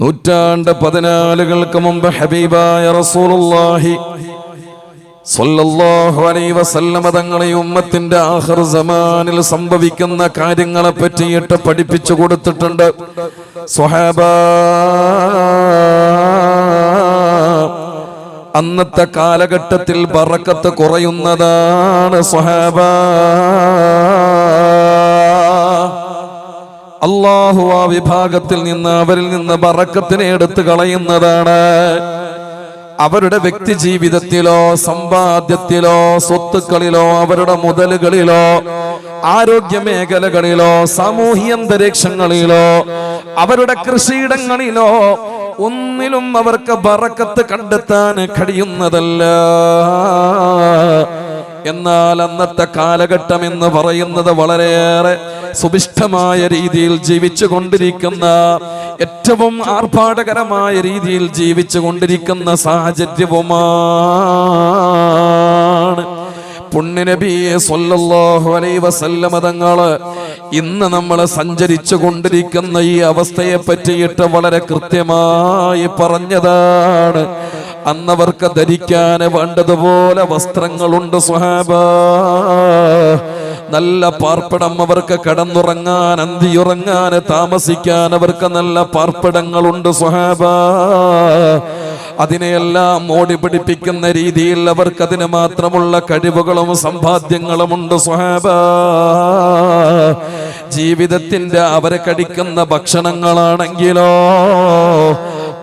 നൂറ്റാണ്ട് 14 മുമ്പ് ഹബീബായ റസൂലുള്ളാഹി സ്വല്ലല്ലാഹു അലൈഹി വസല്ലം തങ്ങളെ ഉമ്മത്തിന്റെ ആഖിർ സമാനിൽ സംഭവിക്കുന്ന കാര്യങ്ങളെ പറ്റിയിട്ട് പഠിപ്പിച്ചു കൊടുത്തിട്ടുണ്ട്. സ്വഹാബ, അന്നത്തെ കാലഘട്ടത്തിൽ ബറക്കത്ത് കുറയുന്നതാണ്. സ്വഹാബ, അല്ലാഹു ആ വിഭാഗത്തിൽ നിന്ന് അവരിൽ നിന്ന് ബറക്കത്തിനെ എടുത്തു കളയുന്നതാണ്. അവരുടെ വ്യക്തി ജീവിതത്തിലോ സമ്പാദ്യത്തിലോ സ്വത്തുക്കളിലോ അവരുടെ മുതലുകളിലോ ആരോഗ്യ മേഖലകളിലോ സാമൂഹ്യ അന്തരീക്ഷങ്ങളിലോ അവരുടെ കൃഷിയിടങ്ങളിലോ ഒന്നിലും അവർക്ക് ബറക്കത്ത് കണ്ടെത്താൻ കഴിയുന്നതല്ല. എന്നാൽ അന്നത്തെ കാലഘട്ടം എന്ന് പറയുന്നത് വളരെയേറെ സുഭിഷ്ടമായ രീതിയിൽ ജീവിച്ചു കൊണ്ടിരിക്കുന്ന, ഏറ്റവും ആർഭാടകരമായ രീതിയിൽ ജീവിച്ചു കൊണ്ടിരിക്കുന്ന സാഹചര്യവുമാണ്. പുണ്യനബിയെ സ്വല്ലല്ലാഹു അലൈഹി വസല്ലം തങ്ങള് ഇന്ന് നമ്മൾ സഞ്ചരിച്ചു കൊണ്ടിരിക്കുന്ന ഈ അവസ്ഥയെ പറ്റിയിട്ട് വളരെ കൃത്യമായി പറഞ്ഞതാണ്. അന്നവർക്ക് ധരിക്കാൻ വേണ്ടതുപോലെ വസ്ത്രങ്ങളുണ്ട് സ്വഹാബ. നല്ല പാർപ്പിടം അവർക്ക് കടന്നുറങ്ങാൻ, അന്തിയുറങ്ങാൻ, താമസിക്കാൻ അവർക്ക് നല്ല പാർപ്പിടങ്ങളുണ്ട് സ്വഹാബ. അതിനെയെല്ലാം ഓടി പിടിപ്പിക്കുന്ന രീതിയിൽ അവർക്കതിന് മാത്രമുള്ള കഴിവുകളും സമ്പാദ്യങ്ങളുമുണ്ട് സ്വഹാബ. ജീവിതത്തിന്റെ അവരെ കഴിക്കുന്ന ഭക്ഷണങ്ങളാണെങ്കിലോ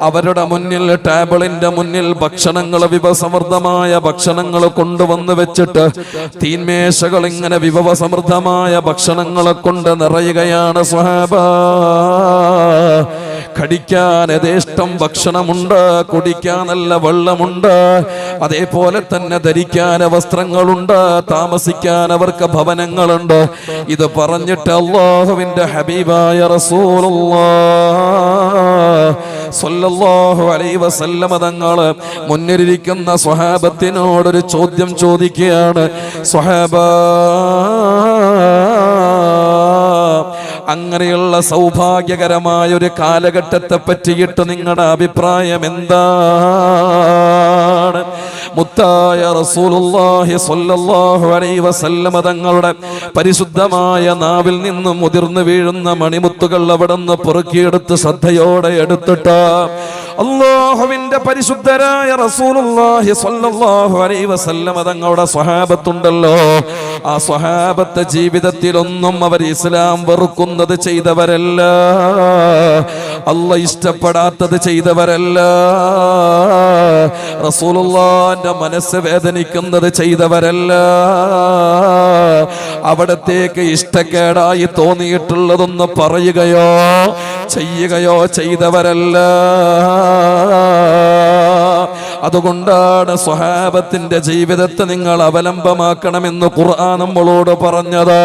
അവരുടെ മുന്നിൽ, ടേബിളിന്റെ മുന്നിൽ ഭക്ഷണങ്ങൾ, വിഭവസമൃദ്ധമായ ഭക്ഷണങ്ങൾ കൊണ്ടുവന്ന് വെച്ചിട്ട് തീന്മേശകൾ ഇങ്ങനെ വിഭവസമൃദ്ധമായ ഭക്ഷണങ്ങളെ കൊണ്ട് നിറയുകയാണ് സ്വഹാബ. കടിക്കാൻ യഥേഷ്ടം ഭക്ഷണമുണ്ട്, കുടിക്കാൻ നല്ല വെള്ളമുണ്ട്, അതേപോലെ തന്നെ ധരിക്കാൻ വസ്ത്രങ്ങളുണ്ട്, താമസിക്കാൻ അവർക്ക് ഭവനങ്ങളുണ്ട്. ഇത് പറഞ്ഞിട്ട് അല്ലാഹുവിന്റെ ഹബീബായ റസൂലുള്ളാഹി സ്വല്ലല്ലാഹു അലൈഹി വസല്ലം തങ്ങള് മുന്നിലിരിക്കുന്ന സ്വഹാബത്തിനോടൊരു ചോദ്യം ചോദിക്കുകയാണ്. സ്വഹാബ, അങ്ങനെയുള്ള സൗഭാഗ്യകരമായ ഒരു കാലഘട്ടത്തെ പറ്റിയിട്ട് നിങ്ങളുടെ അഭിപ്രായം എന്താണ്? മുത്തായ റസൂലുള്ളാഹി സ്വല്ലല്ലാഹു അലൈഹി വസല്ലം തങ്ങളുടെ പരിശുദ്ധമായ നാവിൽ നിന്നും മുതിർന്നു വീഴുന്ന മണിമുത്തുകൾ അവിടുന്ന് പെറുക്കിയെടുത്ത് ശ്രദ്ധയോടെ എടുത്തിട്ട് അല്ലാഹുവിന്റെ പരിശുദ്ധരായ റസൂലുള്ളാഹി സ്വല്ലല്ലാഹു അലൈഹി വസല്ലം തങ്ങളുടെ സ്വഹാബത്തുണ്ടല്ലോ, ആ സ്വഹാബത്തെ ജീവിതത്തിലൊന്നും അവർ ഇസ്ലാം വെറുക്കുന്നത് ചെയ്തവരല്ല, അല്ലാഹ് ഇഷ്ടപ്പെടാത്തത് ചെയ്തവരല്ല, റസൂലുള്ളാഹിന്റെ മനസ്സ് വേദനിക്കുന്നത് ചെയ്തവരല്ല, അവിടത്തേക്ക് ഇഷ്ടക്കേടായി തോന്നിയിട്ടുള്ളതൊന്ന് പറയുകയോ ചെയ്യുകയോ ചെയ്തവരല്ല. അതുകൊണ്ടാണ് സ്വഹാബത്തിന്റെ ജീവിതത്തെ നിങ്ങൾ അവലംബമാക്കണമെന്ന് ഖുർആൻ നമ്മളോട് പറഞ്ഞത്.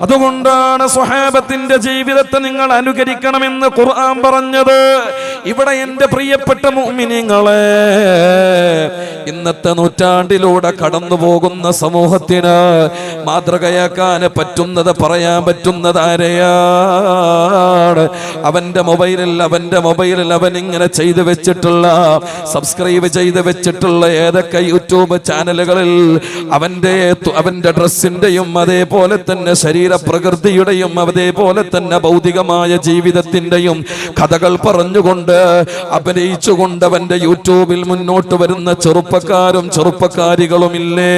അതുകൊണ്ടാണ് സ്വഹാബത്തിന്റെ ജീവിതത്തെ നിങ്ങൾ അനുകരിക്കണമെന്ന് ഖുർആൻ പറഞ്ഞത്. ഇവിടെ എന്റെ പ്രിയപ്പെട്ട മുഅ്മിനീങ്ങളെ, ഇന്നത്തെ നൂറ്റാണ്ടിലൂടെ കടന്നു പോകുന്ന സമൂഹത്തിന് മാതൃകയാക്കാൻ പറ്റുന്നത്, പറയാൻ പറ്റുന്നത് ആരെയാണ്? അവന്റെ മൊബൈലിൽ അവൻ ഇങ്ങനെ ചെയ്തു വെച്ചിട്ടുള്ള, സബ്സ്ക്രൈബ് ചെയ്ത് വെച്ചിട്ടുള്ള ഏതൊക്കെ യൂട്യൂബ് ചാനലുകളിൽ അവന്റെ ഡ്രസ്സിന്റെയും അതേപോലെ തന്നെ ശരീരപ്രകൃതിയുടെയും അതേപോലെ തന്നെ ഭൗതികമായ ജീവിതത്തിന്റെയും കഥകൾ പറഞ്ഞുകൊണ്ട് അഭിനയിച്ചുകൊണ്ട് അവന്റെ യൂട്യൂബിൽ മുന്നോട്ട് വരുന്ന ചെറുപ്പക്കാരും ചെറുപ്പക്കാരികളുമില്ലേ?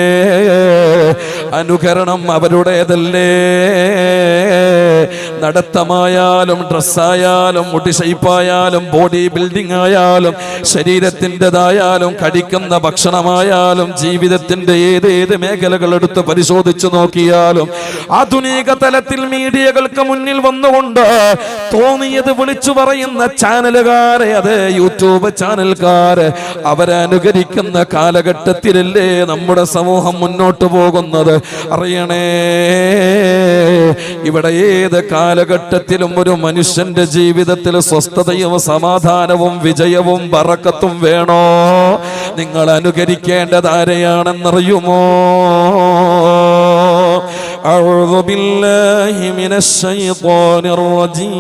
അനുകരണം അവരുടേതല്ലേ? നടത്തമായാലും ഡ്രസ്സായാലും മുടി ഷേപ്പായാലും ബോഡി ബിൽഡിംഗ് ആയാലും ശരീരത്തിൻ്റെതായാലും കടിക്കുന്ന ഭക്ഷണമായാലും ജീവിതത്തിന്റെ ഏതേത് മേഖലകൾ എടുത്ത് പരിശോധിച്ചു നോക്കിയാലും ആധുനിക തലത്തിൽ മീഡിയകൾക്ക് മുന്നിൽ വന്നുകൊണ്ട് തോന്നിയത് വിളിച്ചു പറയുന്ന ചാനലുകാരെ, അത് യൂട്യൂബ് ചാനൽക്കാര്, അവരെ അനുകരിക്കുന്ന കാലഘട്ടത്തിലല്ലേ നമ്മുടെ സമൂഹം മുന്നോട്ട് പോകുന്നത്? അറിയണേ, ഇവിടെ ഏത് കാലഘട്ടത്തിലും ഒരു മനുഷ്യന്റെ ജീവിതത്തിൽ സ്വസ്ഥതയും സമാധാനവും വിജയവും ബറക്കത്തും വേണോ? നിങ്ങൾ അനുകരിക്കേണ്ടത് ആരെയാണെന്നറിയുമോ? അഊദു ബില്ലാഹി മിനശ് ശൈത്വാനിർ റജീം.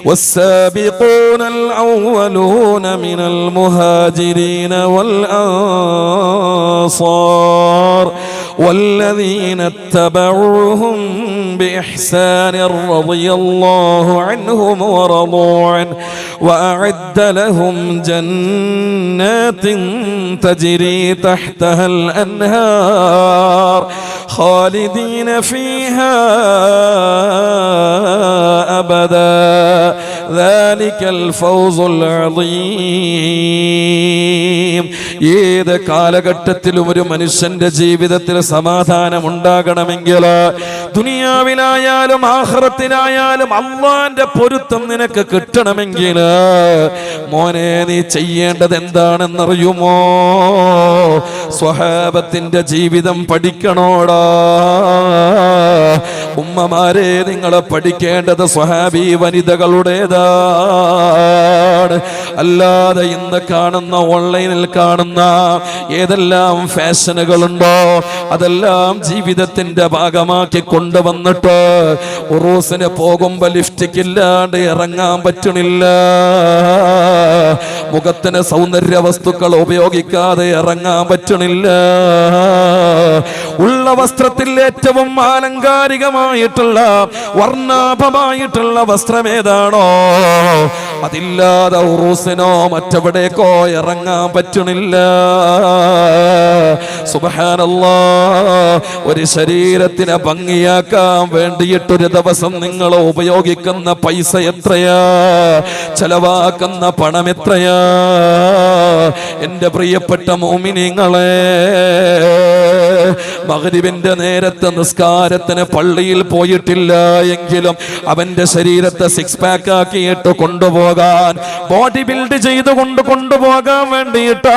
والسابقون الأولون من المهاجرين والأنصار والذين اتبعوهم بإحسان رضي الله عنهم ورضوا عنه وأعد لهم جنات تجري تحتها الأنهار خالدين فيها أبدا ذلك الفوز العظيم. ഏത് കാലഘട്ടത്തിലും ഒരു മനുഷ്യന്റെ ജീവിതത്തിൽ സമാധാനം ഉണ്ടാകണമെങ്കിൽ ദുനിയാവിലായാലും ആഖിറത്തിലായാലും അല്ലാഹുവിന്റെ പൊരുത്തം നിനക്ക് കിട്ടണമെങ്കിൽ മോനെ നീ ചെയ്യേണ്ടത് എന്താണെന്നറിയുമോ? സ്വഹാബത്തിന്റെ ജീവിതം പഠിക്കണോടാ. ഉമ്മമാരെ, നിങ്ങൾ പഠിക്കേണ്ടത് സ്വഹാബി വനിതകളുടേതാണ്. അല്ലാതെ ഇന്ന് കാണുന്ന ഓൺലൈനിൽ കാണുന്ന ഏതെല്ലാം ഫാഷനുകളുണ്ടോ അതെല്ലാം ജീവിതത്തിന്റെ ഭാഗമാക്കി കൊണ്ടുവന്നിട്ട് ഉറൂസിന് പോകുമ്പോ ലിപ്സ്റ്റിക് ഇല്ലാണ്ട് ഇറങ്ങാൻ പറ്റണില്ല, മുഖത്തിന് സൗന്ദര്യ വസ്തുക്കൾ ഉപയോഗിക്കാതെ ഇറങ്ങാൻ പറ്റണില്ല. ഉള്ള വസ്ത്രത്തിൽ ഏറ്റവും ആലങ്കാരികമായിട്ടുള്ള വർണ്ണാഭമായിട്ടുള്ള വസ്ത്രമേതാണോ അതില്ലാതെ ഉറൂസിനോ മറ്റെവിടേക്കോ ഇറങ്ങാൻ പറ്റണില്ല. സുബ്ഹാനല്ലാഹ്, ഒരു ശരീരത്തിനെ ഭംഗിയാക്കാൻ വേണ്ടിയിട്ടൊരു ദിവസം നിങ്ങൾ ഉപയോഗിക്കുന്ന പൈസ എത്രയാ, ചെലവാക്കുന്ന പണം എത്രയാ? എൻ്റെ പ്രിയപ്പെട്ട മുഅ്മിനീങ്ങളെ, മഗ്രിബിന്റെ നേരത്തെ നിസ്കാരത്തിന് പള്ളിയിൽ പോയിട്ടില്ല എങ്കിലും അവന്റെ ശരീരത്തെ സിക്സ് പാക്ക് ആക്കിയിട്ട് കൊണ്ടുപോകാൻ, ബോഡി ബിൽഡ് ചെയ്തുകൊണ്ട് കൊണ്ടുപോകാൻ വേണ്ടിയിട്ട്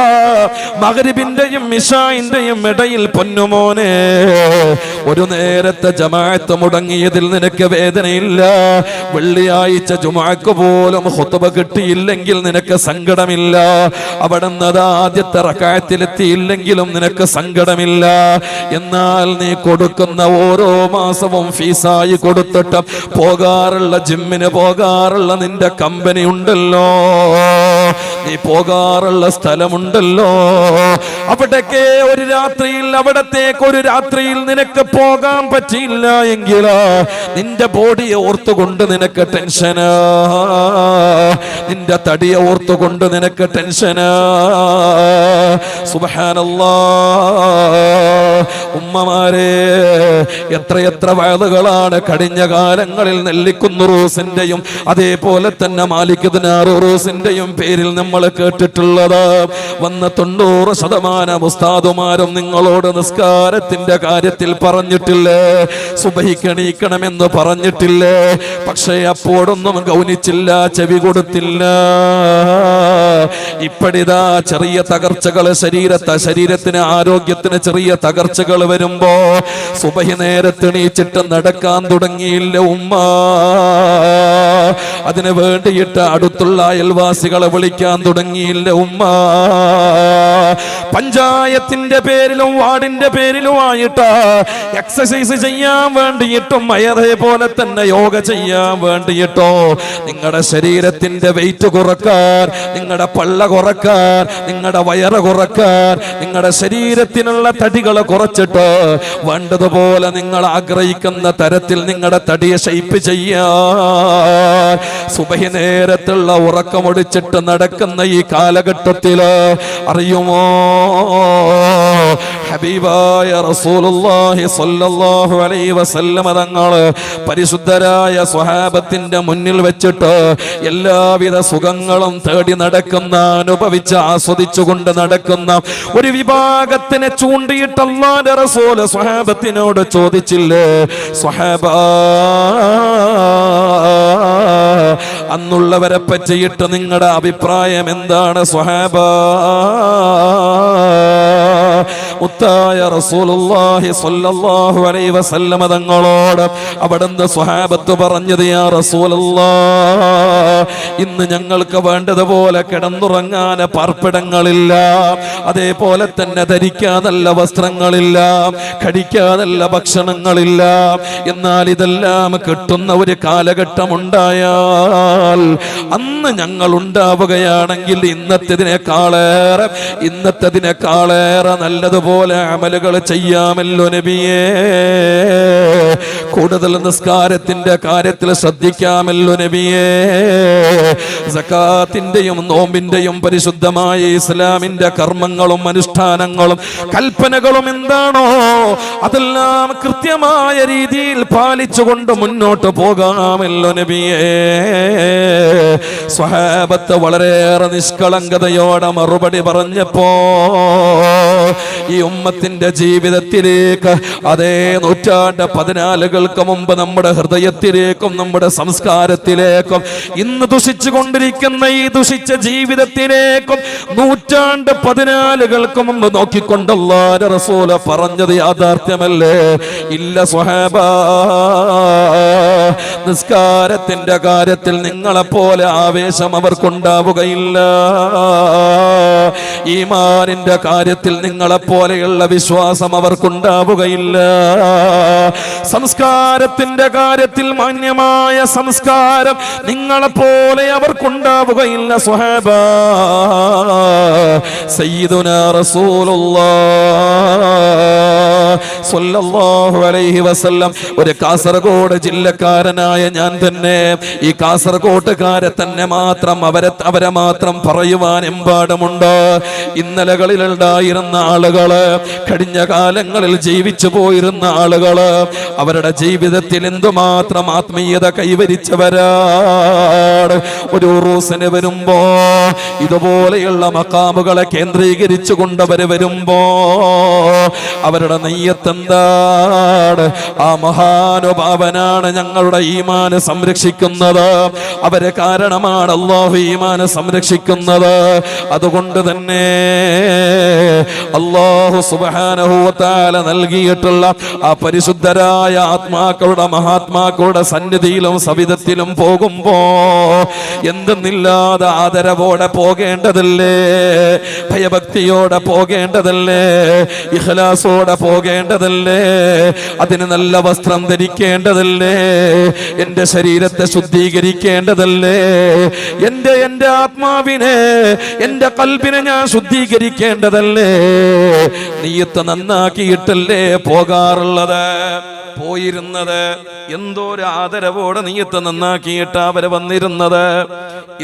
മഗ്രിബിന്റെയും ഇശാഇന്റെയും ഇടയിൽ പൊന്നുമോനെ ഒരു നേരത്തെ ജമാഅത്ത് മുടങ്ങിയതിൽ നിനക്ക് വേദനയില്ല. വെള്ളിയാഴ്ച ജുമുഅക്ക് പോലും ഖുത്ബ കിട്ടിയില്ലെങ്കിൽ നിനക്ക് സങ്കടമില്ല. അവിടുന്ന് ആദ്യത്തെ റക്അത്തിലെത്തിയില്ലെങ്കിലും നിനക്ക് സങ്കടമില്ല. എന്നാൽ നീ കൊടുക്കുന്ന ഓരോ മാസവും ഫീസായി കൊടുത്തിട്ട് പോകാറുള്ള ജിമ്മിന് പോകാറുള്ള നിന്റെ കമ്പനി ഉണ്ടല്ലോ, നീ പോകാറുള്ള സ്ഥലമുണ്ടല്ലോ, അവിടേക്ക് ഒരു രാത്രിയിൽ അവിടത്തേക്ക് ഒരു രാത്രിയിൽ നിനക്ക് പോകാൻ പറ്റിയില്ല എങ്കിൽ നിന്റെ ബോഡിയെ ഓർത്തുകൊണ്ട് നിനക്ക് ടെൻഷനാ, നിന്റെ തടിയെ ഓർത്തുകൊണ്ട് നിനക്ക് ടെൻഷനാ. സുബ്ഹാനല്ലാഹ്, ഉമ്മമാരെ, എത്രയെത്ര വയലുകളാണ് കഴിഞ്ഞ കാലങ്ങളിൽ നെല്ലിക്കുന്ന് റൂസിന്റെയും അതേപോലെ തന്നെ മാലിക് ദിനാർ റൂസിന്റെയും പേരിൽ നമ്മൾ കേട്ടിട്ടുള്ളത്. വന്ന 90% ഉസ്താദുമാരും നിങ്ങളോട് നിസ്കാരത്തിന്റെ കാര്യത്തിൽ പറഞ്ഞിട്ടില്ലേ, സുബഹിക്ക് എണീക്കണമെന്ന് പറഞ്ഞിട്ടില്ലേ? പക്ഷേ അപ്പോഴൊന്നും ഗൗനിച്ചില്ല, ചെവി കൊടുത്തില്ല. ഇപ്പടിതാ ചെറിയ തകർച്ചകൾ ശരീരത്തിന് ആരോഗ്യത്തിന് ചെറിയ തകർച്ചകൾ വരുമ്പോ സുബഹി നേരത്തെ എണീച്ചിട്ട് നടക്കാൻ തുടങ്ങിയില്ല ഉമ്മ. അതിനു വേണ്ടിയിട്ട് അടുത്തുള്ള അയൽവാസികളെ വിളിക്കാൻ തുടങ്ങിയില്ല ഉമ്മ. പഞ്ചായത്തിന്റെ പേരിലും വാർഡിന്റെ പേരിലുമായിട്ട് എക്സസൈസ് ചെയ്യാൻ വേണ്ടിയിട്ടും അതേപോലെ തന്നെ യോഗ ചെയ്യാൻ വേണ്ടിയിട്ടോ നിങ്ങളുടെ ശരീരത്തിന്റെ വെയിറ്റ് കുറക്കാൻ, നിങ്ങളുടെ പള്ള കുറക്കാൻ, നിങ്ങളുടെ വയറ് കുറക്കാൻ, നിങ്ങളുടെ ശരീരത്തിനുള്ള തടികൾ കുറച്ചിട്ട് വേണ്ടതുപോലെ നിങ്ങൾ ആഗ്രഹിക്കുന്ന തരത്തിൽ നിങ്ങളുടെ തടിയെ ഷേപ്പ് ചെയ്യാൻ സുബഹി നേരത്തുള്ള ഉറക്കമൊടിച്ചിട്ട് നടക്കുന്ന ഈ കാലഘട്ടത്തില് അറിയുമോ, ഹബീബായ റസൂലുള്ളാഹി സ്വല്ലല്ലാഹു അലൈഹി വസല്ലം തങ്ങൾ പരിശുദ്ധരായ സ്വഹാബത്തിന്റെ മുന്നിൽ വെച്ചിട്ട് എല്ലാവിധ സുഖങ്ങളും തേടി നടക്കുന്ന, അനുഭവിച്ച് ആസ്വദിച്ചുകൊണ്ട് നടക്കുന്ന ഒരു വിഭാഗത്തിനെ ചൂണ്ടിയിട്ട് അല്ലാഹുവിന്റെ റസൂൽ സ്വഹാബത്തിനോട് ചോദിച്ചില്ലേ, സ്വഹാബാ, അന്നുള്ളവരെ പറ്റിയിട്ട് നിങ്ങളുടെ അഭിപ്രായം എന്താണ് സ്വഹാബാ? മുത്തായ റസൂലുള്ളാഹി സ്വല്ലല്ലാഹു അലൈഹി വസല്ലമ തങ്ങളോട് അവിടുന്ന് സ്വഹാബത്ത് പറഞ്ഞത്, യാ റസൂലല്ലാഹ്, ഇന്ന് ഞങ്ങൾക്ക് വേണ്ടതുപോലെ കിടന്നുറങ്ങാൻ പാർപ്പിടങ്ങളില്ല, അതേപോലെ തന്നെ ധരിക്കാൻ നല്ല വസ്ത്രങ്ങളില്ല, കഴിക്കാൻ നല്ല ഭക്ഷണങ്ങളില്ല. എന്നാൽ ഇതെല്ലാം കിട്ടുന്ന ഒരു കാലഘട്ടം ഉണ്ടായാൽ അന്ന് ഞങ്ങൾ ഉണ്ടാവുകയാണെങ്കിൽ ഇന്നത്തേതിനേക്കാളേറെ നല്ലതുപോലെ അമലുകൾ ചെയ്യാമല്ലോ നബിയേ. കൂടുതൽ നിസ്കാരത്തിന്റെ കാര്യത്തിൽ ശ്രദ്ധിക്കാമല്ലോ നബിയേ. സകാത്തിന്റെയും നോമ്പിന്റെയും പരിശുദ്ധമായ ഇസ്ലാമിന്റെ കർമ്മങ്ങളും അനുഷ്ഠാനങ്ങളും കൽപ്പനകളും എന്താണോ അതെല്ലാം കൃത്യമായ രീതിയിൽ പാലിച്ചുകൊണ്ട് മുന്നോട്ട് പോകാമല്ലോ നബിയേ. സ്വഹാബത്ത് വളരെയേറെ നിഷ്കളങ്കതയോടെ മറുപടി പറഞ്ഞപ്പോ ഈ ഉമ്മത്തിന്റെ ജീവിതത്തിലേക്ക്, അതേ 14 മുമ്പ് നമ്മുടെ ഹൃദയത്തിലേക്കും നമ്മുടെ സംസ്കാരത്തിലേക്കും ഇന്ന് ദുഷിച്ചു കൊണ്ടിരിക്കുന്ന ഈ ദുഷിച്ച ജീവിതത്തിലേക്കും 14 മുമ്പ് നോക്കിക്കൊണ്ട് അല്ലാഹുവിന്റെ റസൂൽ പറഞ്ഞത് യാഥാർത്ഥ്യമല്ലേ? ഇല്ല സ്വഹാബ, നിസ്കാരത്തിന്റെ കാര്യത്തിൽ നിങ്ങളെപ്പോലെ ആവേശം അവർക്കുണ്ടാവുകയില്ല. ഈമാനിന്റെ കാര്യത്തിൽ നിങ്ങളെപ്പോലെയുള്ള വിശ്വാസം അവർക്കുണ്ടാവുകയില്ല. സംസ്കാരത്തിന്റെ കാര്യത്തിൽ മാന്യമായ സംസ്കാരം നിങ്ങളെപ്പോലെ അവർക്കുണ്ടാവുകയില്ല. സ്വഹാബ, സയ്യിദുനാ റസൂലുള്ളാഹ് സ്വല്ലല്ലാഹു അലൈഹി വസല്ലം ഒരു കാസർഗോഡ് ജില്ലക്കാരനായ ഞാൻ തന്നെ ഈ കാസർഗോട്ടുകാരെ തന്നെ അവരെ മാത്രം പറയുവാൻ എമ്പാടുമുണ്ട്. ഇന്നലകളിലുണ്ടായിരുന്ന ആളുകള്, കഴിഞ്ഞ കാലങ്ങളിൽ ജീവിച്ചു പോയിരുന്ന ആളുകള്, അവരുടെ ജീവിതത്തിൽ എന്തുമാത്രം ആത്മീയത കൈവരിച്ചവരാണ്. ഒരു ഉറൂസിന് വരുമ്പോ ഇതുപോലെയുള്ള മഖാമുകളെ കേന്ദ്രീകരിച്ചു കൊണ്ടവര് വരുമ്പോ അവരുടെ നെയ്യത്ത് എന്താണ്? ആ മഹാനുഭാവനാണ് ഞങ്ങളുടെ ഈമാന് സംരക്ഷിക്കുന്നത്, അവരെ കാരണമാണ് അല്ലാഹു ഈമാന് സംരക്ഷിക്കുന്നത്. അതുകൊണ്ട് തന്നെ അല്ലാഹു സുബ്ഹാനഹു വ തആല നൽകിയിട്ടുള്ള ആ പരിശുദ്ധരായ ആത്മാക്കളുടെ മഹാത്മാക്കളുടെ സന്നിധിയിലും സവിധത്തിലും പോകുമ്പോ എന്തെന്നില്ലാതെ ആദരവോടെ പോകേണ്ടതല്ലേ? ഭയഭക്തിയോടെ പോകേണ്ടതല്ലേ? ഇഖ്ലാസോടെ പോകേണ്ടതല്ലേ? അതിന് നല്ല വസ്ത്രം ധരിക്കേണ്ടതല്ലേ? എന്റെ ശരീരത്തെ ശുദ്ധീകരിക്കേണ്ടതല്ലേ? എന്റെ ആത്മാവിനെ, എന്റെ കൽബിനെ ഞാൻ ശുദ്ധീകരിക്കേണ്ടതല്ലേ? നീയത്ത് നന്നാക്കിയിട്ടല്ലേ പോകാറുള്ളത്, പോയിരുന്നത്? എന്തോ ഒരു ആദരവോടെ നീയത്ത് നന്നാക്കിയിട്ട് അവര് വന്നിരുന്നത്.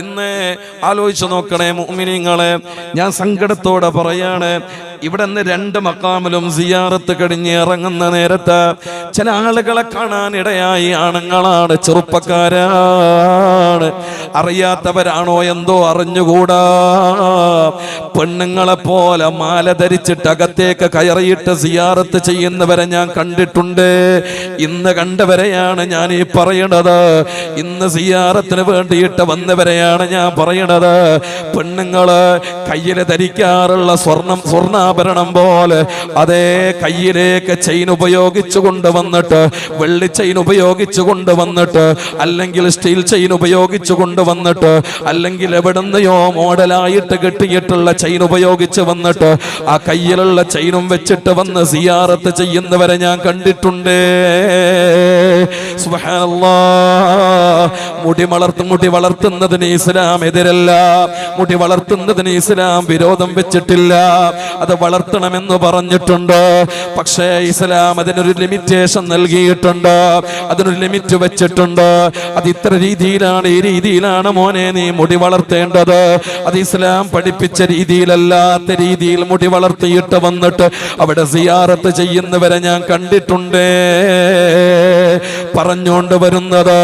ഇന്ന് ആലോചിച്ചു നോക്കണേ മുഅ്മിനീങ്ങളെ, ഞാൻ സങ്കടത്തോടെ പറയാണ്, ഇവിടെ നിന്ന് 2 മക്കാമിലും സിയാറത്ത് കഴിഞ്ഞ് ഇറങ്ങുന്ന നേരത്ത് ചില ആളുകളെ കാണാനിടയായി. ആണുങ്ങളാണ്, ചെറുപ്പക്കാരാണ്, അറിയാത്തവരാണോ എന്തോ അറിഞ്ഞുകൂടാ. പെണ്ണുങ്ങളെ പോലെ മാല ധരിച്ചിട്ട് അകത്തേക്ക് കയറിയിട്ട് സിയാറത്ത് ചെയ്യുന്നവരെ ഞാൻ കണ്ടിട്ടുണ്ട്. ഇന്ന് കണ്ടവരെയാണ് ഞാൻ ഈ പറയണത്. ഇന്ന് സിയാറത്തിന് വേണ്ടിയിട്ട് വന്നവരെയാണ് ഞാൻ പറയണത്. പെണ്ണുങ്ങള് കയ്യില് ധരിക്കാറുള്ള സ്വർണ്ണാഭരണം പോലെ അതേ കയ്യിലേക്ക് ചെയിൻ ഉപയോഗിച്ചു കൊണ്ടുവന്നിട്ട്, വെള്ളി ചെയിൻ ഉപയോഗിച്ചു കൊണ്ടുവന്നിട്ട്, അല്ലെങ്കിൽ സ്റ്റീൽ ചെയിൻ ഉപയോഗിച്ചു കൊണ്ടുവന്നിട്ട്, അല്ലെങ്കിൽ എവിടുന്നയോ മോഡലായിട്ട് കെട്ടിയിട്ടുള്ള ചെയിൻ ഉപയോഗിച്ച് വന്നിട്ട് ആ കയ്യിലുള്ള ചെയിനും വെച്ചിട്ട് വന്ന് സിയാറത്ത് ചെയ്യുന്നവരെ ഞാൻ കണ്ടിട്ടുണ്ട്. സുബ്ഹാനല്ലാഹ്. മുടി വളർത്തുന്നതിന് ഇസ്ലാം എതിരല്ല, മുടി വളർത്തുന്നതിന് ഇസ്ലാം വിരോധം വെച്ചിട്ടില്ല, അത് വളർത്തണമെന്ന് പറഞ്ഞിട്ടുണ്ട്. പക്ഷേ ഇസ്ലാം അതിനൊരു ലിമിറ്റേഷൻ നൽകിയിട്ടുണ്ട്, അതിനൊരു ലിമിറ്റ് വെച്ചിട്ടുണ്ട്. അത് ഇത്ര രീതിയിലാണ്, ഈ രീതിയിലാണ് മോനെ നീ മുടി വളർത്തേണ്ടത്. അത് ഇസ്ലാം പഠിപ്പിച്ച രീതിയിലല്ലാത്ത രീതിയിൽ മുടി വളർത്തിയിട്ട് വന്നിട്ട് അവിടെ സിയാറത്ത് ചെയ്യുന്നവരെ ഞാൻ കണ്ടിട്ടുണ്ട്. പറഞ്ഞുകൊണ്ട് വരുന്നത്,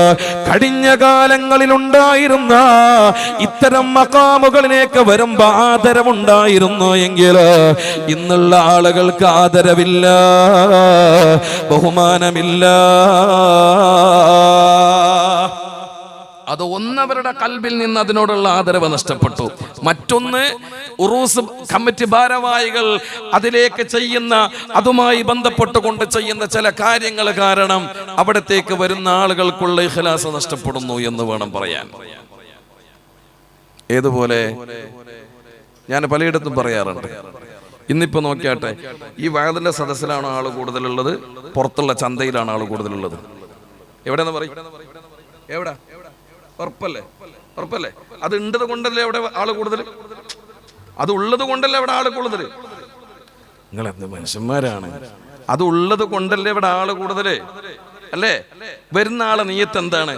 കഴിഞ്ഞ കാലങ്ങളിൽ ഉണ്ടായിരുന്ന ഇത്തരം മഖാമുകളിലേക്ക് വരുമ്പോ ആദരവുണ്ടായിരുന്നു എങ്കിൽ ഇന്നുള്ള ആളുകൾക്ക് ആദരവില്ല, ബഹുമാനമില്ല. അത് ഒന്നവരുടെ കൽബിൽ നിന്ന് അതിനോടുള്ള ആദരവ് നഷ്ടപ്പെട്ടു. മറ്റൊന്ന് ഉറൂസ് കമ്മിറ്റി ഭാരവാഹികൾ അതിലേക്ക് ചെയ്യുന്ന അതുമായി ബന്ധപ്പെട്ടുകൊണ്ട് ചെയ്യുന്ന ചില കാര്യങ്ങൾ കാരണം അവിടത്തേക്ക് വരുന്ന ആളുകൾക്കുള്ള ഇഖ്ലാസ് നഷ്ടപ്പെടുന്നു എന്ന് വേണം പറയാൻ. ഏതുപോലെ ഞാൻ പലയിടത്തും പറയാറുണ്ട്, ഇന്നിപ്പോ നോക്കിയാട്ടെ, ഈ വയലിന്റെ സദസ്സിലാണോ ആള് കൂടുതലുള്ളത്, പുറത്തുള്ള ചന്തയിലാണ് ആള് കൂടുതലുള്ളത്? എവിടെയെന്ന് പറയും? എവിടെ? ഉറപ്പല്ലേ? ഉറപ്പല്ലേ? അത് ഉണ്ടത് കൊണ്ടല്ലേ അവിടെ ആള് കൂടുതൽ? അത് ഉള്ളത് കൊണ്ടല്ലേ അവിടെ ആള് കൂടുതൽ? നിങ്ങൾ എന്ത് മനുഷ്യന്മാരാണ്! അത് ഉള്ളത് കൊണ്ടല്ലേ ഇവിടെ ആള് കൂടുതല് അല്ലേ? വരുന്ന ആളെ നീയത്ത് എന്താണ്?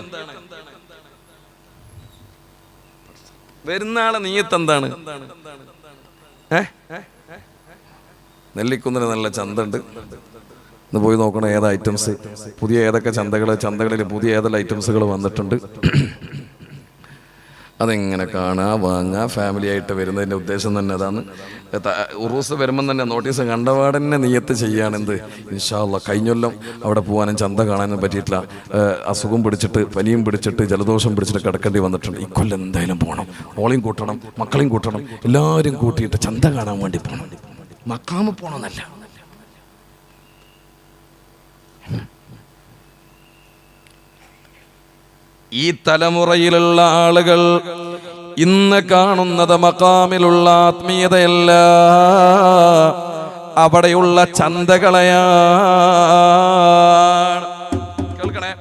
വരുന്ന ആളെ നീയത്ത് എന്താണ്? നെല്ലിക്കുന്നിന് നല്ല ചന്ത ഉണ്ട്, ഇന്ന് പോയി നോക്കണം ഏത് ഐറ്റംസ്, പുതിയ ഏതൊക്കെ ചന്തകളിൽ പുതിയ ഏതെല്ലാം ഐറ്റംസുകൾ വന്നിട്ടുണ്ട്. അതെങ്ങനെ കാണുക, വാങ്ങുക, ഫാമിലി ആയിട്ട് വരുന്നതിൻ്റെ ഉദ്ദേശം തന്നെ അതാണ്. ഉറൂസ് വരുമ്പം തന്നെ നോട്ടീസ് കണ്ടപാടന്നെ നിയത്ത് ചെയ്യാണെന്ത്, ഇൻഷാ അല്ലാഹ് കഴിഞ്ഞൊല്ലം അവിടെ പോകാനും ചന്ത കാണാനും പറ്റിയിട്ടില്ല, അസുഖം പിടിച്ചിട്ട് പനിയും പിടിച്ചിട്ട് ജലദോഷം പിടിച്ചിട്ട് കിടക്കേണ്ടി വന്നിട്ടുണ്ട്, ഇക്കൊല്ലം എന്തായാലും പോകണം, ഓളെയും കൂട്ടണം മക്കളെയും കൂട്ടണം, എല്ലാവരും കൂട്ടിയിട്ട് ചന്ത കാണാൻ വേണ്ടി പോകണം, മക്കാമ് പോകണമെന്നല്ല. ഈ തലമുറയിലുള്ള ആളുകൾ ഇന്ന് കാണുന്നത് മഖാമിലുള്ള ആത്മീയതയല്ല, അവിടെയുള്ള ചന്തകളെയാണ്. കേൾക്കണേ,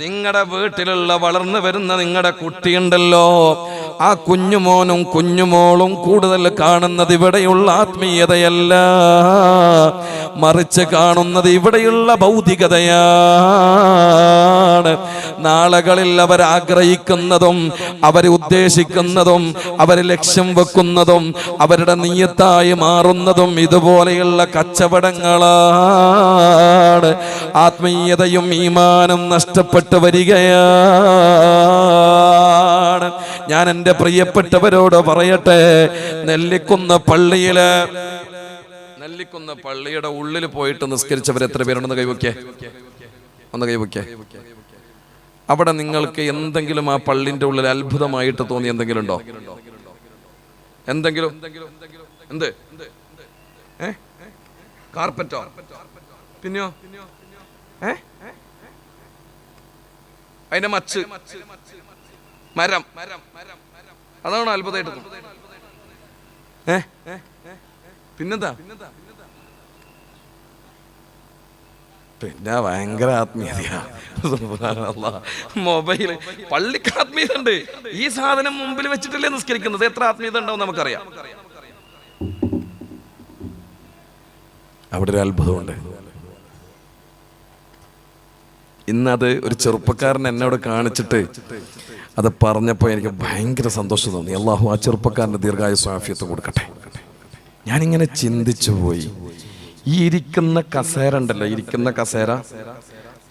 നിങ്ങളുടെ വീട്ടിലുള്ള വളർന്നു വരുന്ന നിങ്ങളുടെ കുട്ടിയുണ്ടല്ലോ, ആ കുഞ്ഞുമോനും കുഞ്ഞുമോളും കൂടുതൽ കാണുന്നത് ഇവിടെയുള്ള ആത്മീയതയല്ല, മറിച്ച് കാണുന്നത് ഇവിടെയുള്ള ഭൗതികതയാണ്. നാളുകളിൽ അവർ ആഗ്രഹിക്കുന്നതും അവർ ഉദ്ദേശിക്കുന്നതും അവർ ലക്ഷ്യം വെക്കുന്നതും അവരുടെ നിയത്തായി മാറുന്നതും ഇതുപോലെയുള്ള കച്ചവടങ്ങളാണ്. ആത്മീയതയും ഈമാനും നഷ്ടപ്പെട്ടു വരികയാണ്. ഞാൻ എൻ്റെ പ്രിയപ്പെട്ടവരോട് പറയട്ടെ, നെല്ലിക്കുന്ന പള്ളിയുടെ ഉള്ളിൽ പോയിട്ട് നിസ്കരിച്ചവർ എത്ര പേരുണ്ടെന്ന് കൈവയ്ക്കേ, ഒന്ന് കൈവയ്ക്കേ. അവിടെ നിങ്ങൾക്ക് എന്തെങ്കിലും ആ പള്ളിന്റെ ഉള്ളിൽ അത്ഭുതമായിട്ട് തോന്നി എന്തെങ്കിലും ഉണ്ടോ? എന്തെങ്കിലും? എന്ത്? കാർപ്പറ്റോ? പിന്നെയോ? അതിന്റെ മച്ച്, മരം, അതാണോ അത്ഭുതമായിട്ട്? പിന്നെന്താ? പിന്നെ ഭയങ്കര ആത്മീയതയാ. മൊബൈല് പള്ളിക്ക് ആത്മീയത ഉണ്ട്. ഈ സാധനം മുമ്പിൽ വെച്ചിട്ടല്ലേ നിസ്കരിക്കുന്നത്, എത്ര ആത്മീയത ഉണ്ടാവും നമുക്കറിയാം. അവിടെ ഒരു അത്ഭുതമുണ്ട്. ഇന്നത് ഒരു ചെറുപ്പക്കാരൻ എന്നോട് കാണിച്ചിട്ട് അത് പറഞ്ഞപ്പോൾ എനിക്ക് ഭയങ്കര സന്തോഷം തോന്നി. അള്ളാഹു ആ ചെറുപ്പക്കാരൻ്റെ ദീർഘായുസ്സും ആഫിയത്തും കൊടുക്കട്ടെ. ഞാനിങ്ങനെ ചിന്തിച്ചു പോയി, ഈ ഇരിക്കുന്ന കസേര ഉണ്ടല്ലോ, ഇരിക്കുന്ന കസേര,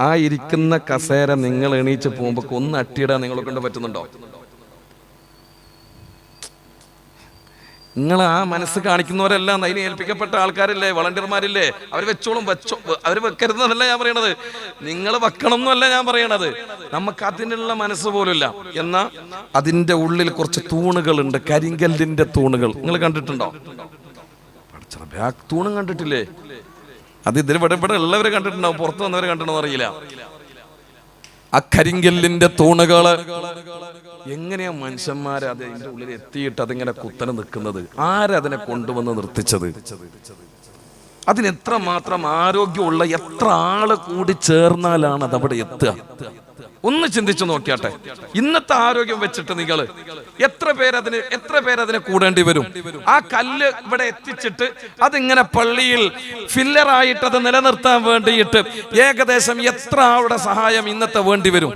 ആ ഇരിക്കുന്ന കസേര നിങ്ങൾ എണീച്ച് പോകുമ്പോൾ ഒന്ന് അട്ടിയിടാൻ നിങ്ങളെ കൊണ്ട് പറ്റുന്നുണ്ടോ? നിങ്ങൾ ആ മനസ്സ് കാണിക്കുന്നവരെല്ലാം അതിന് ഏൽപ്പിക്കപ്പെട്ട ആൾക്കാരില്ലേ, വളണ്ടിയർമാരില്ലേ, അവർ വെച്ചോളും. അവർ വെക്കരുതെന്നല്ല ഞാൻ പറയണത്, നിങ്ങൾ വെക്കണം എന്നല്ല ഞാൻ പറയണത്. നമുക്ക് അതിനുള്ള മനസ്സ് പോലുമില്ല. എന്നാ അതിൻ്റെ ഉള്ളിൽ കുറച്ച് തൂണുകളുണ്ട്, കരിങ്കല്ലിന്റെ തൂണുകൾ. നിങ്ങൾ കണ്ടിട്ടുണ്ടോ? തൂണും കണ്ടിട്ടില്ലേ? അത് ഇവിടെ ഉള്ളവരെ കണ്ടിട്ടുണ്ടാവും, പുറത്ത് വന്നവരെ കണ്ടിട്ടുണ്ടോ അറിയില്ല. ആ കരിങ്കല്ലിന്റെ തൂണുകള് എങ്ങനെയാ മനുഷ്യന്മാരെ അതിന്റെ ഉള്ളിൽ എത്തിയിട്ട് അതിങ്ങനെ കുത്തനെ നിൽക്കുന്നത്? ആരതിനെ കൊണ്ടുവന്ന് നിർത്തിച്ചത്? അതിനെത്ര മാത്രം ആരോഗ്യമുള്ള എത്ര ആള് കൂടി ചേർന്നാലാണ് അതവിടെ എത്തുക? ഒന്ന് ചിന്തിച്ചു നോക്കിയാട്ടെ. ഇന്നത്തെ ആരോഗ്യം വെച്ചിട്ട് നിങ്ങൾ എത്ര പേരതിനെ കൂടേണ്ടി വരും? ആ കല്ല് ഇവിടെ എത്തിച്ചിട്ട് അതിങ്ങനെ പള്ളിയിൽ ഫില്ലറായിട്ട് അത് നിലനിർത്താൻ വേണ്ടിയിട്ട് ഏകദേശം എത്ര ആളുടെ സഹായം ഇന്നത്തെ വേണ്ടി വരും?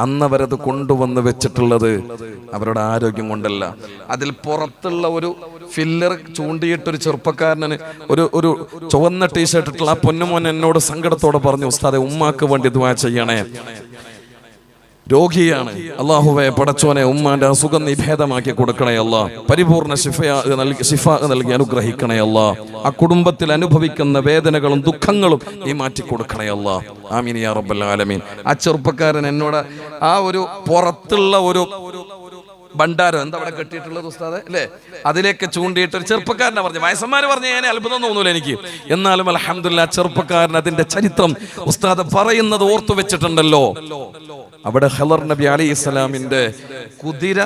അന്നവരത് കൊണ്ടുവന്ന് വെച്ചിട്ടുള്ളത് അവരുടെ ആരോഗ്യം കൊണ്ടല്ല. അതിൽ പുറത്തുള്ള ഒരു ഫില്ലർ ചൂണ്ടിയിട്ടൊരു ചെറുപ്പക്കാരന് ഒരു ചുവന്ന ടീഷർട്ട് ഇട്ടുള്ള ആ പൊന്നുമോൻ എന്നോട് സങ്കടത്തോടെ പറഞ്ഞു, ഉസ്താദെ ഉമ്മാക്ക് വേണ്ടി ദുആ ചെയ്യണേ. രോഗിയാണ്. അല്ലാഹുവേ പടച്ചോനെ ഉമ്മാന്റെ അസുഖം നീ ഭേദമാക്കി കൊടുക്കണേ അല്ലാ. പരിപൂർണ്ണ ശിഫ നൽകി അനുഗ്രഹിക്കണേ അല്ലാ. ആ കുടുംബത്തിൽ അനുഭവിക്കുന്ന വേദനകളും ദുഃഖങ്ങളും നീ മാറ്റി കൊടുക്കണേ അല്ലാ. ആമീൻ യാ റബ്ബൽ ആലമീൻ. ആ ചെറുപ്പക്കാരൻ എന്നോട് ആ ഒരു പുറത്തുള്ള ഒരു ഭണ്ഡാരം എന്താ അവിടെ കെട്ടിയിട്ടുള്ളത് ഉസ്താദെ അല്ലേ, അതിലേക്ക് ചൂണ്ടിയിട്ട് ഒരു ചെറുപ്പക്കാരനെ പറഞ്ഞു. വയസ്സന്മാര് പറഞ്ഞ ഞാൻ അത്ഭുതം തോന്നൂല എനിക്ക്. എന്നാലും അൽഹംദുലില്ലാഹ് ചെറുപ്പക്കാരൻ അതിന്റെ ചരിത്രം ഉസ്താദ് പറയുന്നത് ഓർത്തു വെച്ചിട്ടുണ്ടല്ലോ. അവിടെ ഖളർ നബി അലൈഹിസ്സലാമിന്റെ കുതിര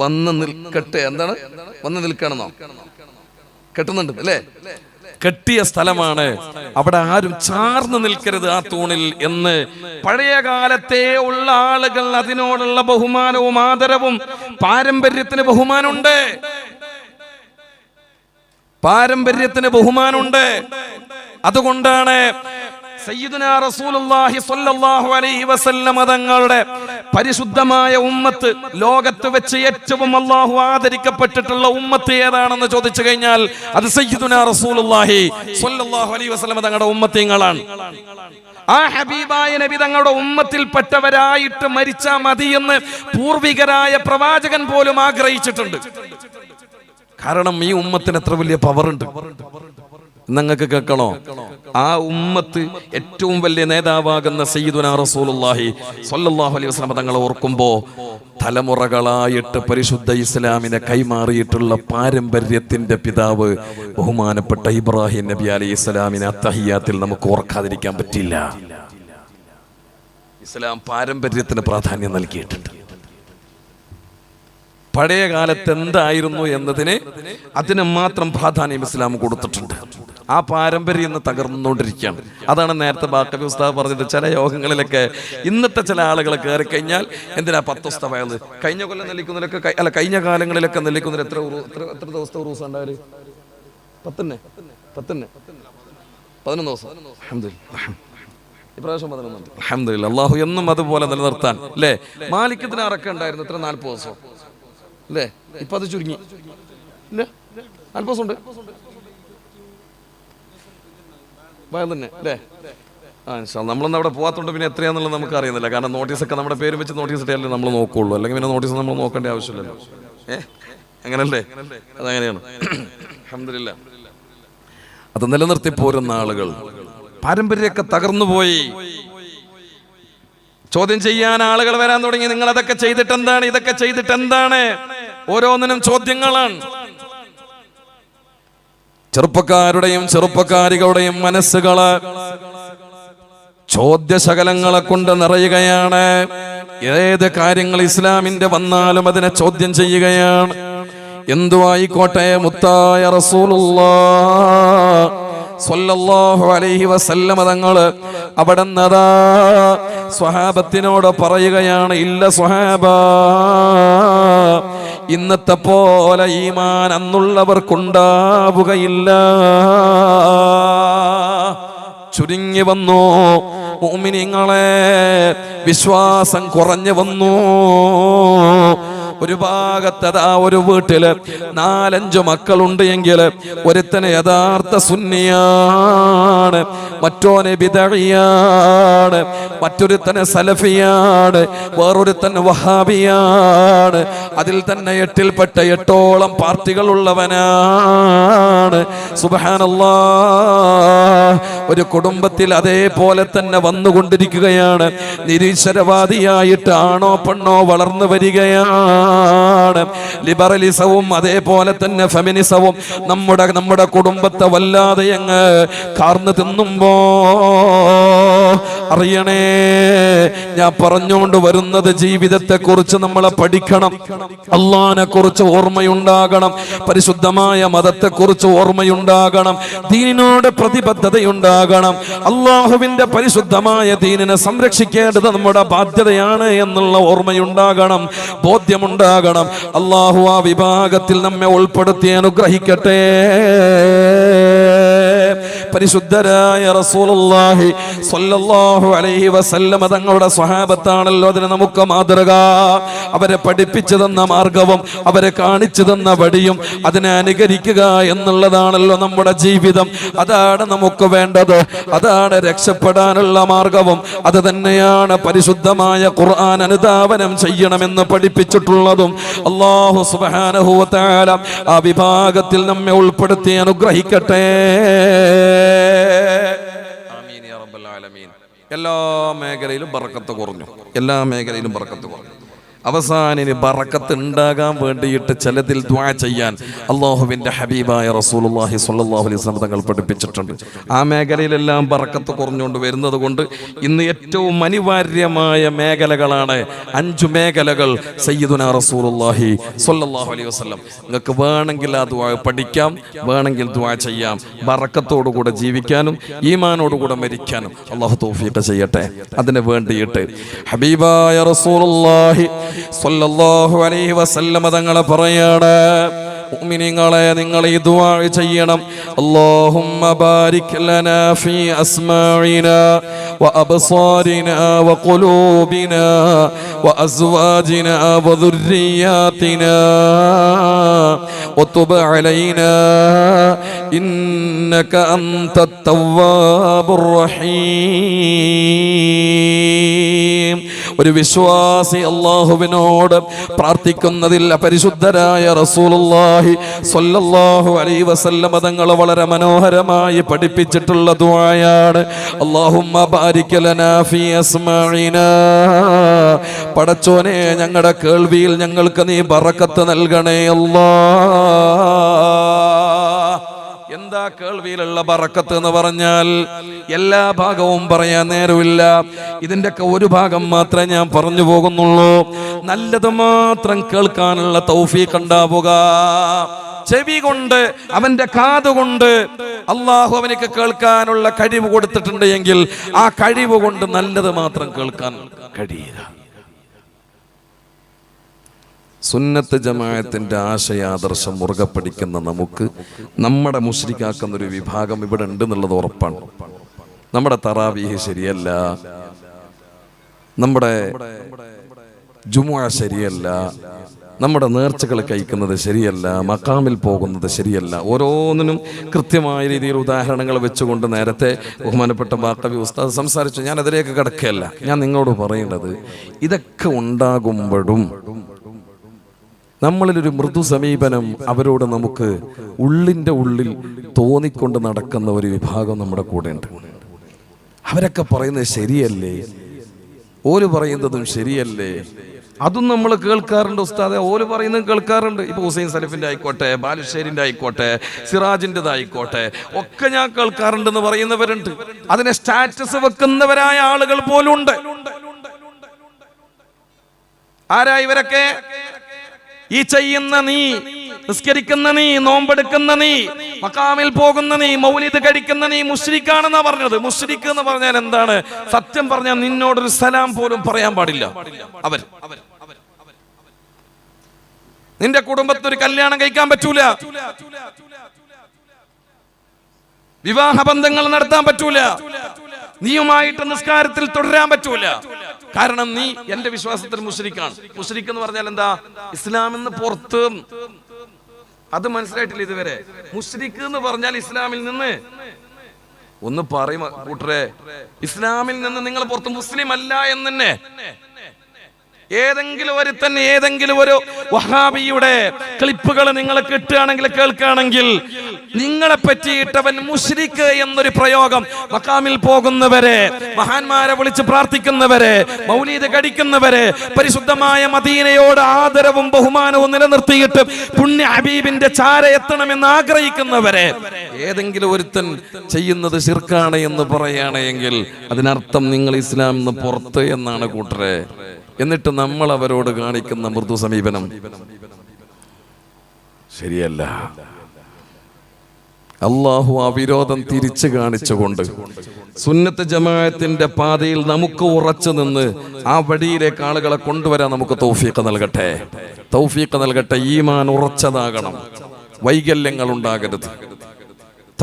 വന്ന് നിൽക്കട്ടെ, എന്താണ് വന്ന് നിൽക്കണമെന്നോ, കെട്ടുന്നുണ്ട് അല്ലേ, കെട്ടിയ സ്ഥലമാണ്. അവിടെ ആരും ചാർന്ന് നിൽക്കരുത് ആ തൂണിൽ എന്ന് പഴയ കാലത്തെ ഉള്ള ആളുകൾ അതിനോടുള്ള ബഹുമാനവും ആദരവും, പാരമ്പര്യത്തിന് ബഹുമാനമുണ്ട്, പാരമ്പര്യത്തിന് ബഹുമാനമുണ്ട്. അതുകൊണ്ടാണ് സയ്യിദുനാ റസൂലുള്ളാഹി സ്വല്ലല്ലാഹു അലൈഹി വസല്ലം തങ്ങളുടെ പരിശുദ്ധമായ ഉമ്മത്ത്, ലോകത്ത് വെച്ച് ഏറ്റവും അല്ലാഹു ആദരിക്കപ്പെട്ടിട്ടുള്ള ഉമ്മത്ത് ഏതാണെന്ന് ചോദിച്ചു കഴിഞ്ഞാൽ അത് സയ്യിദുനാ റസൂലുള്ളാഹി സ്വല്ലല്ലാഹു അലൈഹി വസല്ലം തങ്ങളുടെ ഉമ്മത്തിങ്ങളാണ്. ആ ഹബീബായ നബി തങ്ങളുടെ ഉമ്മത്തിൽപ്പെട്ടവരായിട്ട് മരിച്ചാൽ മതിയെന്ന് പൂർവികരായ പ്രവാചകൻ പോലും ആഗ്രഹിച്ചിട്ടുണ്ട്. കാരണം ഈ ഉമ്മത്തിന് എത്ര വലിയ പവറുണ്ട് നിങ്ങൾക്ക് കേൾക്കണോ? ആ ഉമ്മത്ത് ഏറ്റവും വലിയ നേതാവാകുന്ന സയ്യിദുനാ റസൂലുള്ളാഹി സ്വല്ലല്ലാഹു അലൈഹി വസല്ലം തങ്ങളെ ഓർക്കുമ്പോ തലമുറകളായിട്ട് പരിശുദ്ധ ഇസ്ലാമിനെ കൈമാറിയിട്ടുള്ള പാരമ്പര്യത്തിന്റെ പിതാവ് ബഹുമാനപ്പെട്ട ഇബ്രാഹിം നബി അലൈഹി സ്വലാമിനെ അത്തഹിയ്യാത്തിൽ നമുക്ക് ഓർക്കാതിരിക്കാൻ പറ്റില്ല. ഇസ്ലാം പാരമ്പര്യത്തിന് പ്രാധാന്യം നൽകിയിട്ടുണ്ട്. പഴയ കാലത്ത് എന്തായിരുന്നു എന്നതിന് അതിന് മാത്രം പ്രാധാന്യം ഇസ്ലാം കൊടുത്തിട്ടുണ്ട്. ആ പാരമ്പര്യം ഇന്ന് തകർന്നുകൊണ്ടിരിക്കുകയാണ്. അതാണ് നേരത്തെ ബാക്കവി ഉസ്താദ് പറഞ്ഞത്. ചില യോഗങ്ങളിലൊക്കെ ഇന്നത്തെ ചില ആളുകൾ കയറി കഴിഞ്ഞാൽ എന്തിനാ 10 ദിവസത്തെ വയത്, കഴിഞ്ഞ കൊല്ലം നെല്ലിക്കുന്നതിലൊക്കെ അല്ല കഴിഞ്ഞ കാലങ്ങളിലൊക്കെ നെല്ലിക്കുന്നതിൽ എത്ര ദിവസത്തെ ഉറൂസ് ഉണ്ടാവല്? 10 11 ദിവസം. ഇപ്രാവശ്യം 11. അൽഹംദുലില്ലാഹ്. അല്ലാഹു എന്നും അതുപോലെ നിലനിർത്താൻ അല്ലേ. മാലിക്കത്തിന് അറക്കം ഉണ്ടായിരുന്നു എത്ര 40 ദിവസം അല്ലേ, ഇപ്പൊ അത് ചുരുങ്ങി ഇല്ല, 40 ദിവസം ഉണ്ട് തന്നെ അല്ലേ. നമ്മളൊന്നും അവിടെ പോകാത്തോണ്ട് പിന്നെ എത്രയാന്നുള്ളത് നമുക്ക് അറിയുന്നില്ല. കാരണം നോട്ടീസൊക്കെ നമ്മുടെ പേര് വെച്ച് നോട്ടീസ് ഇട്ടാലേ നമ്മൾ നോക്കുള്ളൂ, അല്ലെങ്കിൽ പിന്നെ നോട്ടീസ് നമ്മൾ നോക്കേണ്ട ആവശ്യമില്ലല്ലോ. അങ്ങനല്ലേ, അതങ്ങനെയാണ്. അൽഹംദുലില്ലാഹ്. അത് നിലനിർത്തി പോരുന്ന ആളുകൾ. പാരമ്പര്യമൊക്കെ തകർന്നുപോയി. ചോദ്യം ചെയ്യാൻ ആളുകൾ വരാൻ തുടങ്ങി. നിങ്ങൾ അതൊക്കെ ചെയ്തിട്ട് എന്താണ്, ഇതൊക്കെ ചെയ്തിട്ട് എന്താണ്? ഓരോന്നിനും ചോദ്യങ്ങളാണ്. ചെറുപ്പക്കാരുടെയും ചെറുപ്പക്കാരികളുടെയും മനസ്സുകള് ചോദ്യശകലങ്ങളെ കൊണ്ട് നിറയുകയാണ്. ഏത് കാര്യങ്ങൾ ഇസ്ലാമിന്റെ വന്നാലും അതിനെ ചോദ്യം ചെയ്യുകയാണ്. എന്തുവായിക്കോട്ടെ, മുത്തായ റസൂലുള്ളാഹ് സ്വല്ലല്ലാഹു അലൈഹി വസല്ലം തങ്ങള് അവിടെ നദാ സ്വഹാബത്തിനോട് പറയുകയാണ്, ഇല്ല സ്വഹാബാ, ഇന്നത്തെ പോലെ ഈമാൻ അന്നുള്ളവർക്കുണ്ടാവുകയില്ല. ചുരുങ്ങി വന്നു മുഅ്മിനീങ്ങളെ, വിശ്വാസം കുറഞ്ഞു വന്നു. ഒരു ഭാഗത്തതാ ഒരു വീട്ടില് 4-5 മക്കളുണ്ട് എങ്കിൽ ഒരുത്തന് യഥാർത്ഥ സുന്നിയാണ്, മറ്റോന് ബിദഇയാണ്, മറ്റൊരുത്തന് സലഫിയാണ്, വേറൊരുത്തന് വഹാബിയാണ്. അതിൽ തന്നെ 8ൽപ്പെട്ട 8ഓളം പാർട്ടികളുള്ളവനാണ്. സുബ്ഹാനല്ലാഹ്. ഒരു കുടുംബത്തിൽ അതേപോലെ തന്നെ വന്നുകൊണ്ടിരിക്കുകയാണ്. നിരീശ്വരവാദിയായിട്ട് ആണോ പെണ്ണോ വളർന്നു വരികയാണ്. ലിബറലിസവും അതേപോലെ തന്നെ ഫെമിനിസവും നമ്മുടെ കുടുംബത്തെ വല്ലാതെ അങ്ങ് കാർന്നു തിന്നുമ്പോ അറിയണേ, ഞാൻ പറഞ്ഞുകൊണ്ട് വരുന്നത് ജീവിതത്തെ കുറിച്ച് നമ്മളെ പഠിക്കണം, അള്ളാഹിനെ കുറിച്ച് ഓർമ്മയുണ്ടാകണം, പരിശുദ്ധമായ മതത്തെ കുറിച്ച് ഓർമ്മയുണ്ടാകണം, ദീനിനോട് പ്രതിബദ്ധതയുണ്ടാകണം. അള്ളാഹുവിന്റെ പരിശുദ്ധമായ ദീനിനെ സംരക്ഷിക്കേണ്ടത് നമ്മുടെ ബാധ്യതയാണ് എന്നുള്ള ഓർമ്മയുണ്ടാകണം, ബോധ്യമുണ്ടാകണം. അള്ളാഹു ആ വിഭാഗത്തിൽ നമ്മെ ഉൾപ്പെടുത്തി അനുഗ്രഹിക്കട്ടെ. പരിശുദ്ധരായ റസൂലുള്ളാഹി സ്വല്ലല്ലാഹു അലൈഹി വസല്ലം തങ്ങളുടെ സ്വഹാബത്താണല്ലോ അതിന് നമുക്ക് മാതൃക. അവരെ പഠിപ്പിച്ചു തന്ന മാർഗവും അവരെ കാണിച്ചു തന്ന വഴിയും അതിനെ അനുകരിക്കുക എന്നുള്ളതാണല്ലോ നമ്മുടെ ജീവിതം. അതാണ് നമുക്ക് വേണ്ടത്, അതാണ് രക്ഷപ്പെടാനുള്ള മാർഗവും. അത് തന്നെയാണ് പരിശുദ്ധമായ ഖുർആൻ അനുധാവനം ചെയ്യണമെന്ന് പഠിപ്പിച്ചിട്ടുള്ളതും. അല്ലാഹു സുബ്ഹാനഹു വ തആല ആ വിഭാഗത്തിൽ നമ്മെ ഉൾപ്പെടുത്തി അനുഗ്രഹിക്കട്ടെ. ആമീൻ യാ റബ്ബൽ ആലമീൻ. എല്ലാ മേഖലയിലും ബറക്കത്ത് കുറഞ്ഞു, എല്ലാ മേഖലയിലും ബറക്കത്ത് കുറഞ്ഞു. അവസാനിന് ബറക്കത്ത് ഉണ്ടാകാൻ വേണ്ടിയിട്ട് ചിലതിൽ ദുആ ചെയ്യാൻ അല്ലാഹുവിൻ്റെ ഹബീബായ റസൂലുള്ളാഹി സ്വല്ലല്ലാഹു അലൈഹി വസല്ലം തങ്ങൾ പഠിപ്പിച്ചിട്ടുണ്ട്. ആ മേഖലയിലെല്ലാം ബറക്കത്ത് കുറഞ്ഞുകൊണ്ട് വരുന്നത് കൊണ്ട് ഇന്ന് ഏറ്റവും അനിവാര്യമായ മേഖലകളാണ് 5 മേഖലകൾ. സയ്യിദുനാ റസൂലുള്ളാഹി സ്വല്ലല്ലാഹു അലൈഹി വസല്ലം നിങ്ങൾക്ക് വേണമെങ്കിൽ ആ ദുആ പഠിക്കാം, വേണമെങ്കിൽ ദുആ ചെയ്യാം. ബറക്കത്തോടുകൂടെ ജീവിക്കാനും ഈമാനോടുകൂടെ മരിക്കാനും അല്ലാഹു തൗഫീഖ് ചെയ്യട്ടെ. അതിന് വേണ്ടിയിട്ട് ഹബീബായ റസൂലുള്ളാഹി സ്വല്ലല്ലാഹു അലൈഹി വസല്ലം തങ്ങൾ പറയാണ്, മുഅ്മിനീങ്ങളെ നിങ്ങൾ ഈ ദുആ ചെയ്യണം. അല്ലാഹുമ്മ ബാരിക് ലനാ ഫീ അസ്മാഇനാ വ അബ്സാരിനാ വ ഖുലൂബിനാ വ അസ്വാജിനാ വ ദുർരിയാതിനാ വതുബ് അലൈനാ ഇന്നക അൻതത് തവ്വാബുർ റഹീം. ഒരു വിശ്വാസി അല്ലാഹുവിനോട് പ്രാർത്ഥിക്കുന്നതിൽ പരിശുദ്ധരായ റസൂലുള്ളാഹി സ്വല്ലല്ലാഹു അലൈഹി വസല്ലം തങ്ങൾ വളരെ മനോഹരമായി പഠിപ്പിച്ചിട്ടുള്ള ദുആയാണ് അല്ലാഹുമ്മ ബാരിക് ലനാ ഫീ അസ്മാഇനാ. പടച്ചോനെ ഞങ്ങളുടെ കേൾവിയിൽ ഞങ്ങൾക്ക് നീ ബറക്കത്ത് നൽകണേ അല്ലാഹ്. എന്താ കേൾവിയിലുള്ള ബറക്കത്ത് എന്ന് പറഞ്ഞാൽ എല്ലാ ഭാഗവും പറയാൻ നേരമില്ല. ഇതിൻ്റെയൊക്കെ ഒരു ഭാഗം മാത്രമേ ഞാൻ പറഞ്ഞു പോകുന്നുള്ളൂ. നല്ലത് മാത്രം കേൾക്കാനുള്ള തൗഫീഖ് ഉണ്ടാവുക. ചെവി കൊണ്ട്, അവന്റെ കാതുകൊണ്ട് അള്ളാഹു അവനക്ക് കേൾക്കാനുള്ള കഴിവ് കൊടുത്തിട്ടുണ്ട് എങ്കിൽ ആ കഴിവ് കൊണ്ട് നല്ലത് മാത്രം കേൾക്കാൻ കഴിയില്ല. സുന്നത്ത് ജമാഅത്തിന്റെ ആശയാദർശം മുറുകെ പിടിക്കുന്ന നമുക്ക് നമ്മുടെ മുശ്രിക്കാക്കുന്ന ഒരു വിഭാഗം ഇവിടെ ഉണ്ട് എന്നുള്ളത് ഉറപ്പാണ്. നമ്മുടെ തറാവീഹ് ശരിയല്ല, നമ്മുടെ ജുമുഅ ശരിയല്ല, നമ്മുടെ നേർച്ചകൾ കഴിക്കുന്നത് ശരിയല്ല, മക്കാമിൽ പോകുന്നത് ശരിയല്ല. ഓരോന്നിനും കൃത്യമായ രീതിയിൽ ഉദാഹരണങ്ങൾ വെച്ചുകൊണ്ട് നേരത്തെ ബഹുമാനപ്പെട്ട ബാക്കവി ഉസ്താദ് സംസാരിച്ചു. ഞാൻ അതിലേക്ക് കിടക്കുകയല്ല. ഞാൻ നിങ്ങളോട് പറയുന്നത് ഇതൊക്കെ ഉണ്ടാകുമ്പോഴും നമ്മളിലൊരു മൃദു സമീപനം അവരോട് നമുക്ക് ഉള്ളിൻ്റെ ഉള്ളിൽ തോന്നിക്കൊണ്ട് നടക്കുന്ന ഒരു വിഭാഗം നമ്മുടെ കൂടെ ഉണ്ട്. അവരൊക്കെ പറയുന്നത് ശരിയല്ലേ, ഓല് പറയുന്നതും ശരിയല്ലേ, അതും നമ്മൾ കേൾക്കാറുണ്ട് ഉസ്താദെ. ഓല് പറയുന്നതും കേൾക്കാറുണ്ട്. ഇപ്പൊ ഹുസൈൻ സലഫിന്റെ ആയിക്കോട്ടെ, ബാലുശ്ശേരിന്റെ ആയിക്കോട്ടെ, സിറാജിൻ്റെതായിക്കോട്ടെ, ഒക്കെ ഞാൻ കേൾക്കാറുണ്ടെന്ന് പറയുന്നവരുണ്ട്. അതിനെ സ്റ്റാറ്റസ് വെക്കുന്നവരായ ആളുകൾ പോലും ഉണ്ട്. ആരാ ഇവരൊക്കെ? ഈ ചെയ്യുന്ന നീ, നിസ്കരിക്കുന്ന നീ, നോമ്പെടുക്കുന്ന നീ, മക്കാമിൽ പോകുന്ന നീ, മൗലിദ് കഴിക്കുന്ന നീ മുശ്രിക്കാണെന്നാ പറഞ്ഞത്. മുശ്രിക്ക് എന്ന് പറഞ്ഞാൽ എന്താണ്? സത്യം പറഞ്ഞാൽ നിന്നോടൊരു സലാം പോലും പറയാൻ പാടില്ല അവർ. നിന്റെ കുടുംബത്തിൽ ഒരു കല്യാണം കഴിക്കാൻ പറ്റൂല, വിവാഹ ബന്ധങ്ങൾ നടത്താൻ പറ്റൂല, നീയുമായിട്ട് നിസ്കാരത്തിൽ തുടരാൻ പറ്റൂല. കാരണം നീ എന്റെ വിശ്വാസത്തിൽ മുശ്രിക്കാണ്. മുശ്രിക്ക് എന്ന് പറഞ്ഞാൽ എന്താ? ഇസ്ലാമിൽ നിന്ന് പുറത്ത്. അത് മനസ്സിലായിട്ടില്ല ഇതുവരെ. മുശ്രിക്ക് എന്ന് പറഞ്ഞാൽ ഇസ്ലാമിൽ നിന്ന് ഒന്ന് പറയും കൂട്ടരെ, ഇസ്ലാമിൽ നിന്ന് നിങ്ങൾ പുറത്ത്, മുസ്ലിം അല്ല എന്ന് തന്നെ. ഏതെങ്കിലും ഒരു വഹാബിയുടെ ക്ലിപ്പുകൾ നിങ്ങൾ കിട്ടുകയാണെങ്കിൽ, കേൾക്കുകയാണെങ്കിൽ, നിങ്ങളെ പറ്റിയിട്ടവൻ മുശ്രിക്ക് എന്നൊരു പ്രയോഗം മക്കാമിൽ പോകുന്നവരെ, മഹാന്മാരെ വിളിച്ച് പ്രാർത്ഥിക്കുന്നവരെ, മൗലീദ് കഴിക്കുന്നവരെ, പരിശുദ്ധമായ മദീനയോട് ആദരവും ബഹുമാനവും നിലനിർത്തിയിട്ട് പുണ്യ ഹബീബിന്റെ ചാര എത്തണമെന്ന് ആഗ്രഹിക്കുന്നവരെ ഏതെങ്കിലും ഒരുത്തൻ ചെയ്യുന്നത് ശിർക്കാണ് എന്ന് പറയുകയാണെങ്കിൽ അതിനർത്ഥം നിങ്ങൾ ഇസ്ലാം നിന്ന് പുറത്ത് എന്നാണ് കൂട്ടരെ. എന്നിട്ട് നമ്മൾ അവരോട് കാണിക്കുന്ന മൃദു സമീപനം ശരിയല്ല. അള്ളാഹു ആ വിരോധം തിരിച്ചു കാണിച്ചുകൊണ്ട് സുന്നത്ത് ജമാഅത്തിന്റെ പാതയിൽ നമുക്ക് ഉറച്ചു നിന്ന് ആ വഴിയിലേക്ക് ആളുകളെ കൊണ്ടുവരാൻ നമുക്ക് തൗഫീഖ് നൽകട്ടെ. തൗഫീഖ് നൽകട്ടെ. ഈമാൻ ഉറച്ചതാകണം, വൈകല്യങ്ങൾ ഉണ്ടാകരുത്.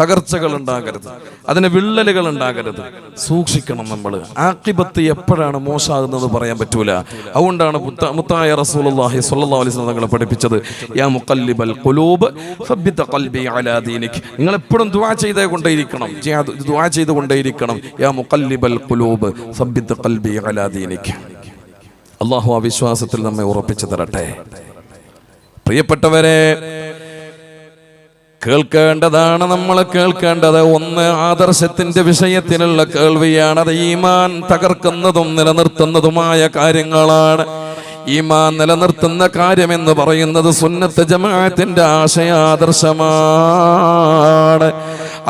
തകർച്ചകൾ ഉണ്ടാകരുത്, അതിന് വിള്ളലുകൾ ഉണ്ടാകരുത്. സൂക്ഷിക്കണം നമ്മൾ. ആഖിബത്ത് എപ്പോഴാണ് മോശമാകുന്നത് പറയാൻ പറ്റൂല. അതുകൊണ്ടാണ് മുത്തായ റസൂലുള്ളാഹി സ്വല്ലല്ലാഹു അലൈഹി വസല്ലം തങ്ങളെ പഠിപ്പിച്ചത്, യാ മുഖല്ലിബൽ ഖുലൂബ് സബ്ബിത് ഖൽബി അലാ ദീനിക്. നിങ്ങൾ എപ്പോഴും ദുആ ചെയ്തുകൊണ്ടേയിരിക്കണം, ദുആ ചെയ്തുകൊണ്ടേയിരിക്കണം. യാ മുഖല്ലിബൽ ഖുലൂബ് സബ്ബിത് ഖൽബി അലാ ദീനിക്. അല്ലാഹു ആ വിശ്വാസത്തിൽ നമ്മെ ഉറപ്പിച്ചു തരട്ടെ. പ്രിയപ്പെട്ടവരെ, കേൾക്കേണ്ടതാണ് നമ്മൾ കേൾക്കേണ്ടത്. ഒന്ന്, ആദർശത്തിന്റെ വിഷയത്തിലുള്ള കേൾവിയാണ്. അത് ഈമാൻ തകർക്കുന്നതും നിലനിർത്തുന്നതുമായ കാര്യങ്ങളാണ്. ഈമാൻ നിലനിർത്തുന്ന കാര്യം എന്ന് പറയുന്നത് സുന്നത്ത് ജമാഅത്തിന്റെ ആശയാദർശമാണ്.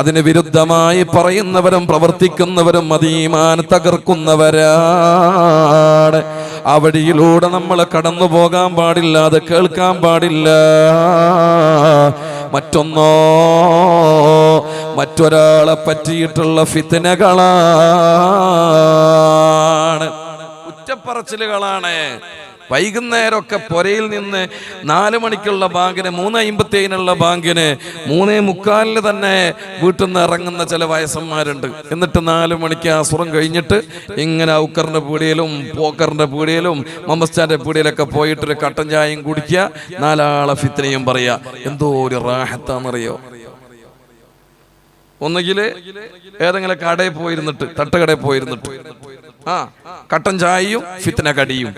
അതിന് വിരുദ്ധമായി പറയുന്നവരും പ്രവർത്തിക്കുന്നവരും അത് ഈമാൻ തകർക്കുന്നവരാണ്. ആ വഴിയിലൂടെ നമ്മൾ കടന്നു പോകാൻ പാടില്ല, അത് കേൾക്കാൻ പാടില്ല. മറ്റൊന്നോ മറ്റൊരാളെ പറ്റിയിട്ടുള്ള ഫിത്നകളാണ്, കുറ്റപ്പറച്ചിലുകളാണ്. വൈകുന്നേരമൊക്കെ പുരയിൽ നിന്ന് 4 മണിക്കുള്ള ബാങ്കിന് 3:57 ബാങ്കിന് 3:45 തന്നെ വീട്ടിൽ നിന്ന് ഇറങ്ങുന്ന ചില വയസ്സന്മാരുണ്ട്. എന്നിട്ട് 4 മണിക്ക് അസുറം കഴിഞ്ഞിട്ട് ഇങ്ങനെ ഔക്കറിന്റെ പീടിയയിലും പോക്കറിന്റെ പീടിയയിലും മമ്മസ്റ്റാന്റെ പീടിയയിലൊക്കെ പോയിട്ടൊരു കട്ടൻ ചായയും കുടിക്കുക, 4 ആളെ ഫിത്നയും പറയാ. എന്തോ ഒരു റാഹത്താന്നറിയോ. ഒന്നുകിൽ ഏതെങ്കിലും കടയിൽ പോയിരുന്നിട്ട്, തട്ടുകടയിൽ പോയിരുന്നിട്ട് കട്ടൻ ചായയും ഫിത്ന കടിയും,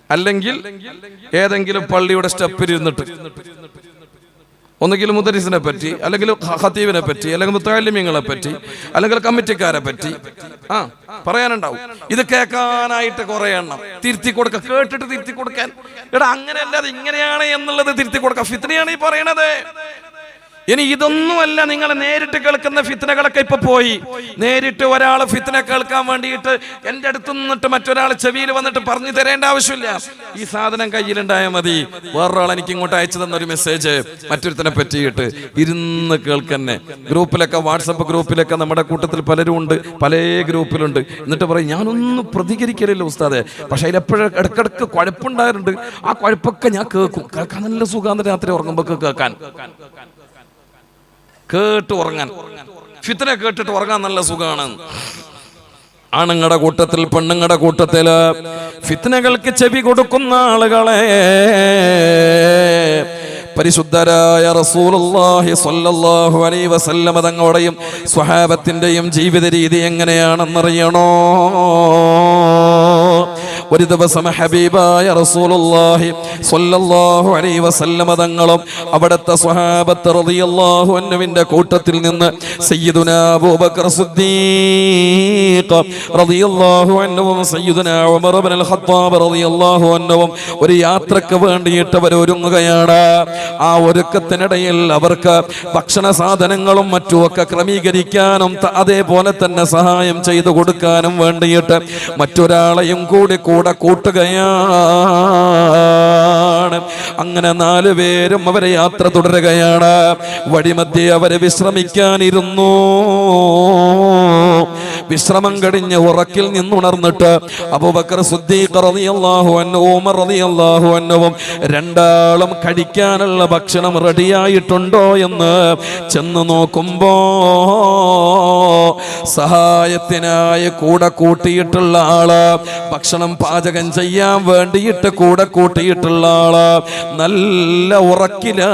അല്ലെങ്കിൽ ഏതെങ്കിലും പള്ളിയുടെ സ്റ്റെപ്പിൽ ഇരുന്നിട്ട് ഒന്നുകിൽ മുദരിസിനെ പറ്റി, അല്ലെങ്കിൽ ഖതീബിനെ പറ്റി, അല്ലെങ്കിൽ മുത്തഅല്ലിമീങ്ങളെ പറ്റി, അല്ലെങ്കിൽ കമ്മിറ്റിക്കാരെ പറ്റി പറയാനുണ്ടാവും. ഇത് കേൾക്കാനായിട്ട് കുറെ എണ്ണം തിരുത്തി കൊടുക്ക, കേട്ടിട്ട് തിരുത്തി കൊടുക്കാൻ. എടാ അങ്ങനെയല്ലാതെ ഇങ്ങനെയാണ് എന്നുള്ളത് തിരുത്തി കൊടുക്ക. ഫിത്നയാണ് ഈ പറയണത്. ഇനി ഇതൊന്നുമല്ല, നിങ്ങൾ നേരിട്ട് കേൾക്കുന്ന ഫിത്നകളൊക്കെ ഇപ്പൊ പോയി. നേരിട്ട് ഒരാളെ ഫിത്ന കേൾക്കാൻ വേണ്ടിയിട്ട് എൻ്റെ അടുത്ത് നിന്നിട്ട് മറ്റൊരാൾ ചെവിയിൽ വന്നിട്ട് പറഞ്ഞു തരേണ്ട ആവശ്യമില്ല. ഈ സാധനം കയ്യിലുണ്ടായാൽ മതി. വേറൊരാൾ എനിക്ക് ഇങ്ങോട്ട് അയച്ചു തന്നൊരു മെസ്സേജ് മറ്റൊരുത്തനെ പറ്റിയിട്ട് ഇരുന്ന് കേൾക്കന്നെ. ഗ്രൂപ്പിലൊക്കെ, വാട്സപ്പ് ഗ്രൂപ്പിലൊക്കെ നമ്മുടെ കൂട്ടത്തിൽ പലരും ഉണ്ട്, പല ഗ്രൂപ്പിലുണ്ട്. എന്നിട്ട് പറയും, ഞാനൊന്നും പ്രതികരിക്കലില്ല ഉസ്താദെ, പക്ഷെ അതിലെപ്പോഴും ഇടക്കിടക്ക് കുഴപ്പമുണ്ടായിട്ടുണ്ട്. ആ കുഴപ്പമൊക്കെ ഞാൻ കേൾക്കും. കേൾക്കാൻ നല്ല സുഖാന്ത, രാത്രി ഉറങ്ങുമ്പോ കേൾക്കാൻ, കേട്ട് ഉറങ്ങാൻ. ഫിത്ന കേട്ടിട്ട് ഉറങ്ങാൻ നല്ല സുഖമാണ്. ആണുങ്ങളുടെ കൂട്ടത്തിൽ പെണ്ണുങ്ങളുടെ കൂട്ടത്തില് ഫിത്നകൾക്ക് ചെവി കൊടുക്കുന്ന ആളുകളെ പരിശുദ്ധരായ റസൂലുള്ളാഹി സ്വല്ലല്ലാഹു അലൈഹി വസല്ലം തങ്ങളുടെയും സ്വഹാബത്തിന്റെയും ജീവിത രീതി എങ്ങനെയാണെന്നറിയണോ? ഒരു ദിവസം ഹബീബായ റസൂലുള്ളാഹി സ്വല്ലല്ലാഹു അലൈഹി വസല്ലം തങ്ങളും അവിടുത്തെ സ്വഹാബത്ത് റളിയല്ലാഹു അൻഹുവിന്റെ കൂട്ടത്തിൽ നിന്ന് സയ്യിദുനാ അബൂബക്കർ സിദ്ദീഖ് റളിയല്ലാഹു അൻഹുവും സയ്യിദുനാ ഉമർ ഇബ്നുൽ ഖത്താബ് റളിയല്ലാഹു അൻഹുവും ഒരു യാത്രക്ക് വേണ്ടിയിട്ട് അവർ ഒരുങ്ങുകയാണ്. ആ ഒരുക്കത്തിനിടയിൽ അവർക്ക് ഭക്ഷണ സാധനങ്ങളും മറ്റുമൊക്കെ ക്രമീകരിക്കാനും അതേപോലെ തന്നെ സഹായം ചെയ്തു കൊടുക്കാനും വേണ്ടിയിട്ട് മറ്റൊരാളെയും കൂടെ കൂട്ടുകയാണ്. അങ്ങനെ 4 പേരും അവരെ യാത്ര തുടരുകയാണ്. വഴിമധ്യേ അവരെ വിശ്രമിക്കാനിരുന്നു. വിശ്രമം കഴിഞ്ഞ് ഉറക്കിൽ നിന്നുണർന്നിട്ട് അബൂബക്കർ സിദ്ദീഖ് റളിയല്ലാഹു അൻഹു ഉമർ റളിയല്ലാഹു അൻഹുവും രണ്ടാളും കഴിക്കാനുള്ള ഭക്ഷണം റെഡിയായിട്ടുണ്ടോ എന്ന് ചെന്ന് നോക്കുമ്പോ സഹായത്തിനായി കൂടെ കൂട്ടിയിട്ടുള്ള ആള്, ഭക്ഷണം പാചകം ചെയ്യാൻ വേണ്ടിയിട്ട് കൂടെ കൂട്ടിയിട്ടുള്ള ആള് നല്ല ഉറക്കിലാണ്.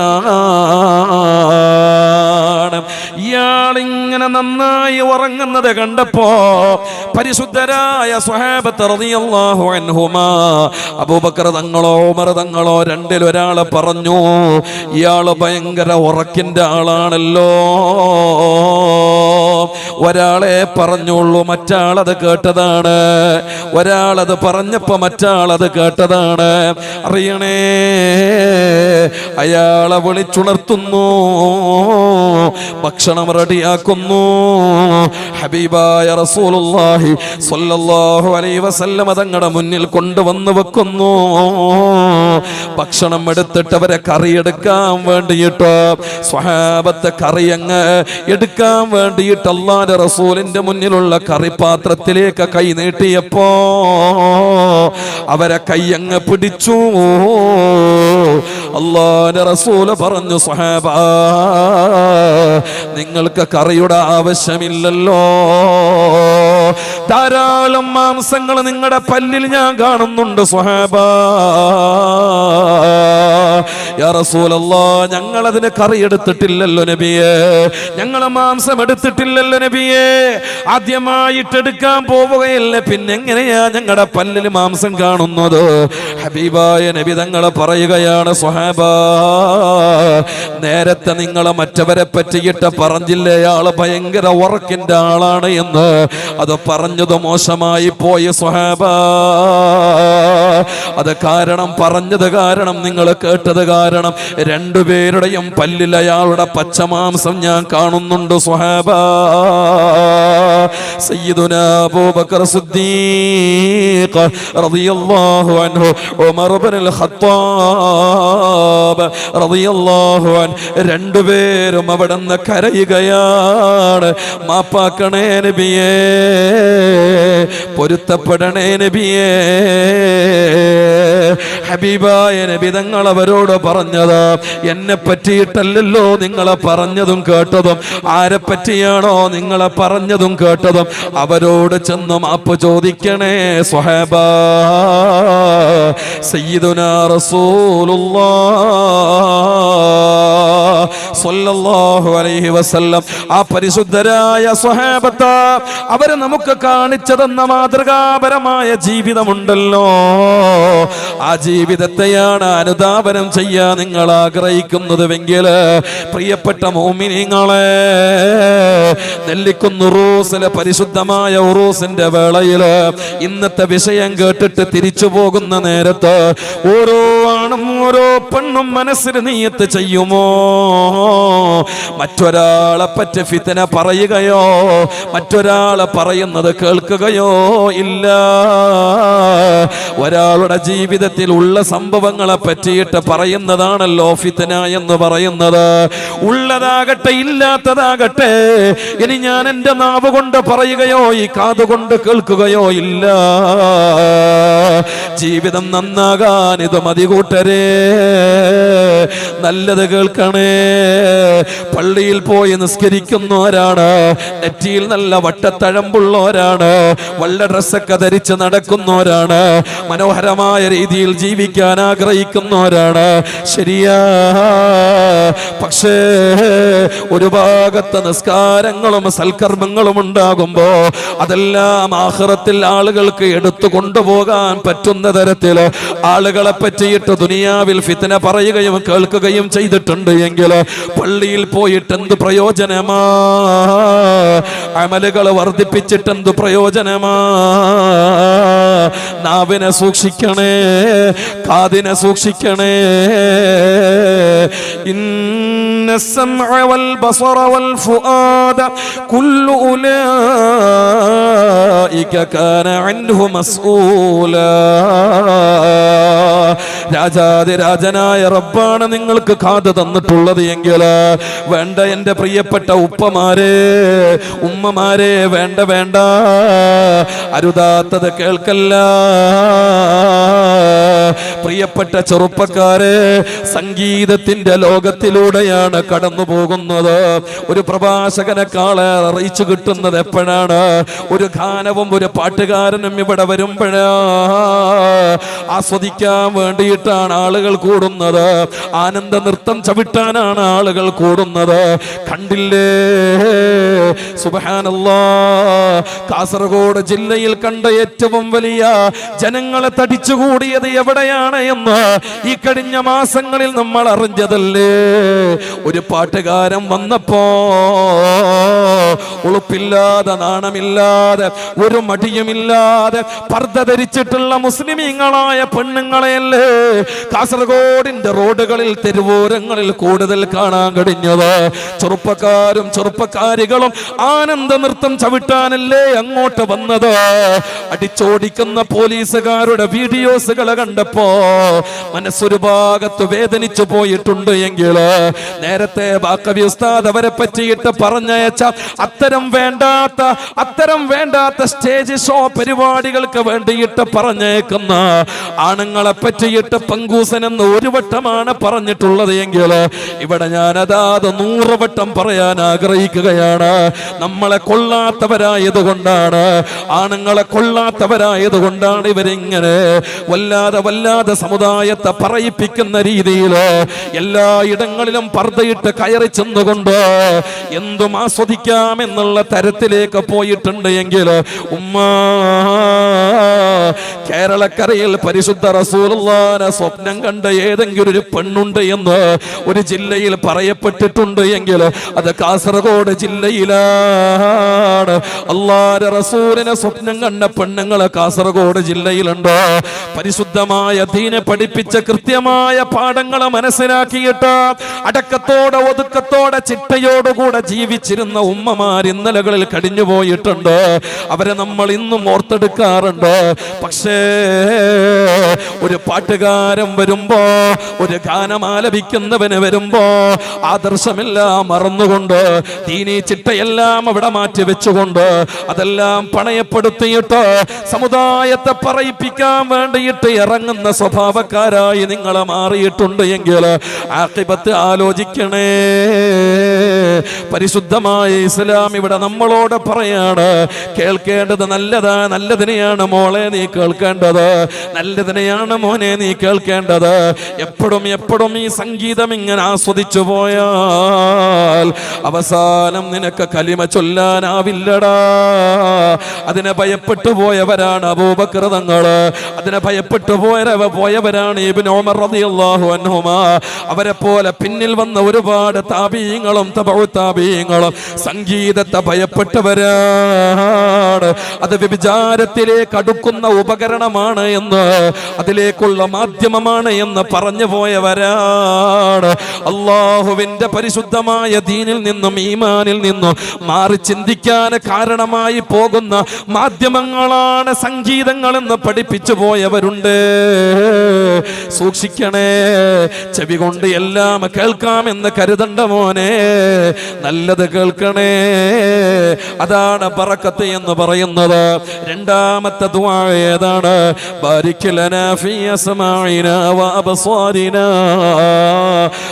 ഇയാളിങ്ങനെ നന്നായി ഉറങ്ങുന്നത് കണ്ടപ്പോ പരിശുദ്ധരായ സ്വഹാബത്ത് റളിയല്ലാഹു അൻഹുമാ അബൂബക്കർ തങ്ങളോ ഉമർ തങ്ങളോ രണ്ടിലൊരാളെ പറഞ്ഞു, ഇയാള് ഭയങ്കര ഉറക്കിന്റെ ആളാണല്ലോ. ഒരാളെ പറഞ്ഞുള്ളൂ, മറ്റാളത് കേട്ടതാണ്. ഒരാളത് പറഞ്ഞപ്പോ മറ്റാളത് കേട്ടതാണ്. അറിയണേ, അയാളെ വിളിച്ചുണർത്തുന്നു, ഭക്ഷണം റെഡിയാക്കുന്നു. ഹബീബായ റസൂലുള്ളാഹി സ്വല്ലല്ലാഹു അലൈഹി വസല്ലം തങ്ങളുടെ മുന്നിൽ കൊണ്ടുവന്ന് വെക്കുന്നു. ഭക്ഷണം എടുത്തിട്ട് അവരെ കറി എടുക്കാൻ വേണ്ടിയിട്ട് സ്വഹാബത്തെ കറി അങ്ങ് എടുക്കാൻ വേണ്ടിയിട്ട് അല്ലാഹുവിന്റെ റസൂലിന്റെ മുന്നിലുള്ള കറിപാത്രത്തിലേക്ക് കൈ നീട്ടിയപ്പോ അവരെ കയ്യങ്ങ് പിടിച്ചു. അല്ലാഹുവിന്റെ റസൂല് പറഞ്ഞു, സ്വഹാബ നിങ്ങൾക്ക് കറിയുടെ ആവശ്യമില്ലല്ലോ, ധാരാളം മാംസങ്ങൾ നിങ്ങളുടെ പല്ലിൽ ഞാൻ കാണുന്നുണ്ട് സ്വഹാബ. യാ റസൂലല്ലാഹ്, ഞങ്ങളതിന് കറി എടുത്തിട്ടില്ലല്ലോ നബിയേ, ഞങ്ങൾ മാംസം എടുത്തിട്ടില്ലല്ലോ നബിയേ, ആദ്യമായിട്ട് എടുക്കാൻ പോവുകയല്ല, പിന്നെ എങ്ങനെയാ ഞങ്ങളുടെ പല്ലിൽ മാംസം കാണുന്നത്? ഹബീബായ നബി തങ്ങളെ പറയുകയാണ്, സ്വഹാബ നേരത്തെ നിങ്ങളെ മറ്റവരെ പറ്റിയിട്ട് പറഞ്ഞില്ലേ ആള് ഭയങ്കര ഉറക്കിന്റെ ആളാണ് എന്ന്, അത് പറഞ്ഞത് മോശമായി പോയി സ്വഹാബ. അത് കാരണം, പറഞ്ഞത് കാരണം, നിങ്ങൾ കേട്ടത് കാരണം, രണ്ടുപേരുടെയും പല്ലിൽ അയാളുടെ പച്ചമാംസം ഞാൻ കാണുന്നുണ്ട് സ്വഹാബ. സയ്യിദുനാ അബൂബക്കർ സിദ്ദീഖ് റളിയല്ലാഹു അൻഹു, ഉമർ ഇബ്നുൽ ഖത്താബ് റളിയല്ലാഹു അൻഹു, രണ്ടുപേരും അവിടുന്ന് കരയുകയാണ്. മാപ്പാക്കണേ നബിയേ, പൊരുത്തപ്പെടണേ നബിയേ. ഹബീബായ നബി തങ്ങൾ അവരോട് പറഞ്ഞത്, എന്നെ പറ്റിയിട്ടല്ലല്ലോ നിങ്ങളെ പറഞ്ഞതും കേട്ടതും, ആരെ പറ്റിയാണോ നിങ്ങളെ പറഞ്ഞതും കേട്ടതും അവരോട് ചെന്ന് മാപ്പ് ചോദിക്കണേ സ്വഹാബ. സയ്യിദുനാ റസൂലുള്ളാഹ് സ്വല്ലല്ലാഹു അലൈഹി വസല്ലം, ആ പരിശുദ്ധരായ സ്വഹാബത്ത് അവരെ നമുക്ക് കാണിച്ചു തന്ന മാതൃകാപരമായ ജീവിതമുണ്ടല്ലോ, ആ ജീവിതത്തെയാണ് അനുധാവനം ചെയ്യാൻ നിങ്ങൾ ആഗ്രഹിക്കുന്നതുവെങ്കിൽ പ്രിയപ്പെട്ട മുഅ്മിനീങ്ങളെ, നെല്ലിക്കുന്ന് ഉറൂസിലെ പരിശുദ്ധമായ ഉറൂസിന്റെ വേളയില് ഇന്നത്തെ വിഷയം കേട്ടിട്ട് തിരിച്ചു പോകുന്ന നേരത്ത് ഓരോ ആണും ഓരോ പെണ്ണും മനസ്സിൽ നിയ്യത്ത് ചെയ്യുമോ, മറ്റൊരാളെ പറ്റി ഫിത്ന പറയുകയോ മറ്റൊരാളെ പറയുന്നത് കേൾക്കുകയോ ഇല്ല. ഒരാളുടെ ജീവിതത്തിൽ ഉള്ള സംഭവങ്ങളെ പറ്റിയിട്ട് പറയുന്നതാണല്ലോ ഫിത്ന എന്ന് പറയുന്നത്. ഉള്ളതാകട്ടെ ഇല്ലാത്തതാകട്ടെ, ഇനി ഞാൻ എൻ്റെ നാവ് കൊണ്ട് പറയുകയോ ഈ കാതുകൊണ്ട് കേൾക്കുകയോ ഇല്ല. ജീവിതം നന്നാകാൻ ഇത് മതി കൂട്ടരേ, നല്ലത് കേൾക്കണേ. പള്ളിയിൽ പോയി നിസ്കരിക്കുന്നവരാണ്, നെറ്റിയിൽ നല്ല വട്ടത്തഴമ്പുള്ളവരാണ്, വല്ല ഡ്രസ്സൊക്കെ ധരിച്ച് നടക്കുന്നവരാണ്, മനോഹരമായ രീതിയിൽ ജീവിക്കാൻ ആഗ്രഹിക്കുന്നവരാണ്, ശരിയാ. പക്ഷേ ഒരു ഭാഗത്ത് നിസ്കാരങ്ങളും സൽക്കർമ്മങ്ങളും ഉണ്ടാകുമ്പോ അതെല്ലാം ആഖിറത്തിൽ ആളുകൾക്ക് എടുത്തു കൊണ്ടുപോകാൻ പറ്റുന്ന തരത്തിൽ ആളുകളെ പറ്റിയിട്ട് ദുനിയാവിൽ ഫിത്ന പറയുകയും കേൾക്കുകയും ചെയ്തിട്ടുണ്ട് എങ്കിൽ പള്ളിയിൽ പോയിട്ട് എന്ത് പ്രയോജനമാ? അമലുകൾ വർദ്ധിപ്പിച്ചിട്ട് എന്ത് പ്രയോജനമാ? നാവിനെ സൂക്ഷിക്കണേ, കാതിനെ സൂക്ഷിക്കണേ. ഇന്ന السمع والبصر والفؤاد كل أولئك كان عنه مسؤولا. രാജാതിരാജനായ റബ്ബാണ് നിങ്ങൾക്ക് കാത് തന്നിട്ടുള്ളത് എങ്കിൽ വേണ്ട എൻ്റെ പ്രിയപ്പെട്ട ഉപ്പമാരെ ഉമ്മമാരെ, വേണ്ട വേണ്ട, അരുതാത്തത് കേൾക്കല്ല. പ്രിയപ്പെട്ട ചെറുപ്പക്കാരെ, സംഗീതത്തിന്റെ ലോകത്തിലൂടെയാണ് കടന്നു പോകുന്നത്. ഒരു പ്രഭാഷകനെക്കാളെ അറിയിച്ചു കിട്ടുന്നത് എപ്പോഴാണ്? ഒരു ഗാനവും ഒരു പാട്ടുകാരനും ഇവിടെ വരുമ്പോഴാ. ആസ്വദിക്കാൻ വേണ്ടിയിട്ടാണ് ആളുകൾ കൂടുന്നത്, ആനന്ദ നൃത്തം ചവിട്ടാനാണ് ആളുകൾ കൂടുന്നത്. കണ്ടില്ലേ സുബ്ഹാനല്ലാഹ്, കാസർഗോഡ് ജില്ലയിൽ കണ്ട ഏറ്റവും വലിയ ജനങ്ങളെ തടിച്ചുകൂടിയത് എവിടെയാണ് എന്ന് ഈ കഴിഞ്ഞ മാസങ്ങളിൽ നമ്മൾ അറിഞ്ഞതല്ലേ. ഒരു പാട്ടുകാരൻ വന്നപ്പോ ഉളുപ്പില്ലാതെ നാണമില്ലാതെ ഒരു മടിയുമില്ലാതെ പർദ്ദ ധരിച്ചിട്ടുള്ള മുസ്ലിമീങ്ങളായ പെണ്ണുങ്ങളെയല്ലേ കാസർഗോഡിന്റെ റോഡുകളിൽ തെരുവോരങ്ങളിൽ കൂടുതൽ കാണാൻ കഴിഞ്ഞത്. ചെറുപ്പക്കാരും ചെറുപ്പക്കാരികളും ആനന്ദ നൃത്തം ചവിട്ടാനല്ലേ അങ്ങോട്ട് വന്നത്. അടിച്ചോടിക്കുന്ന പോലീസുകാരുടെ വീഡിയോസുകൾ കണ്ടപ്പോ മനസ്സൊരു ഭാഗത്ത് വേദനിച്ചു പോയിട്ടുണ്ട് എങ്കിൽ നേരത്തെ ബാക്കവി ഉസ്താദ് അവരെ പറ്റിയിട്ട് പറഞ്ഞയച്ച അത്തരം വേണ്ടാത്ത സ്റ്റേജ് ഷോ പരിപാടികൾക്ക് വേണ്ടിയിട്ട് പറഞ്ഞേക്കുന്ന ആണുങ്ങളെ പറ്റിയിട്ട് പങ്കൂസൻ എന്ന് ഒരു വട്ടമാണ് പറഞ്ഞിട്ടുള്ളത് എങ്കിൽ ഇവിടെ ഞാൻ അതാത് 100 വട്ടം പറയാൻ ആഗ്രഹിക്കുകയാണ്. നമ്മളെ കൊള്ളാത്തവരായതുകൊണ്ടാണ്, ആണുങ്ങളെ കൊള്ളാത്തവരായതുകൊണ്ടാണ് ഇവരിങ്ങനെ വല്ലാതെ സമുദായത്തെ പറയിപ്പിക്കുന്ന രീതിയിൽ എല്ലായിടങ്ങളിലും പർദ്ദയിട്ട് കയറി ചെന്നുകൊണ്ട് എന്തും ആസ്വദിക്കാമെന്നുള്ള തരത്തിലേക്ക് പോയിട്ടുണ്ട് എങ്കിൽ കേരളക്കരയിൽ പരിശുദ്ധ റസൂലുള്ളാഹിനെ സ്വപ്നം കണ്ട ഏതെങ്കിലും ഒരു പെണ്ണുണ്ട് എന്ന് ഒരു ജില്ലയിൽ പറയപ്പെട്ടിട്ടുണ്ട് എങ്കിൽ അത് കാസർഗോഡ് ജില്ലയിലാണ്. അല്ലാഹുവിന്റെ റസൂലിനെ സ്വപ്നം കണ്ട പെണ്ണുങ്ങൾ കാസർഗോഡ് ജില്ലയിലുണ്ട്. പരിശുദ്ധമായ ദീനെ പഠിപ്പിച്ച കൃത്യമായ പാഠങ്ങൾ മനസ്സിലാക്കിയിട്ട് അടക്കത്തോടെ ഒതുക്കത്തോടെ ചിട്ടയോടുകൂടെ ജീവിച്ചിരുന്ന ഉമ്മമാർ ഇന്നലകളിൽ കഴിഞ്ഞു പോയിട്ടുണ്ട്. അവരെ നമ്മൾ ഇന്നും ഓർത്തെടുക്കാറുണ്ട്. പക്ഷേ ഒരു പാട്ടുകാരൻ വരുമ്പോ, ഒരു ഗാനം ആലപിക്കുന്നവന് വരുമ്പോ ആദർശമെല്ലാം മറന്നുകൊണ്ട് ദീനീ ചിട്ടയെല്ലാം അവിടെ മാറ്റി വെച്ചുകൊണ്ട് അതെല്ലാം പണയപ്പെടുത്തിയിട്ട് സമുദായത്തെ പറയിപ്പിക്കാൻ വേണ്ടിയിട്ട് ഇറങ്ങുന്ന സ്വഭാവക്കാരായി നിങ്ങളെ മാറിയിട്ടുണ്ട് എങ്കിൽ ആഖിബത്ത് ആലോചിക്കണേ. പരിശുദ്ധമായ ഇസ്ലാം ഇവിടെ നമ്മളോട് പറയാണ്, കേൾക്കേണ്ടത് നല്ലതിനെയാണ് മോളെ നീ കേൾക്കേണ്ടത്, നല്ലതിനെയാണ് മോനെ നീ കേൾക്കേണ്ടത്. എപ്പോഴും ഈ സംഗീതം ഇങ്ങനെ ആസ്വദിച്ചു പോയാൽ അവസാനം നിനക്ക് കലിമ ചൊല്ലാനാവില്ലടാ. അതിനെ ഭയപ്പെട്ടു പോയവരാണ് അബൂബക്കർ തങ്ങള്, അതിനെ ഭയപ്പെട്ടു പോയവരാണ് ഇബ്നു ഉമർ റളിയല്ലാഹു അൻഹുമാ. അവരെ പോലെ പിന്നിൽ വന്ന ഒരുപാട് താബീങ്ങളും തബഉ താബീങ്ങളും സംഗീതത്തെ ഭയപ്പെട്ടവരാണ്. അത് വ്യഭിചാരത്തിലേക്ക് അടുക്കുന്ന ഉപകരണമാണ് എന്ന്, അതിലേക്കുള്ള മാധ്യമമാണ് എന്ന് പറഞ്ഞു പോയവരാണ്. അള്ളാഹുവിന്റെ പരിശുദ്ധമായ ദീനിൽ നിന്നും ഈമാനിൽ നിന്നും മാറി ചിന്തിക്കാൻ കാരണമായി പോകുന്ന മാധ്യമങ്ങളാണ് സംഗീതങ്ങൾ എന്ന് പഠിപ്പിച്ചു പോയവരുണ്ട്. സൂക്ഷിക്കണേ. ചെവി കൊണ്ട് എല്ലാം കേൾക്കാമെന്ന് കരുതണ്ട മോനെ, നല്ലത് കേൾക്കണേ. അതാണ് ബറക്കത്ത് എന്ന് പറയുന്നത്. രണ്ടാമത്തെ ദുആ ഏതാണ്? ബാരിക് ലനാ ഫീ അസ്മാഇനാ വ അബ്സാരിനാ.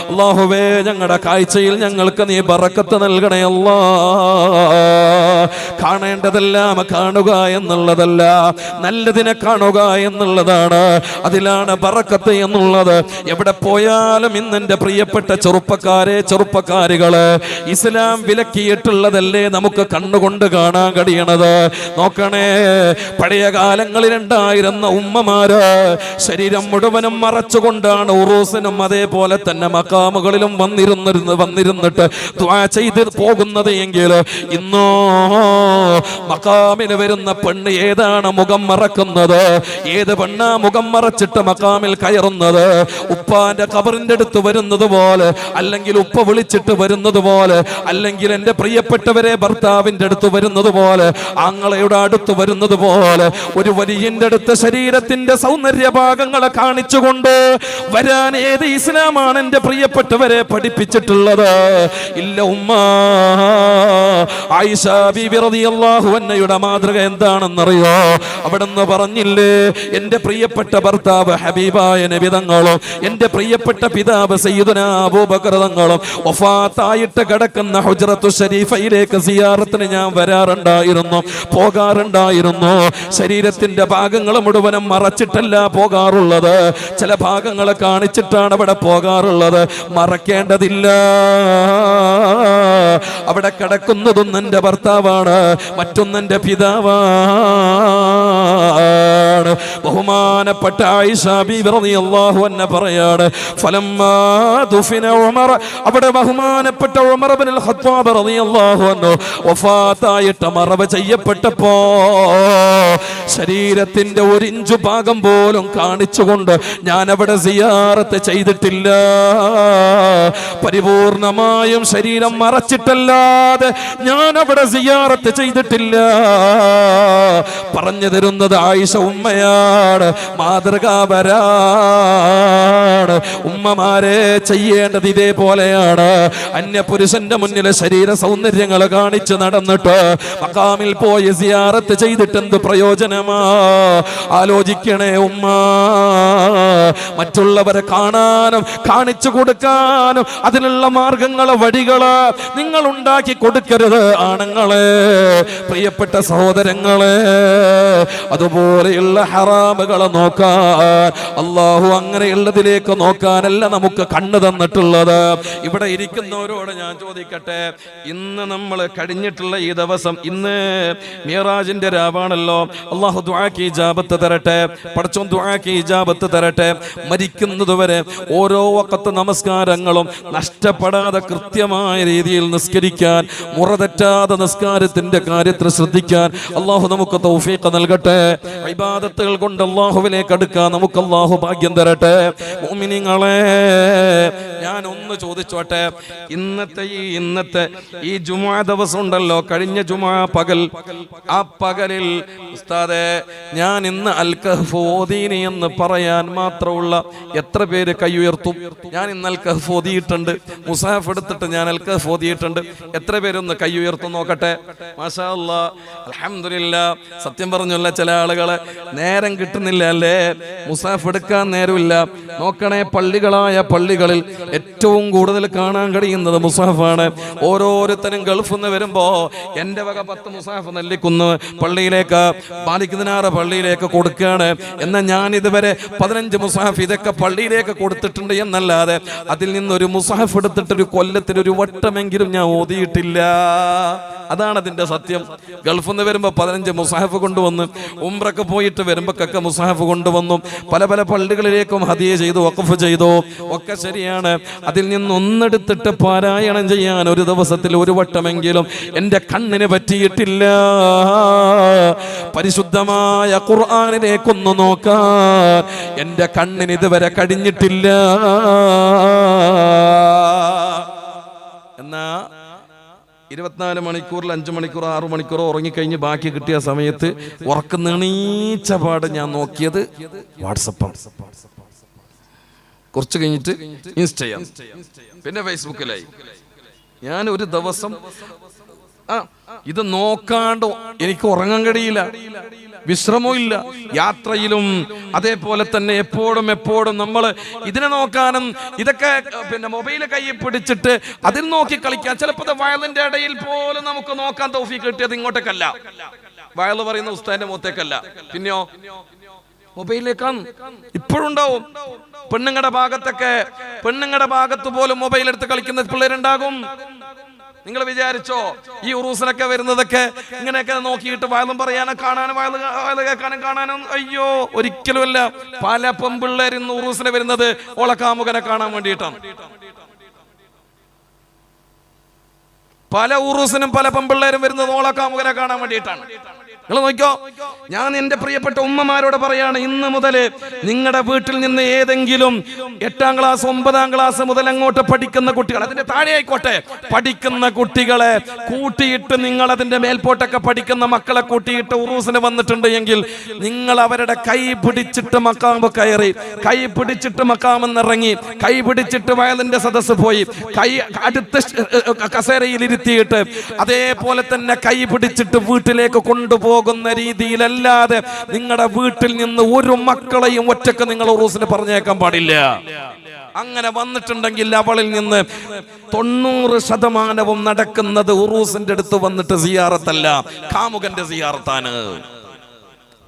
അല്ലാഹുവേ, ഞങ്ങളുടെ കാഴ്ചയിൽ ഞങ്ങൾക്ക് നീ ബറക്കത്ത് നൽകണേ അല്ലാഹ്. കാണേണ്ടതെല്ലാം കാണുക എന്നുള്ളതല്ല, നല്ലതിനെ കാണുക എന്നുള്ളതാണ്. അതിലാണ് ബറക്കത്ത് എന്നുള്ളത്. എവിടെ പോയാലും ഇന്നെന്റെ പ്രിയപ്പെട്ട ചെറുപ്പക്കാരികള്, ഇസ്ലാം വിലക്കിയിട്ടുള്ളതല്ലേ നമുക്ക് കണ്ണുകൊണ്ട് കാണാൻ കഴിയണത്. നോക്കണേ, പഴയ കാലങ്ങളിൽ ഉണ്ടായിരുന്ന ഉമ്മമാര് ശരീരം മുഴുവനും മറച്ചുകൊണ്ടാണ് ഉറൂസിനും അതേപോലെ തന്നെ മഖാമുകളിലും വന്നിരുന്നിട്ട് ദുആ ചെയ്ത് പോകുന്നത് എങ്കിൽ ഇന്നോ മഖാമിൽ വരുന്ന പെണ്ണ് ഏതാണ് മുഖം മറക്കുന്നത്? ഏത് പെണ്ണാ മുഖം മറച്ചിട്ട് മഖാമിൽ കയറുന്നത്? ഉപ്പാന്റെ ഖബറിന്റെ അടുത്ത് വരുന്നത് പോലെ, അല്ലെങ്കിൽ ഉപ്പ വിളിച്ചിട്ട് വരുന്നത് പോലെ, അല്ലെങ്കിൽ എന്റെ പ്രിയപ്പെട്ടവരെ ഭർത്താവിന്റെ അടുത്ത് വരുന്നത് പോലെ, ആങ്ങളയുടെ അടുത്ത് വരുന്നത് പോലെ ഒരു വലിയന്റെ അടുത്ത് ശരീരത്തിന്റെ സൗന്ദര്യ ഭാഗങ്ങളെ കാണിച്ചുകൊണ്ട് വരാൻ ഏത് ഇസ്ലാമാണ് എന്റെ പ്രിയപ്പെട്ടവരെ പഠിപ്പിച്ചിട്ടുള്ളത്? ഇല്ല ഉമ്മ. ആയിഷ ബീബി റളിയല്ലാഹു അൻഹയുടെ മാതൃക എന്താണെന്നറിയോ? അവിടുന്ന് പറഞ്ഞില്ലേ, എന്റെ പ്രിയപ്പെട്ട ഭർത്താവ് ഹബീബായ നബി തങ്ങളും എന്റെ പ്രിയപ്പെട്ട പിതാവ് സയ്യിദുനാ അബൂബക്കർ തങ്ങളും വഫാത്തായിട്ട് കിടക്കുന്ന ഹുജ്റത്തു ശരീഫയിലേക്ക് സിയാറത്തിന് ഞാൻ പോകാറുണ്ടായിരുന്നു. ശരീരത്തിന്റെ ഭാഗങ്ങൾ മുഴുവനും മറച്ചിട്ടല്ല പോകാറുള്ളത്, ചില ഭാഗങ്ങളെ കാണിച്ചിട്ടാണ് അവിടെ പോകാറുള്ളത്. മറക്കേണ്ടതില്ല. അവിടെ കിടക്കുന്നതും എന്റെ ഭർത്താവാണ്, മറ്റൊന്നെന്റെ പിതാവാണ്. ബഹുമാനപ്പെട്ട ആയിഷ ബീബി റളിയല്ലാഹു അൻഹ പറയാണ്, ഫലമ്മാ ദുഫിന ഉമർ, അവിടെ ബഹുമാനപ്പെട്ട ഉമർ ഇബ്നുൽ ഖത്താബ് റളിയല്ലാഹു അൻഹു വഫാത്തായിട്ട് മറവ് ചെയ്യപ്പെട്ടപ്പോ ശരീരത്തിന്റെ 1 ഇഞ്ച് ഭാഗം പോലും കാണിച്ചുകൊണ്ട് ഞാൻ അവിടെ സിയാറത്ത് ചെയ്തിട്ടില്ല. പരിപൂർണമായും ശരീരം മറച്ചിട്ടല്ലാതെ ഞാൻ അവിടെ സിയാറത്ത് ചെയ്തിട്ടില്ല. പറഞ്ഞു തരുന്നത് ആയിഷ ഉമ്മയാണ്, മാതൃകാപരാണ്. ഉമ്മമാരെ ചെയ്യേണ്ടത് ഇതേപോലെയാണ്. അന്യപുരുഷന്റെ മുന്നിൽ ശരീര സൗന്ദര്യങ്ങൾ കാണിച്ച് നടന്നിട്ട് മഖാമിൽ പോയി സിയാറത്ത് ചെയ്തിട്ട് എന്ത് പ്രയോജനമാ? ആലോചിക്കണേ ഉമ്മ. മറ്റുള്ളവരെ കാണാനും കാണിച്ചു കൊടുക്കാനും അതിനുള്ള മാർഗങ്ങള് വഴികള് നിങ്ങൾ ഉണ്ടാക്കി കൊടുക്കരുത് ആണുങ്ങളെ, പ്രിയപ്പെട്ട സഹോദരങ്ങളെ. അതുപോലെയുള്ള ഹറാമുകളെ നോക്കാൻ അള്ളാഹു അങ്ങനെയുള്ളതിലേക്ക് നോക്കാനല്ല നമുക്ക് കണ്ണു തന്നിട്ടുള്ളത്. ഇവിടെ ഇരിക്കുന്നവരോട് ഞാൻ ചോദിക്കട്ടെ, ഇന്ന് നമ്മൾ കഴിഞ്ഞിട്ടുള്ള ഈ ദിവസം, ഇന്ന് മിഅ്റാജിന്റെ രാവാണല്ലോ. അള്ളാഹു ദുആക്ക് ഇജാബത്ത് തരട്ടെ, പടച്ചോൻ ദുആക്ക് ഇജാബത്ത് തരട്ടെ. മരിക്കുന്നതുവരെ ഓരോ വഖത്ത് നമസ്കാരങ്ങളും നഷ്ടപ്പെടാതെ കൃത്യമായ രീതിയിൽ നിസ്കരിക്കാൻ, മുറ തെറ്റാതെ നിസ്കാരത്തിന്റെ കാര്യത്തിൽ ശ്രദ്ധിക്കാൻ അള്ളാഹു നമുക്ക് തൗഫീഖ് നൽകട്ടെ. ഇബാദത്തുകൾ കൊണ്ട് അള്ളാഹുവിലേക്ക് അടുക്കാൻ നമുക്ക് അള്ളാഹു ഭാഗ്യം തരട്ടെ. മുഅ്മിനീങ്ങളെ, ഞാൻ ഒന്ന് ചോദിച്ചോട്ടെ, ഇന്നത്തെ ഈ ജുമുഅ ദിവസം ഉണ്ടല്ലോ, കഴിഞ്ഞ ജുമുഅ പകൽ, ആ പകലിൽ ഉസ്താദേ ഞാൻ ഇന്ന് അൽ കഹ്ഫ് ഓദീനി എന്ന് പറയാൻ മാത്രമുള്ള എത്ര പേര് കൈ ഉയർത്തും? ഞാൻ ഇന്ന് അൽ കഹ്ഫ് ഓതിയിട്ടുണ്ട്, മുസാഫ് എടുത്തിട്ട് ഞാൻ അൽ കഹ്ഫ് ഓതിയിട്ടുണ്ട്. എത്ര പേരൊന്ന് കൈ ഉയർത്തും നോക്കട്ടെ? മാഷാ അല്ലാഹ്, അൽഹംദുലില്ലാഹ്. സത്യം പറഞ്ഞല്ല, ചില ആളുകളെ നേരം കിട്ടുന്നില്ല അല്ലേ, മുസാഫ് എടുക്കാൻ നേരമില്ല. നോക്കണേ, പള്ളികളിൽ ഏറ്റവും കൂടുതൽ കാണാൻ കഴിയുന്നത് മുസാഫാണ്. ഓരോരുത്തരും ഗൾഫിൽ നിന്ന് വരുമ്പോ എന്റെ വക 10 മുസാഫ് നെല്ലിക്കുന്ന് പള്ളിയിലേക്ക്, മാലിക്ദിനാർ പള്ളിയിലേക്ക് കൊടുക്കുകയാണ്. എന്നാൽ ഞാൻ ഇതുവരെ 15 മുസാഫ് ഇതൊക്കെ പള്ളിയിലേക്ക് കൊടുത്തിട്ടുണ്ട് എന്നല്ലാതെ അതിൽ നിന്നൊരു മുസാഫ് എടുത്തിട്ടൊരു കൊല്ലത്തിൽ ഒരു വട്ടമെങ്കിലും ഞാൻ ഓതിയിട്ടില്ല. അതാണ് അതിന്റെ സത്യം. ഗൾഫിൽ നിന്ന് വരുമ്പോ 15 മുസാഫ് കൊണ്ടുവന്ന്, ഉംറക്ക് പോയിട്ട് വരുമ്പോഴൊക്കെ മുസാഫ് കൊണ്ടുവന്നു, പല പല പള്ളികളിലേക്കും ഹദിയ ചെയ്തു, വഖഫ് ചെയ്തു, ഒക്കെ ശരിയാണ്. അതിൽ നിന്ന് ഒന്നെടുത്തിട്ട് പാരായണം ചെയ്യാൻ ഒരു ദിവസത്തിൽ ഒരു വട്ടമെങ്കിലും എന്റെ കണ്ണിന് പറ്റിയിട്ടില്ല. പരിശുദ്ധമായ ഖുർആനിലേക്കൊന്ന് നോക്കാൻ എന്റെ കണ്ണിന് ഇതുവരെ കഴിഞ്ഞിട്ടില്ല. എന്നാ 24 മണിക്കൂറിൽ 5 മണിക്കൂർ 6 മണിക്കൂറോ ഉറങ്ങിക്കഴിഞ്ഞ് ബാക്കി കിട്ടിയ സമയത്ത് ഉറക്കം നീച്ച പാട് ഞാൻ നോക്കിയത് വാട്സപ്പാണ്. കുറച്ച് കഴിഞ്ഞിട്ട് ഇൻസ്റ്റഗ്രാം, പിന്നെ ഫേസ്ബുക്കിലായി. ഞാൻ ഒരു ദിവസം ഇത് നോക്കാണ്ട് എനിക്ക് ഉറങ്ങാൻ കഴിയില്ല, വിശ്രമമില്ല. യാത്രയിലും അതേപോലെ തന്നെ എപ്പോഴും നമ്മൾ ഇതിനെ നോക്കാനും, ഇതൊക്കെ പിന്നെ മൊബൈൽ കയ്യിൽ പിടിച്ചിട്ട് അതിൽ നോക്കി കളിക്കാൻ. ചിലപ്പോൾ വയലിന്റെ ഇടയിൽ പോലും നമുക്ക് നോക്കാൻ തൗഫീഖ് കിട്ടിയത് ഇങ്ങോട്ടേക്കല്ല, വയല് പറയുന്ന ഉസ്താദിന്റെ മുഖത്തേക്കല്ല, പിന്നെയോ മൊബൈലിലേക്കാണ്. ഇപ്പോഴുണ്ടാവും പെണ്ണുങ്ങളുടെ ഭാഗത്ത് പോലും മൊബൈൽ എടുത്ത് കളിക്കുന്ന പിള്ളേരുണ്ടാകും. നിങ്ങൾ വിചാരിച്ചോ ഈ ഉറൂസിനൊക്കെ വരുന്നതൊക്കെ ഇങ്ങനെയൊക്കെ നോക്കിയിട്ട് വയലും പറയാനും കാണാനും വയല് കേൾക്കാനും കാണാനും? അയ്യോ, ഒരിക്കലുമല്ല. പല പെൺപിള്ളേർ ഇന്ന് ഉറൂസിന് വരുന്നത് ഓളക്കാമുകനെ കാണാൻ വേണ്ടിയിട്ടാണ്. പല ഉറൂസിനും പല പെൺപിള്ളേരും വരുന്നത് ഓളക്കാമുകനെ കാണാൻ വേണ്ടിയിട്ടാണ്. നിങ്ങൾ നോക്കിയോ, ഞാൻ എന്റെ പ്രിയപ്പെട്ട ഉമ്മമാരോട് പറയാണ്, ഇന്ന് മുതൽ നിങ്ങളുടെ വീട്ടിൽ നിന്ന് ഏതെങ്കിലും 8ാം ക്ലാസ് 9ാം ക്ലാസ് മുതൽ അങ്ങോട്ട് പഠിക്കുന്ന കുട്ടികൾ, അതിന്റെ താഴെ ആയിക്കോട്ടെ, പഠിക്കുന്ന കുട്ടികളെ കൂട്ടിയിട്ട്, നിങ്ങൾ അതിന്റെ മേൽപോട്ടൊക്കെ പഠിക്കുന്ന മക്കളെ കൂട്ടിയിട്ട് ഉറൂസിന് വന്നിട്ടുണ്ട് എങ്കിൽ നിങ്ങൾ അവരുടെ കൈ പിടിച്ചിട്ട് മക്കാമ്പ് കയറി, കൈ പിടിച്ചിട്ട് മക്കാമെന്നിറങ്ങി, കൈ പിടിച്ചിട്ട് വയലിന്റെ സദസ്സ് പോയി, കൈ അടുത്ത കസേരയിൽ ഇരുത്തിയിട്ട് അതേപോലെ തന്നെ കൈ പിടിച്ചിട്ട് വീട്ടിലേക്ക് കൊണ്ടുപോകുന്ന രീതിയിലല്ലാതെ നിങ്ങളുടെ വീട്ടിൽ നിന്ന് ഒരു മക്കളെയും ഒറ്റക്ക് നിങ്ങൾ ഉറൂസിന് പറഞ്ഞേക്കാൻ പാടില്ല. അങ്ങനെ വന്നിട്ടുണ്ടെങ്കിൽ അവളിൽ നിന്ന് 90% നടക്കുന്നത് ഉറൂസിന്റെ അടുത്ത് വന്നിട്ട് സിയാറത്തല്ല, കാമുകന്റെ സിയാറത്താണ്.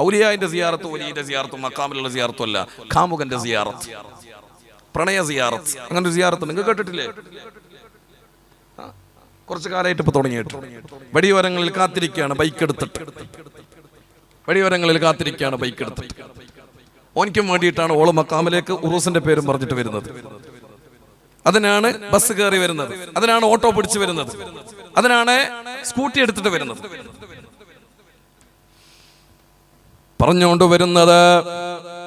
ഔലിയാന്റെ സിയാറത്ത്, വലിയുടെ സിയാറത്തും മക്കാമിലുള്ള സിയാറത്തും അല്ല, കാമുകന്റെ സിയാറത്ത്, പ്രണയ സിയാറത്ത്. അങ്ങനെ ഒരു സിയാറത്ത് നിങ്ങൾ കേട്ടിട്ടില്ലേ? കുറച്ചു കാലമായിട്ട് ഇപ്പൊ തുടങ്ങിയിട്ട് വഴിയോരങ്ങളിൽ കാത്തിരിക്കുകയാണ് ബൈക്ക് എടുത്തിട്ട്, ഓനിക്കും വേണ്ടിയിട്ടാണ് ഓള് മക്കാമിലേക്ക് ഉറൂസിന്റെ പേരും പറഞ്ഞിട്ട് വരുന്നത്. അതിനാണ് ബസ് കയറി വരുന്നത്, അതിനാണ് ഓട്ടോ പിടിച്ച് വരുന്നത്, അതിനാണ് സ്കൂട്ടി എടുത്തിട്ട് വരുന്നത്. പറഞ്ഞുകൊണ്ട് വരുന്നത്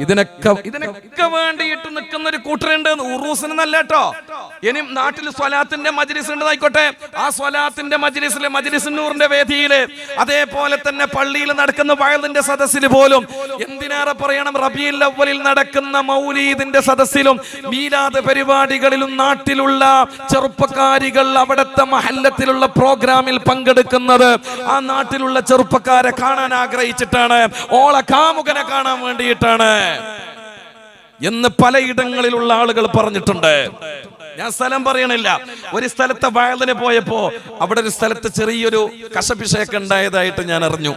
ഇതിനൊക്കെ വേണ്ടിയിട്ട് നിൽക്കുന്ന ഒരു കൂട്ടരുണ്ട്. ഉറൂസിന് നല്ല കേട്ടോ. ഇനി നാട്ടിൽ സ്വലാത്തിന്റെ മജ്ലിസ് ഉണ്ടെന്നായിക്കോട്ടെ, ആ സ്വലാത്തിന്റെ മജ്ലിസിലെ മജ്ലിസുന്നൂറിന്റെ വേദിയില്, അതേപോലെ തന്നെ പള്ളിയിൽ നടക്കുന്ന വയലിന്റെ സദസ്സിൽ പോലും, എന്തിനേറെ പറയണം റബീഉൽ അവ്വലിൽ നടക്കുന്ന മൗലീദിന്റെ സദസ്സിലും മീലാദ് പരിപാടികളിലും നാട്ടിലുള്ള ചെറുപ്പക്കാരികൾ അവിടുത്തെ മഹല്ലത്തിലുള്ള പ്രോഗ്രാമിൽ പങ്കെടുക്കുന്നത് ആ നാട്ടിലുള്ള ചെറുപ്പക്കാരെ കാണാൻ ആഗ്രഹിച്ചിട്ടാണ്, ഓള കാമുകനെ കാണാൻ വേണ്ടിയിട്ടാണ് എന്ന് പലയിടങ്ങളിലുള്ള ആളുകൾ പറഞ്ഞിട്ടുണ്ട്. ഞാൻ സ്ഥലം പറയണില്ല. ഒരു സ്ഥലത്തെ വയലിന് പോയപ്പോ അവിടെ ഒരു സ്ഥലത്ത് ചെറിയൊരു കശപിശയൊക്കെ ഉണ്ടായതായിട്ട് ഞാൻ അറിഞ്ഞു.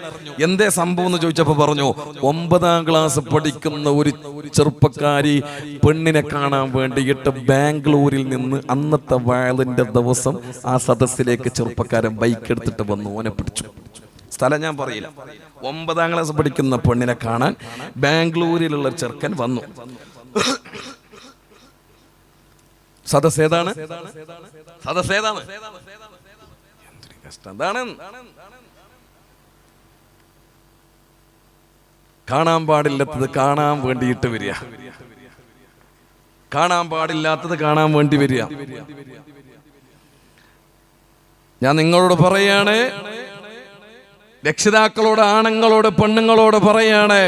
എന്തേ സംഭവം എന്ന് ചോദിച്ചപ്പോ പറഞ്ഞു, 9ാം ക്ലാസ് പഠിക്കുന്ന ഒരു ചെറുപ്പക്കാരി പെണ്ണിനെ കാണാൻ വേണ്ടിയിട്ട് ബാംഗ്ലൂരിൽ നിന്ന് അന്നത്തെ വയലിന്റെ ദിവസം ആ സദസ്സിലേക്ക് ചെറുപ്പക്കാരൻ ബൈക്ക് എടുത്തിട്ട് വന്നു, ഓനെ പിടിച്ചു. സ്ഥലം ഞാൻ പറയില്ല. 9ാം ക്ലാസ് പഠിക്കുന്ന പെണ്ണിനെ കാണാൻ ബാംഗ്ലൂരിലുള്ള ചെറുക്കൻ വന്നു. സദസ്സേതാണ് കാണാൻ പാടില്ലാത്തത് കാണാൻ വേണ്ടിയിട്ട് വരിക, കാണാൻ പാടില്ലാത്തത് കാണാൻ വേണ്ടി വരിക. ഞാൻ നിങ്ങളോട് പറയാണ്, രക്ഷിതാക്കളോട്, ആണുങ്ങളോട്, പെണ്ണുങ്ങളോട് പറയാണ്,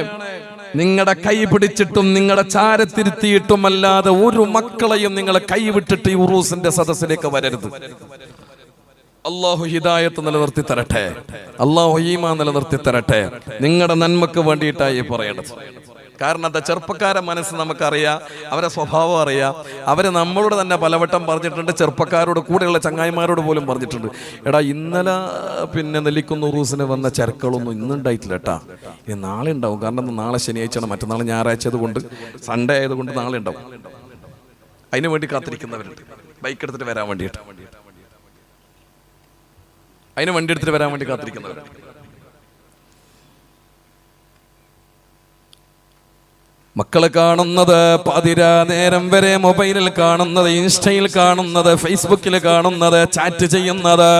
നിങ്ങളുടെ കൈ പിടിച്ചിട്ടും നിങ്ങളുടെ ചാരത്തിരുത്തിയിട്ടും അല്ലാതെ ഒരു മക്കളെയും നിങ്ങളെ കൈവിട്ടിട്ട് ഈ ഉറൂസിന്റെ സദസ്സിലേക്ക് വരരുത്. അല്ലാഹു ഹിദായത്ത് നിലനിർത്തി തരട്ടെ, അല്ലാഹു ഈമാൻ നിലനിർത്തി തരട്ടെ. നിങ്ങളുടെ നന്മക്ക് വേണ്ടിയിട്ടായി പറയണത്. കാരണം എന്താ, ചെറുപ്പക്കാരെ മനസ്സ് നമുക്കറിയാം, അവരെ സ്വഭാവം അറിയാം. അവര് നമ്മളോട് തന്നെ പലവട്ടം പറഞ്ഞിട്ടുണ്ട്, ചെറുപ്പക്കാരോട്, കൂടെയുള്ള ചങ്ങായിമാരോട് പോലും പറഞ്ഞിട്ടുണ്ട്, എടാ ഇന്നലെ നെല്ലിക്കുന്ന് ഉറൂസിന് വന്ന ചരക്കുകളൊന്നും ഇന്നുണ്ടായിട്ടില്ല കേട്ടാ, ഇനി നാളെ ഉണ്ടാവും. കാരണം നാളെ ശനിയാഴ്ചയാണ്, മറ്റന്നാൾ ഞായറാഴ്ച കൊണ്ട്, സൺഡേ ആയതുകൊണ്ട് നാളെ ഉണ്ടാവും. അതിനു വേണ്ടി കാത്തിരിക്കുന്നവരുണ്ട്, ബൈക്ക് എടുത്തിട്ട് വരാൻ വേണ്ടിയിട്ട്, അതിന് വണ്ടി എടുത്തിട്ട് വരാൻ വേണ്ടി കാത്തിരിക്കുന്നവരുണ്ട്. മക്കള് കാണുന്നത് പാതിരാ നേരം വരെ മൊബൈലിൽ കാണുന്നത്, ഇൻസ്റ്റയിൽ കാണുന്നത്, ഫേസ്ബുക്കിൽ കാണുന്നത്, ചാറ്റ് ചെയ്യുന്നത്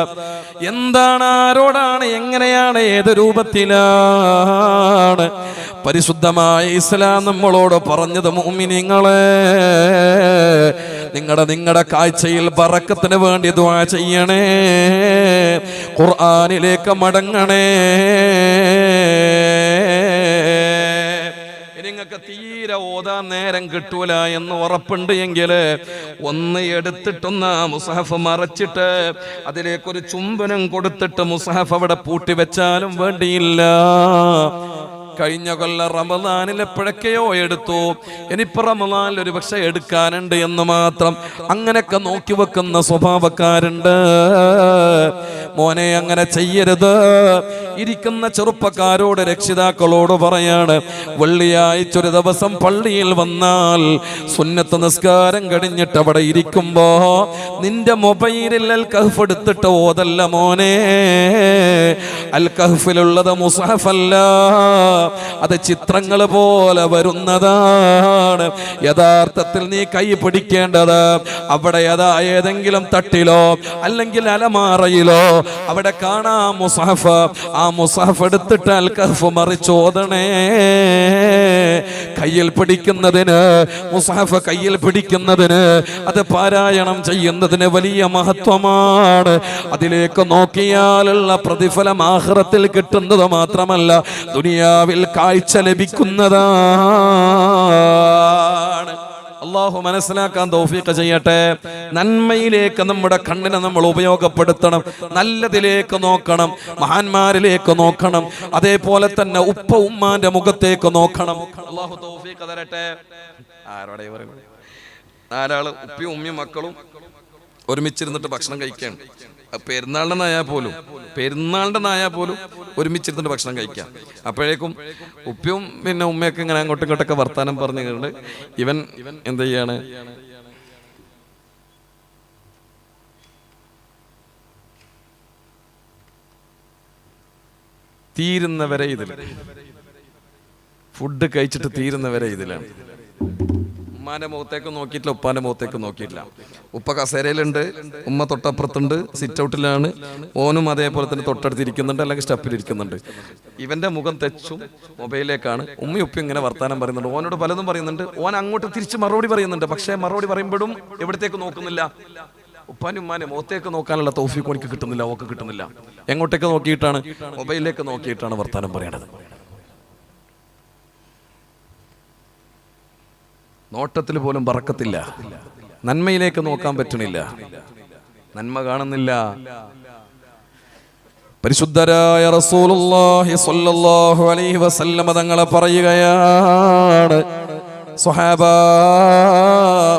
എന്താണ്, ആരോടാണ്, എങ്ങനെയാണ്, ഏത് രൂപത്തിലാണ്? പരിശുദ്ധമായ ഇസ്ലാം നമ്മളോട് പറഞ്ഞത്, മുഅ്മിനീങ്ങളെ നിങ്ങളുടെ കാഴ്ചയിൽ ബറക്കത്തിന് വേണ്ടി ദുആ ചെയ്യണേ, ഖുർആനിലേക്ക് മടങ്ങണേ. നിങ്ങൾക്ക് തീരെ ഓതാൻ നേരം കിട്ടൂല എന്ന് ഉറപ്പുണ്ട് എങ്കിൽ ഒന്ന് എടുത്തിട്ടൊന്ന് മുസ്ഹഫ് മറച്ചിട്ട് അതിലേക്കൊരു ചുംബനം കൊടുത്തിട്ട് മുസ്ഹഫ് അവിടെ പൂട്ടി വെച്ചാലും വേണ്ടിയില്ല. കഴിഞ്ഞ കൊല്ലം റമദാനിൽ എപ്പോഴൊക്കെയോ എടുത്തു, ഇനിയിപ്പോ റമദാനിൽ ഒരു പക്ഷെ എടുക്കാനുണ്ട് എന്ന് മാത്രം അങ്ങനെയൊക്കെ നോക്കി വെക്കുന്ന സ്വഭാവക്കാരുണ്ട്. മോനെ അങ്ങനെ ചെയ്യരുത്. ഇരിക്കുന്ന ചെറുപ്പക്കാരോട്, രക്ഷിതാക്കളോട് പറയാണ്, വെള്ളിയാഴ്ച ഒരു ദിവസം പള്ളിയിൽ വന്നാൽ സുന്നത്ത് നിസ്കാരം കഴിഞ്ഞിട്ട് അവിടെ ഇരിക്കുമ്പോ നിന്റെ മൊബൈലിൽ അൽ കഹ്ഫ് എടുത്തിട്ട് ഓതല്ല മോനെ. അൽ കഹ്ഫിലുള്ളത് മുസ്ഹഫല്ല, അത് ചിത്രങ്ങൾ പോലെ വരുന്നതാണ്. യഥാർത്ഥത്തിൽ നീ കൈ പിടിക്കേണ്ടത് അവിടെ ഏതെങ്കിലും തട്ടിലോ അല്ലെങ്കിൽ അലമാറയിലോ അവിടെ കാണാം മുസ്ഹഫ്. ആ മുസ്ഹഫ് എടുത്തിട്ട് അൽ കഹ്ഫ് മറിച്ചോദണേ. കയ്യിൽ പിടിക്കുന്നതിന്, മുസ്ഹഫ് കയ്യിൽ പിടിക്കുന്നതിന്, അത് പാരായണം ചെയ്യുന്നതിന് വലിയ മഹത്വമാണ്. അതിലേക്ക് നോക്കിയാലുള്ള പ്രതിഫലം ആഖിറത്തിൽ കിട്ടുന്നത് മാത്രമല്ല, ദുനിയാവിൽ കാഴ്ച ലഭിക്കുന്നതാണ്. അല്ലാഹു മനസ്സിലാക്കാൻ തൗഫീഖ് ചെയ്യട്ടെ. നന്മയിലേക്ക് നമ്മുടെ കണ്ണിനെ നമ്മൾ ഉപയോഗപ്പെടുത്തണം, നല്ലതിലേക്ക് നോക്കണം, മഹാന്മാരിലേക്ക് നോക്കണം, അതേപോലെ തന്നെ ഉപ്പ ഉമ്മാന്റെ മുഖത്തേക്ക് നോക്കണം. അല്ലാഹു തൗഫീഖ് തരട്ടെ. ആരോടെ പറയുന്നത്? 4 ആള് ഉപ്പയും ഉമ്മയും മക്കളും ഒരുമിച്ചിരുന്നിട്ട് ഭക്ഷണം കഴിക്കുകയാണ്. പെരുന്നാളിന്റെ നായാൽ പോലും ഒരുമിച്ചിരുന്നിട്ട് ഭക്ഷണം കഴിക്കാം. അപ്പോഴേക്കും ഉപ്പയും ഉമ്മയൊക്കെ ഇങ്ങനെ അങ്ങോട്ടും ഇങ്ങോട്ടൊക്കെ വർത്താനം പറഞ്ഞുകൊണ്ട് ഇവൻ എന്ത് ചെയ്യാണ്, തീരുന്നവരെ ഇതിൽ, ഫുഡ് കഴിച്ചിട്ട് തീരുന്നവരെ ഇതിലാണ്. ഉമ്മ ഉമ്മാന്റെ മുഖത്തേക്ക് നോക്കിയിട്ടില്ല, ഉപ്പാന്റെ മുഖത്തേക്ക് നോക്കിയിട്ടില്ല. ഉപ്പ കസേരയിലുണ്ട്, ഉമ്മ തൊട്ടപ്പുറത്തുണ്ട്, സിറ്റ് ഔട്ടിലാണ്. ഓനും അതേപോലെ തന്നെ തൊട്ടടുത്തിരിക്കുന്നുണ്ട്, അല്ലെങ്കിൽ സ്റ്റെപ്പിലിരിക്കുന്നുണ്ട്. ഇവന്റെ മുഖം തെച്ചും മൊബൈലിലേക്കാണ്. ഉമ്മയും ഉപ്പയും ഇങ്ങനെ വർത്താനം പറയുന്നുണ്ട്. ഓനോട് പലതും പറയുന്നുണ്ട്. ഓൻ അങ്ങോട്ട് തിരിച്ച് മറുപടി പറയുന്നുണ്ട്. പക്ഷേ മറുപടി പറയുമ്പോഴും എവിടത്തേക്ക് നോക്കുന്നില്ല? ഉപ്പാനും ഉമ്മാനെ മുഖത്തേക്ക് നോക്കാനുള്ള തൗഫീഖ് എനിക്ക് കിട്ടുന്നില്ല, ഓക്ക് കിട്ടുന്നില്ല. എങ്ങോട്ടേക്ക് നോക്കിയിട്ടാണ്? മൊബൈലിലേക്ക് നോക്കിയിട്ടാണ് വർത്താനം പറയണത്. നോട്ടത്തിൽ പോലും ബറക്കത്തില്ല. നന്മയിലേക്ക് നോക്കാൻ പറ്റണില്ല, നന്മ കാണുന്നില്ല. പരിശുദ്ധരായ റസൂലുള്ളാഹി സ്വല്ലല്ലാഹു അലൈഹി വസല്ലം തങ്ങളെ പറയുകയാണ്, സ്വഹാബാ,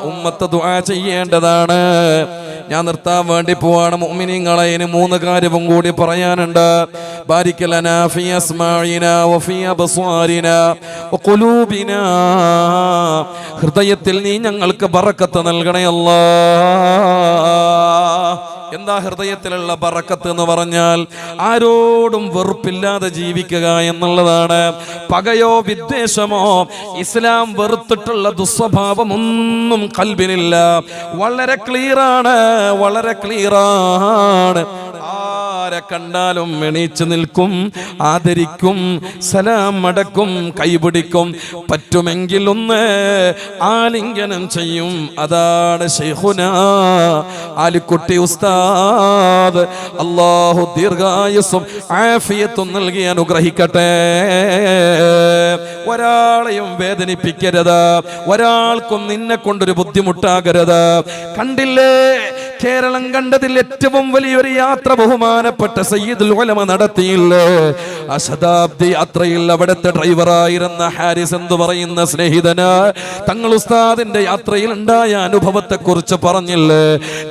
ഉമ്മത്ത് ദുആ ചെയ്യേണ്ടതാണ്. ഞാൻ നിർത്താൻ വേണ്ടി പോവാണ് മുഅ്മിനീങ്ങളെ. ഇനി 3 കാര്യവും കൂടി പറയാനുണ്ട്. ബാരിക ലനാ ഫീ അസ്മാഇനാ വഫീ അബ്സാരിനാ വഖുലൂബിനാ. ഹൃദയത്തിൽ നീ ഞങ്ങൾക്ക് ബറക്കത്ത് നൽകണേ അല്ലാഹ്. എന്താ ഹൃദയത്തിലുള്ള ബറക്കത്ത് എന്ന് പറഞ്ഞാൽ? ആരോടും വെറുപ്പില്ലാതെ ജീവിക്കുക എന്നുള്ളതാണ്. പകയോ വിദ്വേഷമോ ഇസ്ലാം വെറുത്തിട്ടുള്ള ദുസ്വഭാവമൊന്നും ഖൽബിനില്ല. വളരെ ക്ലിയറാണ്, വളരെ ക്ലിയറാണ്. ആരെ കണ്ടാലും എണീച്ചു നിൽക്കും, ആദരിക്കും, സലാം മടക്കും, കൈപിടിക്കും, പറ്റുമെങ്കിൽ ഒന്ന് ആലിംഗനം ചെയ്യും. അതാണ് ശൈഖുനാ ആലിക്കുട്ടി ഉസ്താദ്. അല്ലാഹു ദീർഘായുസ്സും ആഫിയത്തും നൽകി അനുഗ്രഹിക്കട്ടെ. ഒരാളെയും വേദനിപ്പിക്കരുത്, ഒരാൾക്കും നിന്നെ കൊണ്ടൊരു ബുദ്ധിമുട്ടാകരുത്. കണ്ടില്ലേ, കേരളം കണ്ടതിൽ ഏറ്റവും വലിയൊരു യാത്ര ബഹുമാനപ്പെട്ട സയ്യിദുൽ ഉലമ നടത്തിയില്ലേ? ആ ശതാബ്ദി യാത്രയിൽ അവിടുത്തെ ഡ്രൈവറായിരുന്ന ഹാരിസ് എന്ന് പറയുന്ന സ്നേഹിതന് തങ്ങൾ ഉസ്താദിന്റെ യാത്രയിൽ ഉണ്ടായ അനുഭവത്തെ കുറിച്ച് പറഞ്ഞില്ലേ?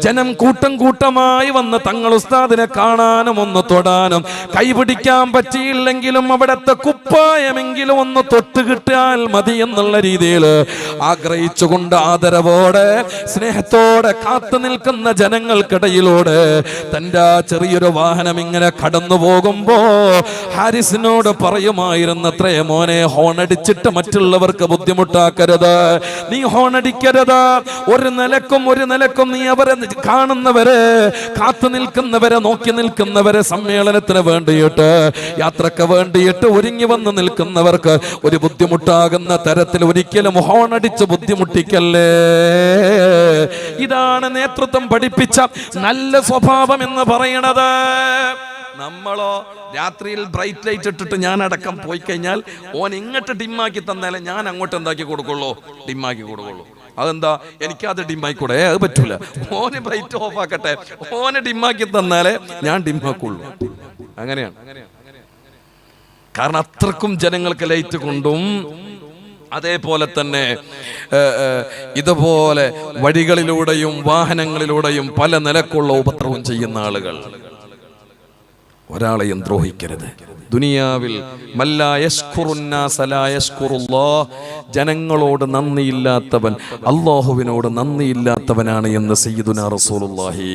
ജനം കൂട്ടം കൂട്ടമായി വന്ന് തങ്ങൾ ഉസ്താദിനെ കാണാനും ഒന്ന് തൊടാനും, കൈപിടിക്കാൻ പറ്റിയില്ലെങ്കിലും അവിടുത്തെ കുപ്പായമെങ്കിലും ഒന്ന് തൊട്ട് കിട്ടിയാൽ മതി എന്നുള്ള രീതിയിൽ ആഗ്രഹിച്ചുകൊണ്ട് ആദരവോടെ സ്നേഹത്തോടെ കാത്തു നിൽക്കുന്ന ജനങ്ങൾക്കിടയിലൂടെ തന്റെ ചെറിയൊരു വാഹനം ഇങ്ങനെ കടന്നു പോകുമ്പോ ഹാരിസിനോട് പറയുമായിരുന്നത്രേ, മോനെ, ഹോണടിച്ചിട്ട് മറ്റുള്ളവർക്ക് ബുദ്ധിമുട്ടാക്കരുത്, നീ ഹോണടിക്കരുത്. ഒരു നിലക്കും നീ അവരെ കാണുന്നവരെ, കാത്തു നിൽക്കുന്നവരെ, നോക്കി നിൽക്കുന്നവരെ, സമ്മേളനത്തിന് വേണ്ടിയിട്ട്, യാത്രക്ക് വേണ്ടിയിട്ട് ഒരുങ്ങി വന്ന് നിൽക്കുന്നവർക്ക് ഒരു ബുദ്ധിമുട്ടാകുന്ന തരത്തിൽ ഒരിക്കലും ഹോണടിച്ച് ബുദ്ധിമുട്ടിക്കല്ലേ. ഇതാണ് നേതൃത്വം പഠിപ്പിച്ച നല്ല സ്വഭാവം എന്ന് പറയണത്. നമ്മളോ രാത്രിയിൽ ബ്രൈറ്റ് ലൈറ്റ് ഇട്ടിട്ട് ഞാൻ അടക്കം പോയി കഴിഞ്ഞാൽ ഓൻ ഇങ്ങോട്ട് ഡിമ്മാക്കി തന്നാലേ ഞാൻ അങ്ങോട്ട് എന്താക്കി കൊടുക്കുള്ളൂ, ഡിമ്മാക്കി കൊടുക്കുള്ളൂ. അതെന്താ, എനിക്കത് ഡിമ്മായിക്കൂടെ? അത് പറ്റൂല. ഓന് ബ്രൈറ്റ് ഓഫ് ആക്കട്ടെ, ഓന് ഡിമ്മാക്കി തന്നാലേ ഞാൻ ഡിമ്മാക്കുള്ളൂ. അങ്ങനെയാണ്. കാരണം അത്രക്കും ജനങ്ങൾക്ക് ലൈറ്റ് കൊണ്ടും അതേപോലെ തന്നെ ഇതുപോലെ വഴികളിലൂടെയും വാഹനങ്ങളിലൂടെയും പല നിലക്കുള്ള ഉപദ്രവം ചെയ്യുന്ന ആളുകൾ. ഒരാളെയും ദ്രോഹിക്കരുത്. ദുനിയാവിൽ ജനങ്ങളോട് നന്ദിയില്ലാത്തവൻ അല്ലാഹുവിനോട് നന്ദിയില്ലാത്തവനാണ് എന്ന് സയ്യിദുനാ റസൂലുള്ളാഹി.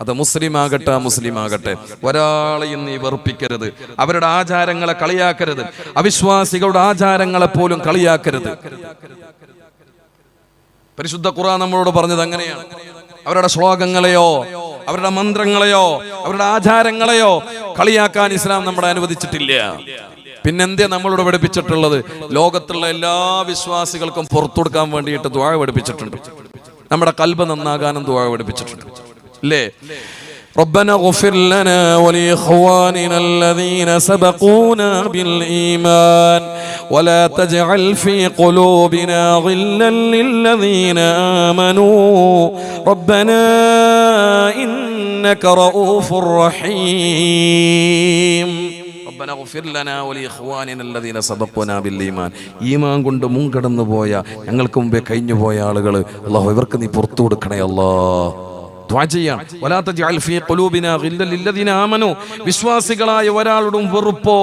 അത് മുസ്ലിമാകട്ടെ മുസ്ലിമാകട്ടെ, ഒരാളെയും നീ വെറുപ്പിക്കരുത്, അവരുടെ ആചാരങ്ങളെ കളിയാക്കരുത്, അവിശ്വാസികളുടെ ആചാരങ്ങളെ പോലും കളിയാക്കരുത്. പരിശുദ്ധ ഖുർആൻ നമ്മളോട് പറഞ്ഞത് അങ്ങനെയാണ്. അവരുടെ ശ്ലോകങ്ങളെയോ അവരുടെ മന്ത്രങ്ങളെയോ അവരുടെ ആചാരങ്ങളെയോ കളിയാക്കാൻ ഇസ്ലാം നമ്മളെ അനുവദിച്ചിട്ടില്ല. പിന്നെന്തേ നമ്മളോട് പഠിപ്പിച്ചിട്ടുള്ളത്? ലോകത്തുള്ള എല്ലാ വിശ്വാസികൾക്കും പുറത്തു കൊടുക്കാൻ വേണ്ടിയിട്ട് ദുആ പഠിപ്പിച്ചിട്ടുണ്ട്. നമ്മുടെ ഖൽബ് നന്നാകാനും ദുആ പഠിപ്പിച്ചിട്ടുണ്ട്, അല്ലേ? ربنا اغفر لنا ولإخواننا الذين سبقونا بالإيمان ولا تجعل في قلوبنا غلا للذين آمنوا ربنا إنك رؤوف رحيم ربنا اغفر لنا ولإخواننا الذين سبقونا بالإيمان. ഈമാൻ കൊണ്ട് മുൻകടന്നു പോയ, ഞങ്ങൾക്ക് മുമ്പേ കഴിഞ്ഞു പോയ ആളുകൾ അല്ലാഹു ഇവർക്ക് നീ പുറത്തു കൊടുക്കണേ അല്ലാഹ്. വിശ്വാസികളായ ഒരാളുടെ വെറുപ്പോ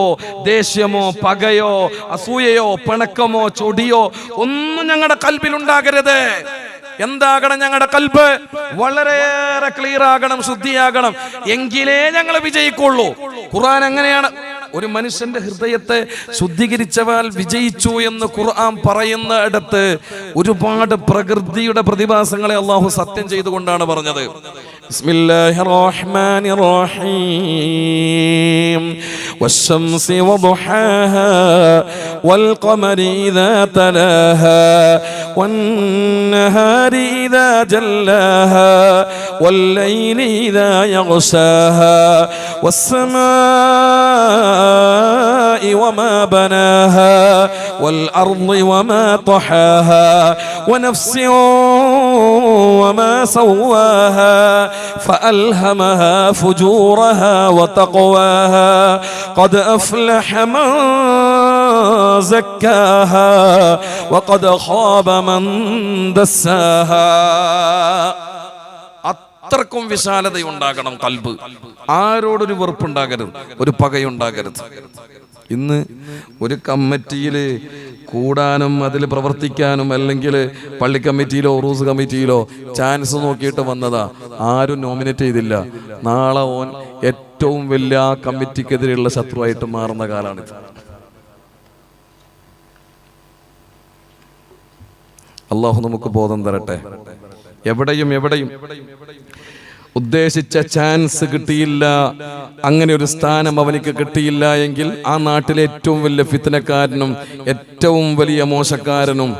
ദേഷ്യമോ പകയോ അസൂയയോ പിണക്കമോ ചൊടിയോ ഒന്നും ഞങ്ങളുടെ കൽബിൽ ഉണ്ടാകരുത്. എന്താകണം? ഞങ്ങളുടെ കൽബ് വളരെയേറെ ക്ലിയർ ആകണം, ശുദ്ധിയാകണം. എങ്കിലേ ഞങ്ങൾ വിജയിക്കുള്ളൂ. ഖുർആൻ എങ്ങനെയാണ് ഒരു മനുഷ്യന്റെ ഹൃദയത്തെ ശുദ്ധീകരിച്ചവാൽ വിജയിച്ചു എന്ന് ഖുർആൻ പറയുന്ന ഇടത്ത് ഒരുപാട് പ്രകൃതിയുടെ പ്രതിഭാസങ്ങളെ അള്ളാഹു സത്യം ചെയ്തുകൊണ്ടാണ് പറഞ്ഞത്. ബിസ്മില്ലാഹിർ റഹ്മാനിർ റഹീം വശംസി വദുഹാഹാ വൽ ഖമരി ഇദാ തലാഹാ വന്നഹാരി ഇദാ ജല്ലാഹാ വല്ലൈലി ഇദാ യഗ്ശാഹാ വസ്സമാഇ വമാ ബനാഹാ വൽഅർളി വമാ തഹാഹാ വനഫ്സിൻ വമാ സവ്വാഹാ فألهمها فجورها وتقواها قد أفلح من زكاها وقد خاب من دساها. അത്രക്കും വിശാലതയുണ്ടാകണം കൽബ്. ആരോടൊരു വെറുപ്പുണ്ടാകരുത്, ഒരു പകയുണ്ടാകരുത്. ഇന്ന് ഒരു കമ്മിറ്റിയിൽ കൂടാനും അതിൽ പ്രവർത്തിക്കാനും അല്ലെങ്കിൽ പള്ളി കമ്മിറ്റിയിലോ ഉറൂസ് കമ്മിറ്റിയിലോ ചാൻസ് നോക്കിയിട്ട് വന്നതാ, ആരും നോമിനേറ്റ് ചെയ്തില്ല. നാളെ ഓൻ ഏറ്റവും വലിയ ആ കമ്മിറ്റിക്കെതിരെയുള്ള ശത്രുവായിട്ട് മാറുന്ന കാലമാണിത്. അള്ളാഹു നമുക്ക് ബോധം തരട്ടെ. എവിടെയും ഉദ്ദേശിച്ച ചാൻസ് കിട്ടിയില്ല, അങ്ങനെ ഒരു സ്ഥാനം അവനിക്ക് കിട്ടിയില്ല എങ്കിൽ ആ നാട്ടിലെ ഏറ്റവും വലിയ ഫിത്നക്കാരനും ഏറ്റവും വലിയ മോശക്കാരനും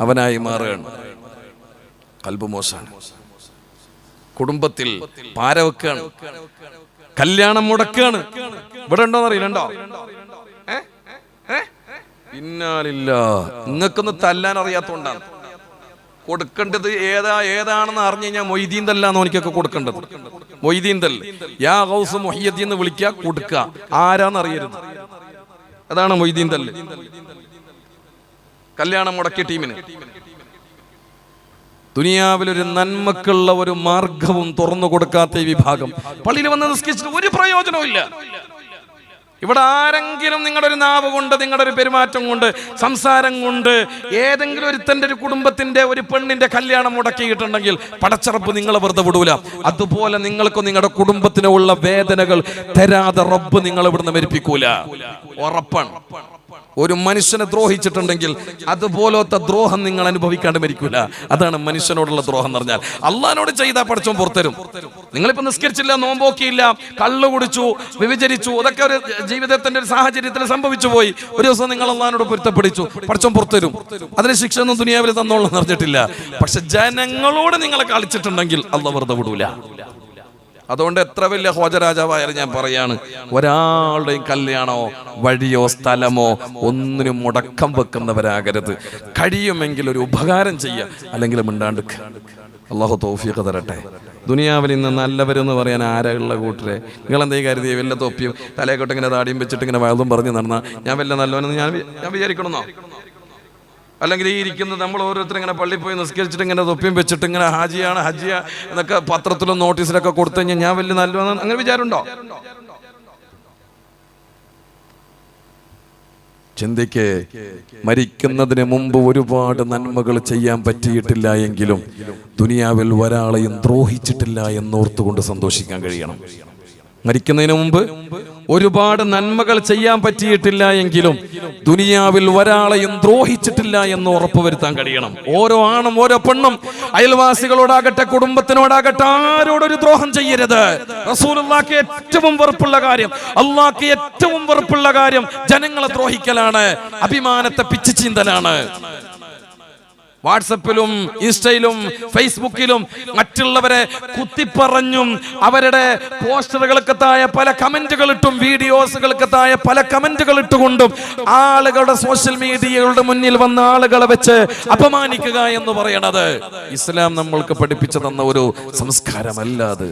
അവനായി മാറുകയാണ്. കൽബ് മോശാണ്. കുടുംബത്തിൽ പാര വെക്കാണ്, കല്യാണം മുടക്കാണ്. ഇവിടെ ഉണ്ടോന്നറിയില്ലണ്ടോ? പിന്നാലില്ല, നിങ്ങൾക്കൊന്ന് തല്ലാൻ അറിയാത്തോണ്ടാണ്. കൊടുക്കേണ്ടത് ഏതാണെന്ന് അറിഞ്ഞു കഴിഞ്ഞാൽ മൊയ്തീൻ തല്ലാന്ന് എനിക്കൊക്കെ കൊടുക്കേണ്ടത്. മൊയ്തീൻ തല്ല്, യാ ഗൗസ് മുഹിയദ്ദീൻ എന്ന് വിളിക്കുക, കൊടുക്കുക. ആരാന്നറിയരുത്, അതാണ് മൊയ്തീൻ തല്ല്. കല്യാണം മുടക്കിയ ടീമിന് ദുനിയാവിലൊരു നന്മക്കുള്ള ഒരു മാർഗവും തുറന്നു കൊടുക്കാത്ത ഈ വിഭാഗം പള്ളിയിൽ വന്ന് നിസ്കരിച്ചിട്ട് ഒരു പ്രയോജനവും ഇല്ല. ഇവിടെ ആരെങ്കിലും നിങ്ങളുടെ ഒരു നാവ് കൊണ്ട്, നിങ്ങളുടെ ഒരു പെരുമാറ്റം കൊണ്ട്, സംസാരം കൊണ്ട് ഏതെങ്കിലും ഒരുത്തൻ്റെ ഒരു കുടുംബത്തിന്റെ ഒരു പെണ്ണിന്റെ കല്യാണം മുടക്കിയിട്ടുണ്ടെങ്കിൽ പടച്ചറപ്പ് നിങ്ങളെ വെറുതെ വിടൂല. അതുപോലെ നിങ്ങൾക്കും നിങ്ങളുടെ കുടുംബത്തിനും ഉള്ള വേദനകൾ തരാതെ റബ്ബ് നിങ്ങളെ ഇവിടുന്ന് മരിപ്പിക്കൂല, ഉറപ്പാണ്. ഒരു മനുഷ്യനെ ദ്രോഹിച്ചിട്ടുണ്ടെങ്കിൽ അതുപോലത്തെ ദ്രോഹം നിങ്ങൾ അനുഭവിക്കാണ്ട് മരിക്കൂല. അതാണ് മനുഷ്യനോടുള്ള ദ്രോഹം എന്ന് പറഞ്ഞാൽ. അള്ളാഹിനോട് ചെയ്താൽ പടച്ചോൻ പുറത്തരും. നിങ്ങളിപ്പോ നിസ്കരിച്ചില്ല, നോമ്പോക്കിയില്ല, കള്ളു കുടിച്ചു, വ്യഭിചരിച്ചു, അതൊക്കെ ഒരു ജീവിതത്തിന്റെ ഒരു സാഹചര്യത്തിൽ സംഭവിച്ചു പോയി. ഒരു ദിവസം നിങ്ങൾ അള്ളാഹിനോട് പൊരുത്തപ്പെടിച്ചു, പടച്ചോൻ പുറത്തരും. അതിന് ശിക്ഷ ഒന്നും ദുനിയാവിൽ തന്നോളം പറഞ്ഞിട്ടില്ല. പക്ഷെ ജനങ്ങളോട് നിങ്ങളെ കളിച്ചിട്ടുണ്ടെങ്കിൽ അള്ളാഹ് വെറുതെ വിടൂല. അതുകൊണ്ട് എത്ര വലിയ ഹോജരാജാവായാലും ഞാൻ പറയാണ്, ഒരാളുടെയും കല്യാണമോ വഴിയോ സ്ഥലമോ ഒന്നിനും മുടക്കം വെക്കുന്നവരാകരുത്. കഴിയുമെങ്കിൽ ഒരു ഉപകാരം ചെയ്യുക, അല്ലെങ്കിൽ മിണ്ടാണ്ട്. അള്ളാഹു തൗഫീഖ് തരട്ടെ. ദുനിയാവിൽ ഇന്ന് നല്ലവരെന്ന് പറയാൻ ആരാളുള്ള കൂട്ടരെ? നിങ്ങളെന്തേ കരുതിയ വല്ല തൊപ്പിയും തലയെക്കൊട്ട് ഇങ്ങനെ താടിയും വെച്ചിട്ട് ഇങ്ങനെ വയതും പറഞ്ഞ് നടന്നാൽ ഞാൻ വല്ല നല്ലവനെന്ന് ഞാൻ വിചാരിക്കണമെന്നോ? അല്ലെങ്കിൽ ഈ ഇരിക്കുന്നത് നമ്മൾ ഓരോരുത്തരും ഇങ്ങനെ പള്ളിയിൽ പോയി നിസ്കരിച്ചിട്ട് ഇങ്ങനെ തൊപ്പിയും വെച്ചിട്ട് ഇങ്ങനെ ഹാജിയാണ് ഹജ്ജിയ എന്നൊക്കെ പത്രത്തിലും നോട്ടീസിലൊക്കെ കൊടുത്തു കഴിഞ്ഞാൽ ഞാൻ വലിയ നല്ലവന്ന് അങ്ങനെ വിചാരമുണ്ടോ? ചിന്തിക്ക്. മരിക്കുന്നതിന് മുമ്പ് ഒരുപാട് നന്മകൾ ചെയ്യാൻ പറ്റിയിട്ടില്ല എങ്കിലും ദുനിയാവിൽ ഒരാളെയും ദ്രോഹിച്ചിട്ടില്ല എന്നോർത്തുകൊണ്ട് സന്തോഷിക്കാൻ കഴിയണം. മരിക്കുന്നതിന് മുമ്പ് ഒരുപാട് നന്മകൾ ചെയ്യാൻ പറ്റിയിട്ടില്ല എങ്കിലും ദുനിയാവിൽ ഒരാളെയും ദ്രോഹിച്ചിട്ടില്ല എന്ന് ഉറപ്പുവരുത്താൻ കഴിയണം. ഓരോ ആണും ഓരോ പെണ്ണും അയൽവാസികളോടാകട്ടെ കുടുംബത്തിനോടാകട്ടെ ആരോടൊരു ദ്രോഹം ചെയ്യരുത്. റസൂലുള്ളാഹിക്ക് ഏറ്റവും വെറുപ്പുള്ള കാര്യം, അള്ളാഹ്ക്ക് ഏറ്റവും വെറുപ്പുള്ള കാര്യം ജനങ്ങളെ ദ്രോഹിക്കലാണ്, അഭിമാനത്തെ പിച്ചു ചീന്തലാണ്. വാട്സപ്പിലും ഇൻസ്റ്റയിലും ഫേസ്ബുക്കിലും മറ്റുള്ളവരെ കുത്തിപ്പറഞ്ഞും അവരുടെ പോസ്റ്ററുകൾക്ക് താഴെ പല കമന്റുകൾ ഇട്ടും വീഡിയോസുകൾക്ക് താഴെ പല കമന്റുകൾ ഇട്ടുകൊണ്ടും ആളുകളുടെ സോഷ്യൽ മീഡിയകളുടെ മുന്നിൽ വന്ന ആളുകളെ വെച്ച് അപമാനിക്കുക എന്ന് പറയണത് ഇസ്ലാം നമ്മൾക്ക് പഠിപ്പിച്ചു തന്ന ഒരു സംസ്കാരമല്ലാതെ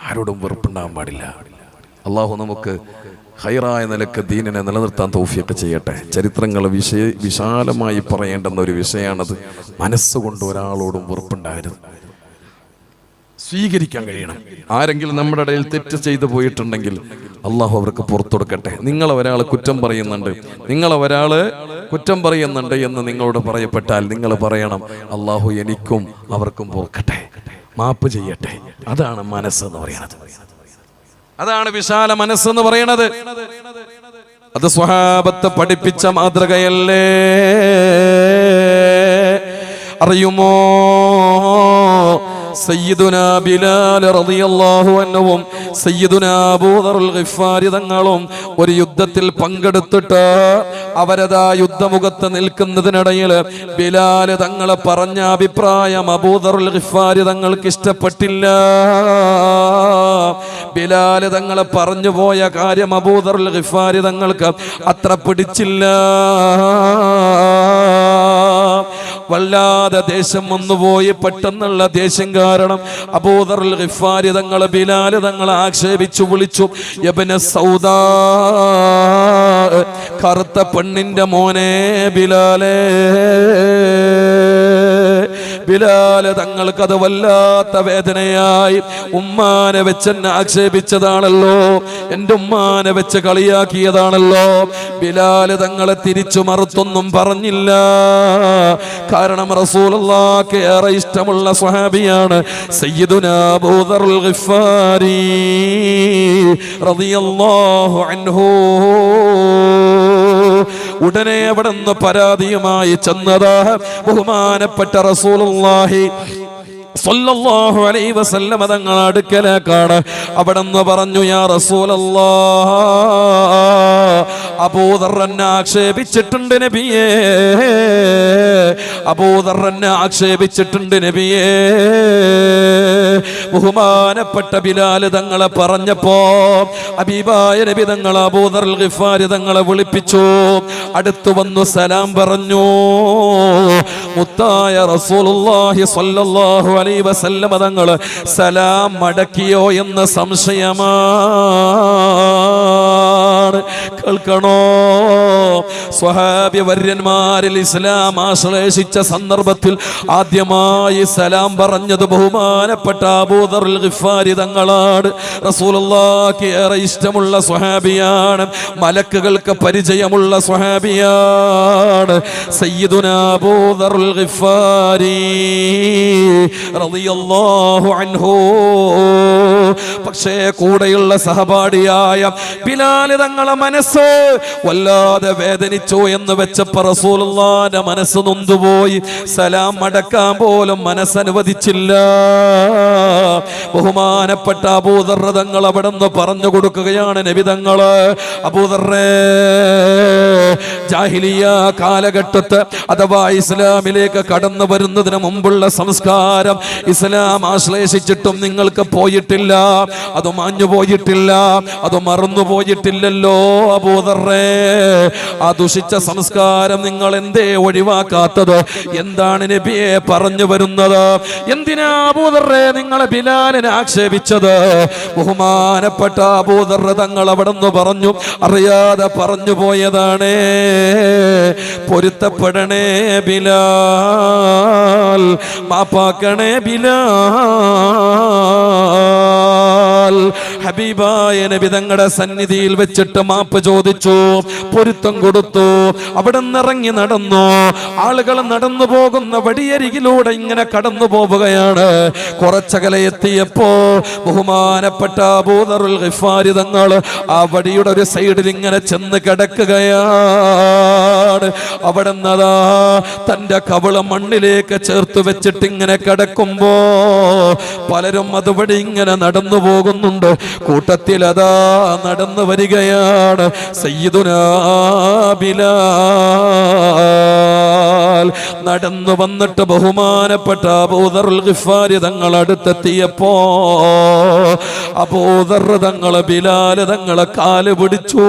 ആരോടും വെറുപ്പുണ്ടാകാൻ പാടില്ല. അള്ളാഹു നമുക്ക് ഹൈറായ നിലക്ക് ദീനിനെ നിലനിർത്താൻ തൗഫീഖ് ചെയ്യട്ടെ. ചരിത്രങ്ങൾ വിശാലമായി പറയേണ്ടുന്ന ഒരു വിഷയമാണത്. മനസ്സുകൊണ്ട് ഒരാളോടും വെറുപ്പുണ്ടാകരുത്, സ്വീകരിക്കാൻ കഴിയണം. ആരെങ്കിലും നമ്മുടെ ഇടയിൽ തെറ്റ് ചെയ്തു പോയിട്ടുണ്ടെങ്കിൽ അള്ളാഹു അവർക്ക് പുറത്തു കൊടുക്കട്ടെ. നിങ്ങളെ ഒരാൾ കുറ്റം പറയുന്നുണ്ട്, എന്ന് നിങ്ങളോട് പറയപ്പെട്ടാൽ നിങ്ങൾ പറയണം, അള്ളാഹു എനിക്കും അവർക്കും പൊറുക്കട്ടെ, മാപ്പ് ചെയ്യട്ടെ. അതാണ് മനസ്സെന്ന് പറയുന്നത്, അതാണ് വിശാല മനസ്സെന്ന് പറയണത്. അത് സ്വഹാബത്ത് പഠിപ്പിച്ച മാതൃകയല്ലേ? അറിയുമോ സയ്യിദുനാ ബിലാൽ റളിയല്ലാഹു അൻഹുവും സയ്യിദുനാ അബൂദറുൽ ഗിഫാരി തങ്ങളും ഒരു യുദ്ധത്തിൽ പങ്കെടുത്തിട്ട് അവരതാ യുദ്ധമുഖത്ത് നിൽക്കുന്നതിനിടയിൽ ബിലാൽ തങ്ങളെ പറഞ്ഞ അഭിപ്രായം അബൂദറുൽ ഗിഫാരി തങ്ങൾക്ക് ഇഷ്ടപ്പെട്ടില്ല. ബിലാൽ തങ്ങളെ പറഞ്ഞു പോയ കാര്യം അബൂദറുൽ ഗിഫാരി തങ്ങൾക്ക് അത്ര പിടിച്ചില്ല. വല്ലാതെ ദേഷ്യം വന്നുപോയി. പെട്ടെന്നുള്ള ദേഷ്യം കാരണം അബൂദറുൽ ഗിഫാരി തങ്ങൾ ബിലാൽ തങ്ങളെ ആക്ഷേപിച്ചു വിളിച്ചു. യബ്ന സൗദാ, കറുത്ത പെണ്ണിന്റെ മോനെ ബിലാലേ. ബിലാല് തങ്ങൾക്കത് വല്ലാത്ത വേദനയായി. ഉമ്മാനെ വെച്ച് എന്നെ ആക്ഷേപിച്ചതാണല്ലോ, എൻ്റെ ഉമ്മാനെ വെച്ച് കളിയാക്കിയതാണല്ലോ. ബിലാല് തങ്ങളെ തിരിച്ചു മറുത്തൊന്നും പറഞ്ഞില്ല. കാരണം റസൂലുള്ളാഹിക്ക് ഏറെ ഇഷ്ടമുള്ള സ്വഹാബിയാണ് സയ്യിദുനാ അബൂദറുൽ ഗിഫാരി റളിയല്ലാഹു അൻഹു. ഉടനെ അവിടെ നിന്ന് പരാതിയുമായി ചെന്നതാ ബഹുമാനപ്പെട്ട റസൂലുള്ളാഹി സ്വല്ലല്ലാഹു അലൈഹി വസല്ലം തങ്ങളുടെ അടുക്കലേക്കാണ്. അവിടെ നിന്ന് പറഞ്ഞു, യാ റസൂലല്ലാഹ്, അബൂദർ എന്നെ ആക്ഷേപിച്ചിട്ടുണ്ട് നബിയേ, അബൂദർ എന്നെ ആക്ഷേപിച്ചിട്ടുണ്ട് നബിയേ. ബഹുമാനപ്പെട്ട ബിലാൽ തങ്ങളെ പറഞ്ഞപ്പോ ഹബീബായ നബി തങ്ങൾ അബൂദറുൽ ഗിഫാരി തങ്ങളെ വിളിപ്പിച്ചു. അടുത്തു വന്നു സലാം പറഞ്ഞു. മുത്തായ റസൂലുള്ളാഹി സ്വല്ലല്ലാഹു അലൈഹി വസല്ലം തങ്ങൾ സലാം മടക്കിയോ എന്ന് സംശയമാണ്. കേൾക്കണോ, സ്വഹാബി വര്യന്മാരിൽ ഇസ്ലാം ആശ്ലേഷിച്ച സന്ദർഭത്തിൽ ആദ്യമായി സലാം പറഞ്ഞത് ബഹുമാനപ്പെട്ട അബൂദറുൽ ഗിഫാരി തങ്ങളാണ്. റസൂലുള്ളാഹിക്ക് ഏറെ ഇഷ്ടമുള്ള സ്വഹാബിയാണ്, മലക്കുകൾക്ക് പരിചയമുള്ള സ്വഹാബിയാണ് സയ്യിദുനാ അബൂദറുൽ ഗിഫാരി റളിയല്ലാഹു അൻഹു. പക്ഷേ കൂടെയുള്ള സഹപാഠിയായ ബിലാൽ തങ്ങളെ മനസ്സ് വല്ലാതെ വേദനിച്ചു എന്ന് വെച്ചപ്പോൾ റസൂലുള്ളാഹിന്റെ മനസ്സ് നൊന്തുപോയി. സലാം മടക്കാൻ പോലും മനസ്സനുവദിച്ചില്ല. ബഹുമാനപ്പെട്ട അബൂദർ തങ്ങൾ അവിടെ നിന്ന് പറഞ്ഞു കൊടുക്കുകയാണ്, നബി തങ്ങള്, അബൂദറേ, ജാഹിലിയ കാലഘട്ടത്ത് അഥവാ ഇസ്ലാമിലേക്ക് കടന്നു വരുന്നതിന് മുമ്പുള്ള സംസ്കാരം ഇസ്ലാം ആശ്ലേഷിച്ചിട്ടും നിങ്ങൾക്ക് പോയിട്ടില്ല, അത് മാഞ്ഞു പോയിട്ടില്ല, അത് മറന്നു പോയിട്ടില്ലല്ലോ അബൂദറേ. ആ ദുഷിച്ച സംസ്കാരം നിങ്ങൾ എന്തേ ഒഴിവാക്കാത്തത്? എന്താണ് നബിയെ പറഞ്ഞു വരുന്നത്? എന്തിനാ അബൂദറേ നിങ്ങളെ ബിലാലിനെ ആക്ഷേപിച്ചത്? ബഹുമാനപ്പെട്ട അബൂദർ തങ്ങൾ അവിടെ നിന്ന് പറഞ്ഞു, അറിയാതെ പറഞ്ഞു പോയതാണ്. പൊരുത്തപ്പെടണേ ബിലാൽ, മാപ്പാക്കണേ ബിലാൽ. ഹബീബായ നബി തങ്ങളുടെ സന്നിധിയിൽ വെച്ചിട്ട് മാപ്പ് ചോദിച്ചു, പൊരുത്തം കൊടുത്തു. അവിടെ നിന്നിറങ്ങി നടന്നു. ആളുകൾ നടന്നു പോകുന്ന വടിയരികിലൂടെ ഇങ്ങനെ കടന്നു പോവുകയാണ്. കുറച്ചകലെ എത്തിയപ്പോ ബഹുമാനപ്പെട്ട അബൂദറുൽ ഗിഫാരി തങ്ങൾ ആ വടിയുടെ ഒരു സൈഡിൽ ഇങ്ങനെ ചെന്ന് കിടക്കുകയാണ്. അവിടെ നിന്നതാ തന്റെ കവിള മണ്ണിലേക്ക് ചേർത്ത് വെച്ചിട്ട് ഇങ്ങനെ കിടക്കുമ്പോ പലരും അതുവഴി ഇങ്ങനെ നടന്നു പോകുന്നുണ്ട്. കൂട്ടത്തിൽ അതാ നടന്നു വരികയാണ് സയ്യിദുനാ ബിലാൽ. നടന്നു വന്നിട്ട് ബഹുമാനപ്പെട്ട അബൂദറുൽ ഗിഫാരി തങ്ങൾ അടുത്തെത്തിയപ്പോ അബൂദർ തങ്ങളെ ബിലാൽ തങ്ങളെ കാല് പിടിച്ചു,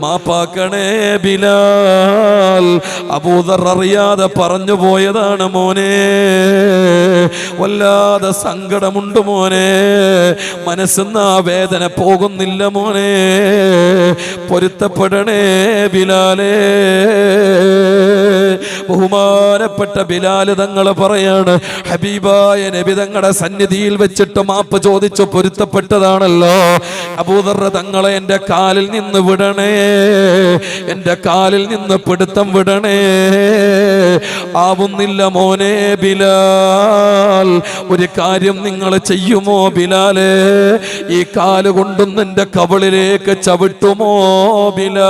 മാപ്പാക്കണേ ബിലാൽ. അബൂദർ അറിയാതെ പറഞ്ഞു പോയതാണ് മോനെ, വല്ലാതെ സങ്കടമുണ്ട് മോനെ, മനസ്സിന്ന് ആ വേദന പോകുന്നില്ല മോനെ, പൊരുത്തപ്പെടണേ ബിലാലേ. ബഹുമാനപ്പെട്ട ബിലാൽ തങ്ങൾ പറയാണ്, ഹബീബായ നബി തങ്ങളുടെ സന്നിധിയിൽ വെച്ചിട്ട് മാപ്പ് ചോദിച്ചു പൊരുത്തപ്പെട്ടതാണല്ലോ. അബൂദർ തങ്ങളെ എൻ്റെ കാലിൽ നിന്ന് വിടണേ, എൻ്റെ കാലിൽ നിന്ന് പിടുത്തം വിടണേ. ആവുന്നില്ല മോനെ ബിലാൽ, ഒരു കാര്യം നിങ്ങൾ ചെയ്യുമോ ബിലാലേ? ഈ കാല് കൊണ്ടും നിന്റെ കവിളിലേക്ക് ചവിട്ടുമോ ബിലാൽ?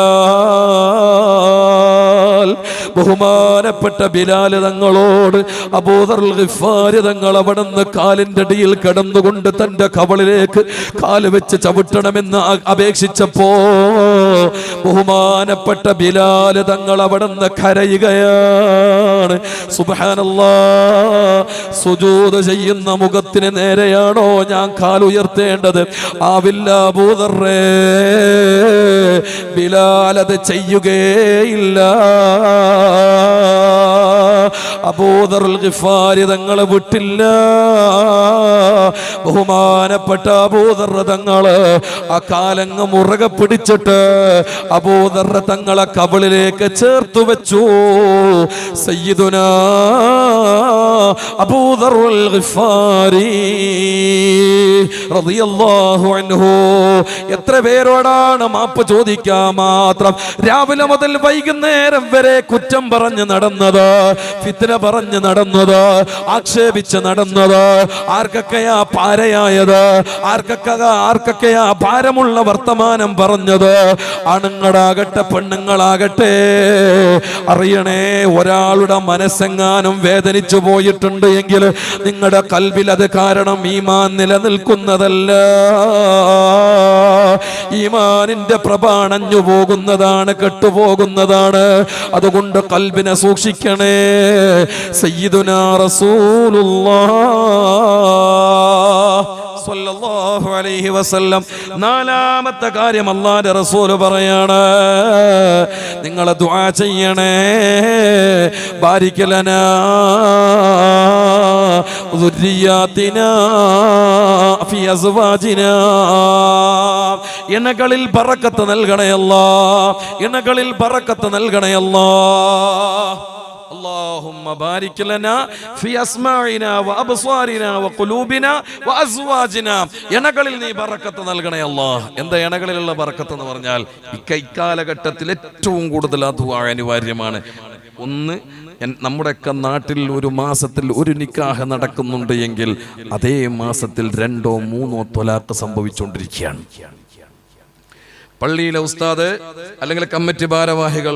ബഹുമാനപ്പെട്ട ബിലാൽ തങ്ങളോട് അബൂദർ ഗിഫാരി തങ്ങൾ അവിടുന്ന് കാലിന്റെ അടിയിൽ കിടന്നുകൊണ്ട് തന്റെ കവിളിലേക്ക് കാല് വെച്ച് ചവിട്ടണമെന്ന് അപേക്ഷിച്ചപ്പോ ബഹുമാനപ്പെട്ട ബിലാൽ തങ്ങൾ അവിടുന്ന് കരയുകയാണ്. സുബ്ഹാനല്ലാഹ്, സുജൂദ് ചെയ്യുന്ന മുഖത്തിന് നേരെയാണോ ഞാൻ കാലുയർത്തേണ്ടത്? ആവില്ല അബൂദറേ, ബിലാൽ അത് ചെയ്യുകയില്ല. അബൂദർ ഗിഫാരി തങ്ങളെ വിട്ടില്ല. ബഹുമാനപ്പെട്ട അബൂദർ തങ്ങള് ആ കാലങ്ങ് മുറുകെ പിടിച്ചിട്ട് അബൂദർ തങ്ങളെ കവിളിലേക്ക് ചേർത്തു വെച്ചു. സയ്യിദുനാ അബൂദർ ഗിഫാരി റളിയല്ലാഹു അൻഹു. എത്ര പേരോടാണ് മാപ്പ് ചോദിക്കാൻ മാത്രം രാവിലെ മുതൽ വൈകുന്നേരം വരെ കുറ്റം പറഞ്ഞു നടന്നത്, ഫിത്ന പറഞ്ഞു നടന്നത്, ആക്ഷേപിച്ച് നടന്നത്? ആർക്കൊക്കെയാ പാരയായത്? ആർക്കൊക്കെയാ ഭാരമുള്ള വർത്തമാനം പറഞ്ഞത്? ആണുങ്ങളാകട്ടെ പെണ്ണുങ്ങളാകട്ടെ, അറിയണേ, ഒരാളുടെ മനസ്സെങ്ങാനും വേദനിച്ചു പോയിട്ടുണ്ട് എങ്കിൽ നിങ്ങളുടെ കൽബിൽ അത് കാരണം ഈമാൻ നിലനിൽക്കുന്നതല്ല. ഈമാനിന്റെ പ്രഭാണഞ്ഞു പോകുന്നതാണ്, കെട്ടുപോകുന്നതാണ്. അതുകൊണ്ട് കൽബിനെ സൂക്ഷിക്കണേ. സയ്യിദുനാ റസൂലുള്ളാഹ് സ്വല്ലല്ലാഹു അലൈഹി വസല്ലം നാലാമത്തെ കാര്യം അല്ലാഹുവിന്റെ റസൂൽ പറയാണ്, നിങ്ങൾ ദുആ ചെയ്യണേ. ബാരിക് ലനാ ദുർരിയാതിനാ ഫി അസ്വാജിനാ, ഇണകളിൽ ബറക്കത്ത് നൽകണേ അല്ലാഹ്, ഇണകളിൽ ബറക്കത്ത് നൽകണേ അല്ലാഹ്. اللهم بارك لنا في أسماعنا وأبصارنا وقلوبنا وأزواجنا. ഇണകളിൽ നീ ബറക്കത്ത് നൽകണേ അല്ലാഹ്. എന്താ ഇണകളിലുള്ള ബറക്കത്ത് എന്ന് പറഞ്ഞാൽ ഇക്കാലഘട്ടത്തിൽ ഏറ്റവും കൂടുതൽ ആ ദുആ അനിവാര്യമാണ്. ഒന്ന്, നമ്മുടെയൊക്കെ നാട്ടിൽ ഒരു മാസത്തിൽ ഒരു നിക്കാഹ് നടക്കുന്നുണ്ട് എങ്കിൽ അതേ മാസത്തിൽ 2 or 3 ത്വലാഖ് സംഭവിച്ചുകൊണ്ടിരിക്കുകയാണ്. പള്ളിയിലെ ഉസ്താദ് അല്ലെങ്കിൽ കമ്മിറ്റി ഭാരവാഹികൾ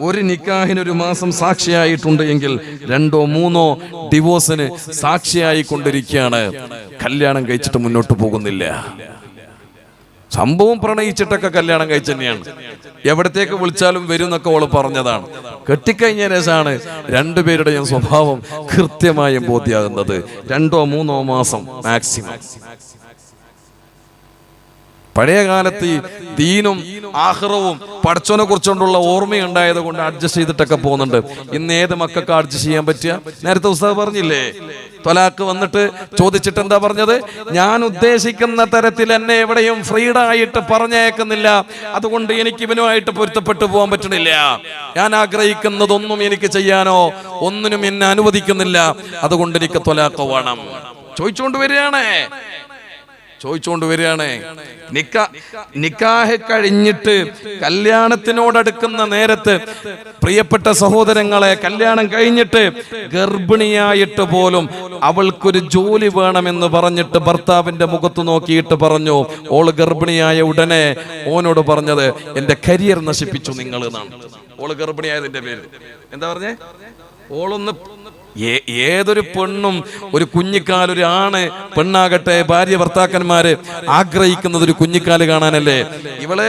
ഒരു നിക്കാഹിന് ഒരു മാസം സാക്ഷിയായിട്ടുണ്ട് എങ്കിൽ 2 or 3 ഡിവോഴ്സിന് സാക്ഷിയായി കൊണ്ടിരിക്കുകയാണ്. കല്യാണം കഴിച്ചിട്ട് മുന്നോട്ട് പോകുന്നില്ല. സംഭവം പ്രണയിച്ചിട്ടൊക്കെ കല്യാണം കഴിച്ചു തന്നെയാണ്. എവിടത്തേക്ക് വിളിച്ചാലും വരും എന്നൊക്കെ ഓള് പറഞ്ഞതാണ്. കെട്ടിക്കഴിഞ്ഞ ശേഷമാണ് രണ്ടുപേരുടെയും സ്വഭാവം കൃത്യമായും ബോധ്യമാകുന്നത്. 2 or 3 മാസം മാക്സിമം. പഴയ കാലത്ത് ഈ ദീനും ആഖിറവും പടച്ചോനെ കുറിച്ചുകൊണ്ടുള്ള ഓർമ്മയുണ്ടായത് കൊണ്ട് അഡ്ജസ്റ്റ് ചെയ്തിട്ടൊക്കെ പോകുന്നുണ്ട്. ഇന്ന് ഏത് മക്കൾക്ക് അഡ്ജസ്റ്റ് ചെയ്യാൻ പറ്റുക? നേരത്തെ ഉസ്താദ് പറഞ്ഞില്ലേ, ത്വലാഖ് വന്നിട്ട് ചോദിച്ചിട്ട് എന്താ പറഞ്ഞത്? ഞാൻ ഉദ്ദേശിക്കുന്ന തരത്തിൽ എന്നെ എവിടെയും ഫ്രീഡായിട്ട് പറഞ്ഞേക്കുന്നില്ല, അതുകൊണ്ട് എനിക്ക് ഇവനുമായിട്ട് പൊരുത്തപ്പെട്ടു പോകാൻ പറ്റണില്ല. ഞാൻ ആഗ്രഹിക്കുന്നതൊന്നും എനിക്ക് ചെയ്യാനോ ഒന്നിനും എന്നെ അനുവദിക്കുന്നില്ല, അതുകൊണ്ട് എനിക്ക് ത്വലാഖ് വേണം. ചോദിച്ചുകൊണ്ട് വരികയാണ്. നിക്കാഹ് കഴിഞ്ഞിട്ട് കല്യാണത്തിനോടടുക്കുന്ന നേരത്ത് പ്രിയപ്പെട്ട സഹോദരങ്ങളെ, കല്യാണം കഴിഞ്ഞിട്ട് ഗർഭിണിയായിട്ട് പോലും അവൾക്കൊരു ജോലി വേണമെന്ന് പറഞ്ഞിട്ട് ഭർത്താവിന്റെ മുഖത്ത് നോക്കിയിട്ട് പറഞ്ഞു. ഓള് ഗർഭിണിയായ ഉടനെ ഓനോട് പറഞ്ഞത്, എന്റെ കരിയർ നശിപ്പിച്ചു നിങ്ങൾ എന്നാണ്. ഓള് ഗർഭിണിയായതിന്റെ പേര് എന്താ പറഞ്ഞേ? ഓളൊന്ന് ഏതൊരു പെണ്ണും ഒരു കുഞ്ഞിക്കാൽ, ഒരു ആണ് പെണ്ണാകട്ടെ ഭാര്യ ഭർത്താക്കന്മാര് ആഗ്രഹിക്കുന്നത് ഒരു കുഞ്ഞിക്കാല് കാണാനല്ലേ. ഇവള്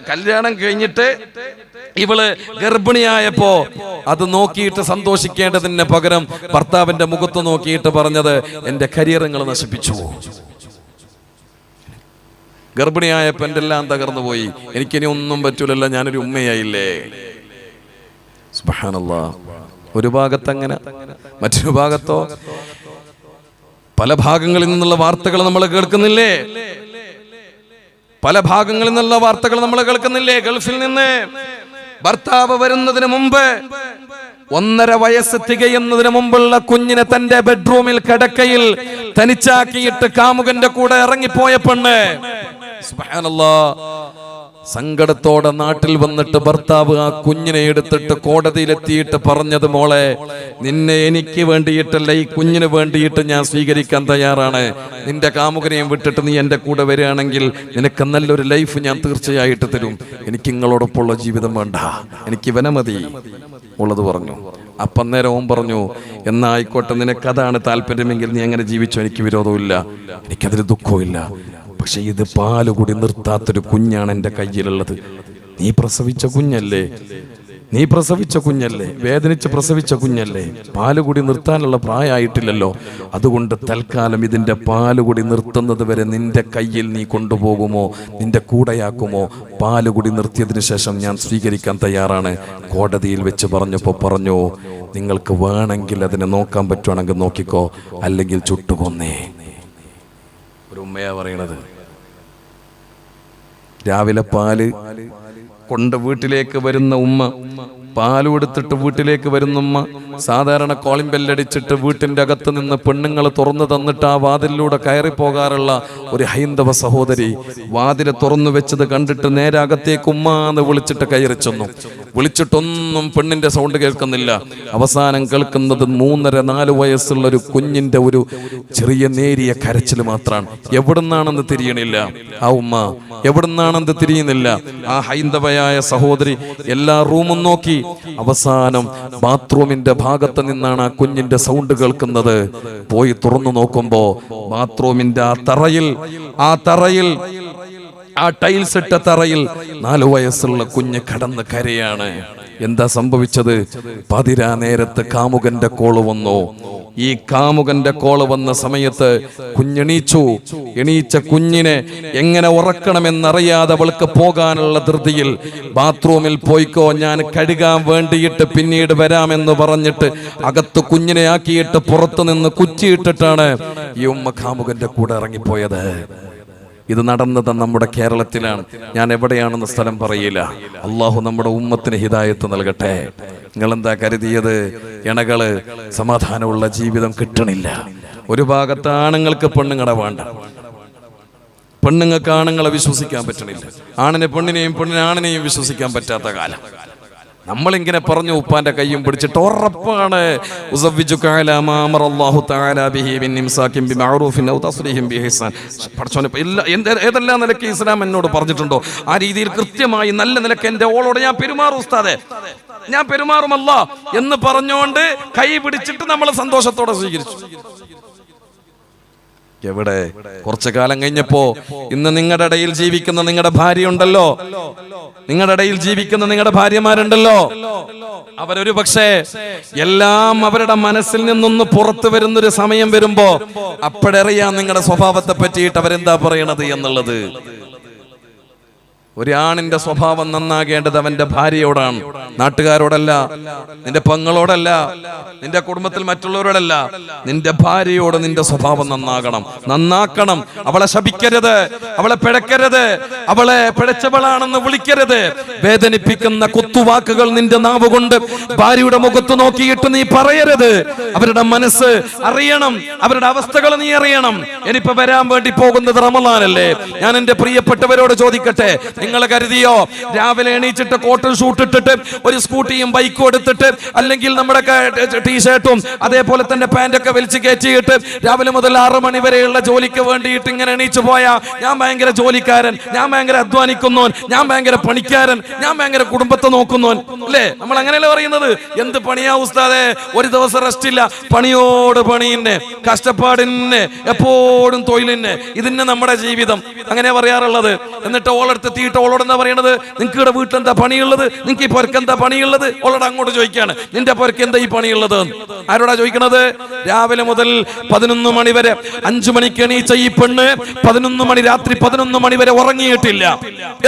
കല്യാണം കഴിഞ്ഞിട്ട് ഇവള് ഗർഭിണിയായപ്പോ അത് നോക്കിയിട്ട് സന്തോഷിക്കേണ്ടതിന് പകരം ഭർത്താവിന്റെ മുഖത്ത് നോക്കിയിട്ട് പറഞ്ഞത്, എന്റെ കരിയർ നിങ്ങൾ നശിപ്പിച്ചു. ഗർഭിണിയായപ്പോ എന്റെ എല്ലാം തകർന്നു പോയി, എനിക്കിനി ഒന്നും പറ്റൂലല്ല, ഞാനൊരു ഉമ്മയായില്ലേ. സുബ്ഹാനല്ലാഹ്. ഒരു ഭാഗത്ത് അങ്ങനെ, മറ്റൊരു ഭാഗത്തോ പല ഭാഗങ്ങളിൽ നിന്നുള്ള വാർത്തകൾ നമ്മൾ കേൾക്കുന്നില്ലേ? പല ഭാഗങ്ങളിൽ നിന്നുള്ള വാർത്തകൾ നമ്മൾ കേൾക്കുന്നില്ലേ? ഗൾഫിൽ നിന്ന് ഭർത്താവ് വരുന്നതിന് മുമ്പ് 1.5 വയസ്സ് തികയുന്നതിന് മുമ്പുള്ള കുഞ്ഞിനെ തന്റെ ബെഡ്റൂമിൽ കിടക്കയിൽ തനിച്ചാക്കിയിട്ട് കാമുകന്റെ കൂടെ ഇറങ്ങിപ്പോയ പെണ്ണ്. സുബ്ഹാനല്ലാഹ്. സങ്കടത്തോടെ നാട്ടിൽ വന്നിട്ട് ഭർത്താവ് ആ കുഞ്ഞിനെ എടുത്തിട്ട് കോടതിയിലെത്തിയിട്ട് പറഞ്ഞത്, മോളെ, നിന്നെ എനിക്ക് വേണ്ടിയിട്ടല്ല, ഈ കുഞ്ഞിന് വേണ്ടിയിട്ട് ഞാൻ സ്വീകരിക്കാൻ തയ്യാറാണ്. നിന്റെ കാമുകനെയും വിട്ടിട്ട് നീ എൻ്റെ കൂടെ വരികയാണെങ്കിൽ നിനക്ക് നല്ലൊരു ലൈഫ് ഞാൻ തീർച്ചയായിട്ട് തരും. എനിക്ക് നിങ്ങളോടൊപ്പമുള്ള ജീവിതം വേണ്ട, എനിക്ക് ഇവനെ മതി ഉള്ളത് പറഞ്ഞു. അപ്പം നേരം ഓൻ പറഞ്ഞു, എന്നാ ആയിക്കോട്ടെ, നിനക്കതാണ് താല്പര്യമെങ്കിൽ നീ അങ്ങനെ ജീവിച്ചോ, എനിക്ക് വിരോധമില്ല, എനിക്കതിൽ ദുഃഖവുമില്ല. പക്ഷെ ഇത് പാലുകൂടി നിർത്താത്തൊരു കുഞ്ഞാണ് എൻ്റെ കയ്യിലുള്ളത്. നീ പ്രസവിച്ച കുഞ്ഞല്ലേ, വേദനിച്ച് പ്രസവിച്ച കുഞ്ഞല്ലേ, പാലുകൂടി നിർത്താനുള്ള പ്രായമായിട്ടില്ലല്ലോ. അതുകൊണ്ട് തൽക്കാലം ഇതിൻ്റെ പാലുകൂടി നിർത്തുന്നത് വരെ നിന്റെ കയ്യിൽ നീ കൊണ്ടുപോകുമോ, നിന്റെ കൂടെയാക്കുമോ? പാലുകൂടി നിർത്തിയതിനു ശേഷം ഞാൻ സ്വീകരിക്കാൻ തയ്യാറാണ്. കോടതിയിൽ വെച്ച് പറഞ്ഞപ്പോൾ പറഞ്ഞു, നിങ്ങൾക്ക് വേണമെങ്കിൽ അതിനെ നോക്കാൻ പറ്റുവാണെങ്കിൽ നോക്കിക്കോ, അല്ലെങ്കിൽ ചുട്ടുകൊന്നേ. ഒരു ഉമ്മയാ പറയണത്. രാവിലെ പാല് കൊണ്ട് വീട്ടിലേക്ക് വരുന്ന ഉമ്മ, പാല് കൊടുത്തിട്ട് വീട്ടിലേക്ക് വരുന്ന ഉമ്മ, സാധാരണ കോളിംഗ് ബെല്ലടിച്ചിട്ട് വീട്ടിൻ്റെ അകത്ത് നിന്ന് പെണ്ണുങ്ങൾ തുറന്നു തന്നിട്ട് ആ വാതിലിലൂടെ കയറിപ്പോകാറുള്ള ഒരു ഹൈന്ദവ സഹോദരി വാതില് തുറന്നു വെച്ചത് കണ്ടിട്ട് നേരെ അകത്തേക്ക് ഉമ്മാന്ന് വിളിച്ചിട്ട് കയറി ചെന്നു. വിളിച്ചിട്ടൊന്നും പെണ്ണിന്റെ സൗണ്ട് കേൾക്കുന്നില്ല. അവസാനം കേൾക്കുന്നത് 3.5-4 വയസ്സുള്ള ഒരു കുഞ്ഞിന്റെ ഒരു ചെറിയ നേരിയ കരച്ചിൽ മാത്രമാണ്. എവിടുന്നാണെന്ന് തിരിയണില്ല ആ ഉമ്മ, എവിടുന്നാണെന്ന് തിരിയുന്നില്ല. ആ ഹൈന്ദവയായ സഹോദരി എല്ലാ റൂമും നോക്കി. അവസാനം ബാത്റൂമിന്റെ ഭാഗത്ത് നിന്നാണ് ആ കുഞ്ഞിന്റെ സൗണ്ട് കേൾക്കുന്നത്. പോയി തുറന്നു നോക്കുമ്പോ ബാത്റൂമിന്റെ ആ തറയിൽ ആ ടൈൽസ് ഇട്ട തറയിൽ 4 വയസ്സുള്ള കുഞ്ഞ് കടന്ന് കരയാണ്. എന്താ സംഭവിച്ചത്? പതിരാ നേരത്ത് കാമുകന്റെ കോള് വന്നു. ഈ കാമുകന്റെ കോള് വന്ന സമയത്ത് എണീച്ച കുഞ്ഞിനെ എങ്ങനെ ഉറക്കണമെന്നറിയാതെ അവൾക്ക് പോകാനുള്ള ധൃതിയിൽ ബാത്റൂമിൽ പോയിക്കോ, ഞാൻ കഴുകാൻ വേണ്ടിയിട്ട് പിന്നീട് വരാമെന്ന് പറഞ്ഞിട്ട് അകത്ത് കുഞ്ഞിനെ ആക്കിയിട്ട് പുറത്തു നിന്ന് കുറ്റിയിട്ടിട്ടാണ് ഈ ഉമ്മ കാമുകന്റെ കൂടെ ഇറങ്ങിപ്പോയത്. ഇത് നടന്നത് നമ്മുടെ കേരളത്തിലാണ്. ഞാൻ എവിടെയാണെന്ന് സ്ഥലം പറയില്ല. അള്ളാഹു നമ്മുടെ ഉമ്മത്തിന് ഹിദായത്ത് നൽകട്ടെ. നിങ്ങളെന്താ കരുതിയത്? ഇണകള് സമാധാനമുള്ള ജീവിതം കിട്ടണില്ല. ഒരു ഭാഗത്ത് ആണുങ്ങൾക്ക് പെണ്ണുങ്ങളെ വേണ്ട, പെണ്ണുങ്ങൾക്ക് ആണുങ്ങളെ വിശ്വസിക്കാൻ പറ്റണില്ല, ആണിനെ പെണ്ണിനെയും പെണ്ണിനെ ആണിനെയും വിശ്വസിക്കാൻ പറ്റാത്ത കാലം. നമ്മളിങ്ങനെ പറഞ്ഞു ഉപ്പാന്റെ കയ്യും പിടിച്ചിട്ട് ഉറപ്പാണ് ഏതെല്ലാം നിലയ്ക്ക് ഇസ്ലാം എന്നോട് പറഞ്ഞിട്ടുണ്ടോ ആ രീതിയിൽ കൃത്യമായി നല്ല നിലയ്ക്ക് എന്റെ ഓളോട് ഞാൻ പെരുമാറും ഉസ്താദേ, ഞാൻ പെരുമാറുമല്ല എന്ന് പറഞ്ഞുകൊണ്ട് കൈ പിടിച്ചിട്ട് നമ്മൾ സന്തോഷത്തോടെ സ്വീകരിച്ചു. എവിടെ? കുറച്ചു കാലം കഴിഞ്ഞപ്പോ ഇന്ന് നിങ്ങളുടെ ഇടയിൽ ജീവിക്കുന്ന നിങ്ങളുടെ ഭാര്യ ഉണ്ടല്ലോ, നിങ്ങളുടെ ഇടയിൽ ജീവിക്കുന്ന നിങ്ങളുടെ ഭാര്യമാരുണ്ടല്ലോ, അവരൊരു പക്ഷേ എല്ലാം അവരുടെ മനസ്സിൽ നിന്നൊന്ന് പുറത്തു വരുന്നൊരു സമയം വരുമ്പോ അപ്പോഴറിയാം നിങ്ങളുടെ സ്വഭാവത്തെ പറ്റിയിട്ട് അവരെന്താ പറയണത് എന്നുള്ളത്. ഒരാണിന്റെ സ്വഭാവം നന്നാകേണ്ടത് അവന്റെ ഭാര്യയോടാണ്, നാട്ടുകാരോടല്ല, നിന്റെ പെങ്ങളോടല്ല, നിന്റെ കുടുംബത്തിൽ മറ്റുള്ളവരോടല്ല. നിന്റെ ഭാര്യയോട് നിന്റെ സ്വഭാവം നന്നാക്കണം. അവളെ ശപിക്കരുത്, അവളെ പിഴക്കരുത്, അവളെ പിഴച്ചവളാണെന്ന് വിളിക്കരുത്. വേദനിപ്പിക്കുന്ന കുത്തുവാക്കുകൾ നിന്റെ നാവ് കൊണ്ട് ഭാര്യയുടെ മുഖത്ത് നോക്കിയിട്ട് നീ പറയരുത്. അവരുടെ മനസ്സ് അറിയണം, അവരുടെ അവസ്ഥകൾ നീ അറിയണം. ഇനിയിപ്പോ വരാൻ വേണ്ടി പോകുന്നത് റമളാനല്ലേ. ഞാൻ എന്റെ പ്രിയപ്പെട്ടവരോട് ചോദിക്കട്ടെ, നിങ്ങൾ കരുതിയോ രാവിലെ എണീച്ചിട്ട് കോട്ടൺ ഷൂട്ട് ഇട്ടിട്ട് ഒരു സ്കൂട്ടിയും ബൈക്കും എടുത്തിട്ട് അല്ലെങ്കിൽ നമ്മുടെ ടീഷർട്ടും അതേപോലെ തന്നെ പാന്റൊക്കെ വലിച്ചു കയറ്റിയിട്ട് രാവിലെ മുതൽ 6 മണി വരെയുള്ള ജോലിക്ക് വേണ്ടിയിട്ട് ഇങ്ങനെ എണീച്ചു പോയാ ഞാൻ ഭയങ്കര ജോലിക്കാരൻ, ഞാൻ ഭയങ്കര അധ്വാനിക്കുന്നവൻ, ഞാൻ ഭയങ്കര പണിക്കാരൻ, ഞാൻ ഭയങ്കര കുടുംബത്തെ നോക്കുന്നവൻ അല്ലേ? നമ്മൾ അങ്ങനെയല്ലേ പറയുന്നത്? എന്ത് പണിയാ ഉസ്താദേ, ഒരു ദിവസം റെസ്റ്റ് ഇല്ല, പണിയോട് പണിന്നെ, കഷ്ടപ്പാടിന്നെ, എപ്പോഴും തൊഴിലിന്നെ, ഇതിന്നെ നമ്മുടെ ജീവിതം, അങ്ങനെ പറയാറുള്ളത്. എന്നിട്ട് ഓളെടുത്തെത്തിയിട്ട് ഓളോട് എന്താ പറയണത്? നിങ്ങൾക്ക് ഇവിടെ വീട്ടിൽ എന്താ പണിയുള്ളത്? നിങ്ങൾക്ക് ഈ പൊരക്ക് എന്താ പണിയുള്ളത്? ഓളോട് അങ്ങോട്ട് ചോദിക്കാണ്, നിന്റെ പൊരക്ക് എന്താ ഈ പണിയുള്ളത്? ആരോടാ ചോദിക്കണത്? രാവിലെ മുതൽ 11 മണി വരെ 5 മണിക്ക് എണീച്ച ഈ പെണ്ണ് 11 മണി രാത്രി 11 മണി വരെ ഉറങ്ങിയിട്ടില്ല.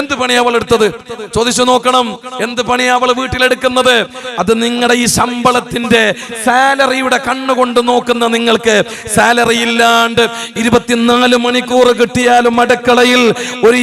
എന്ത് പണിയാ അവൾ എടുത്തത്? ചോദിച്ചു നോക്കണം. എന്ത് പണിയാ അവൾ വീട്ടിലെടുക്കുന്നത്? അത് നിങ്ങളുടെ ഈ ശമ്പളത്തിന്റെ സാലറിയുടെ കണ്ണുകൊണ്ട് നോക്കുന്ന നിങ്ങൾക്ക് സാലറി ഇല്ലാണ്ട് 24 മണിക്കൂർ കിട്ടിയാലും അടുക്കളയിൽ ഒരു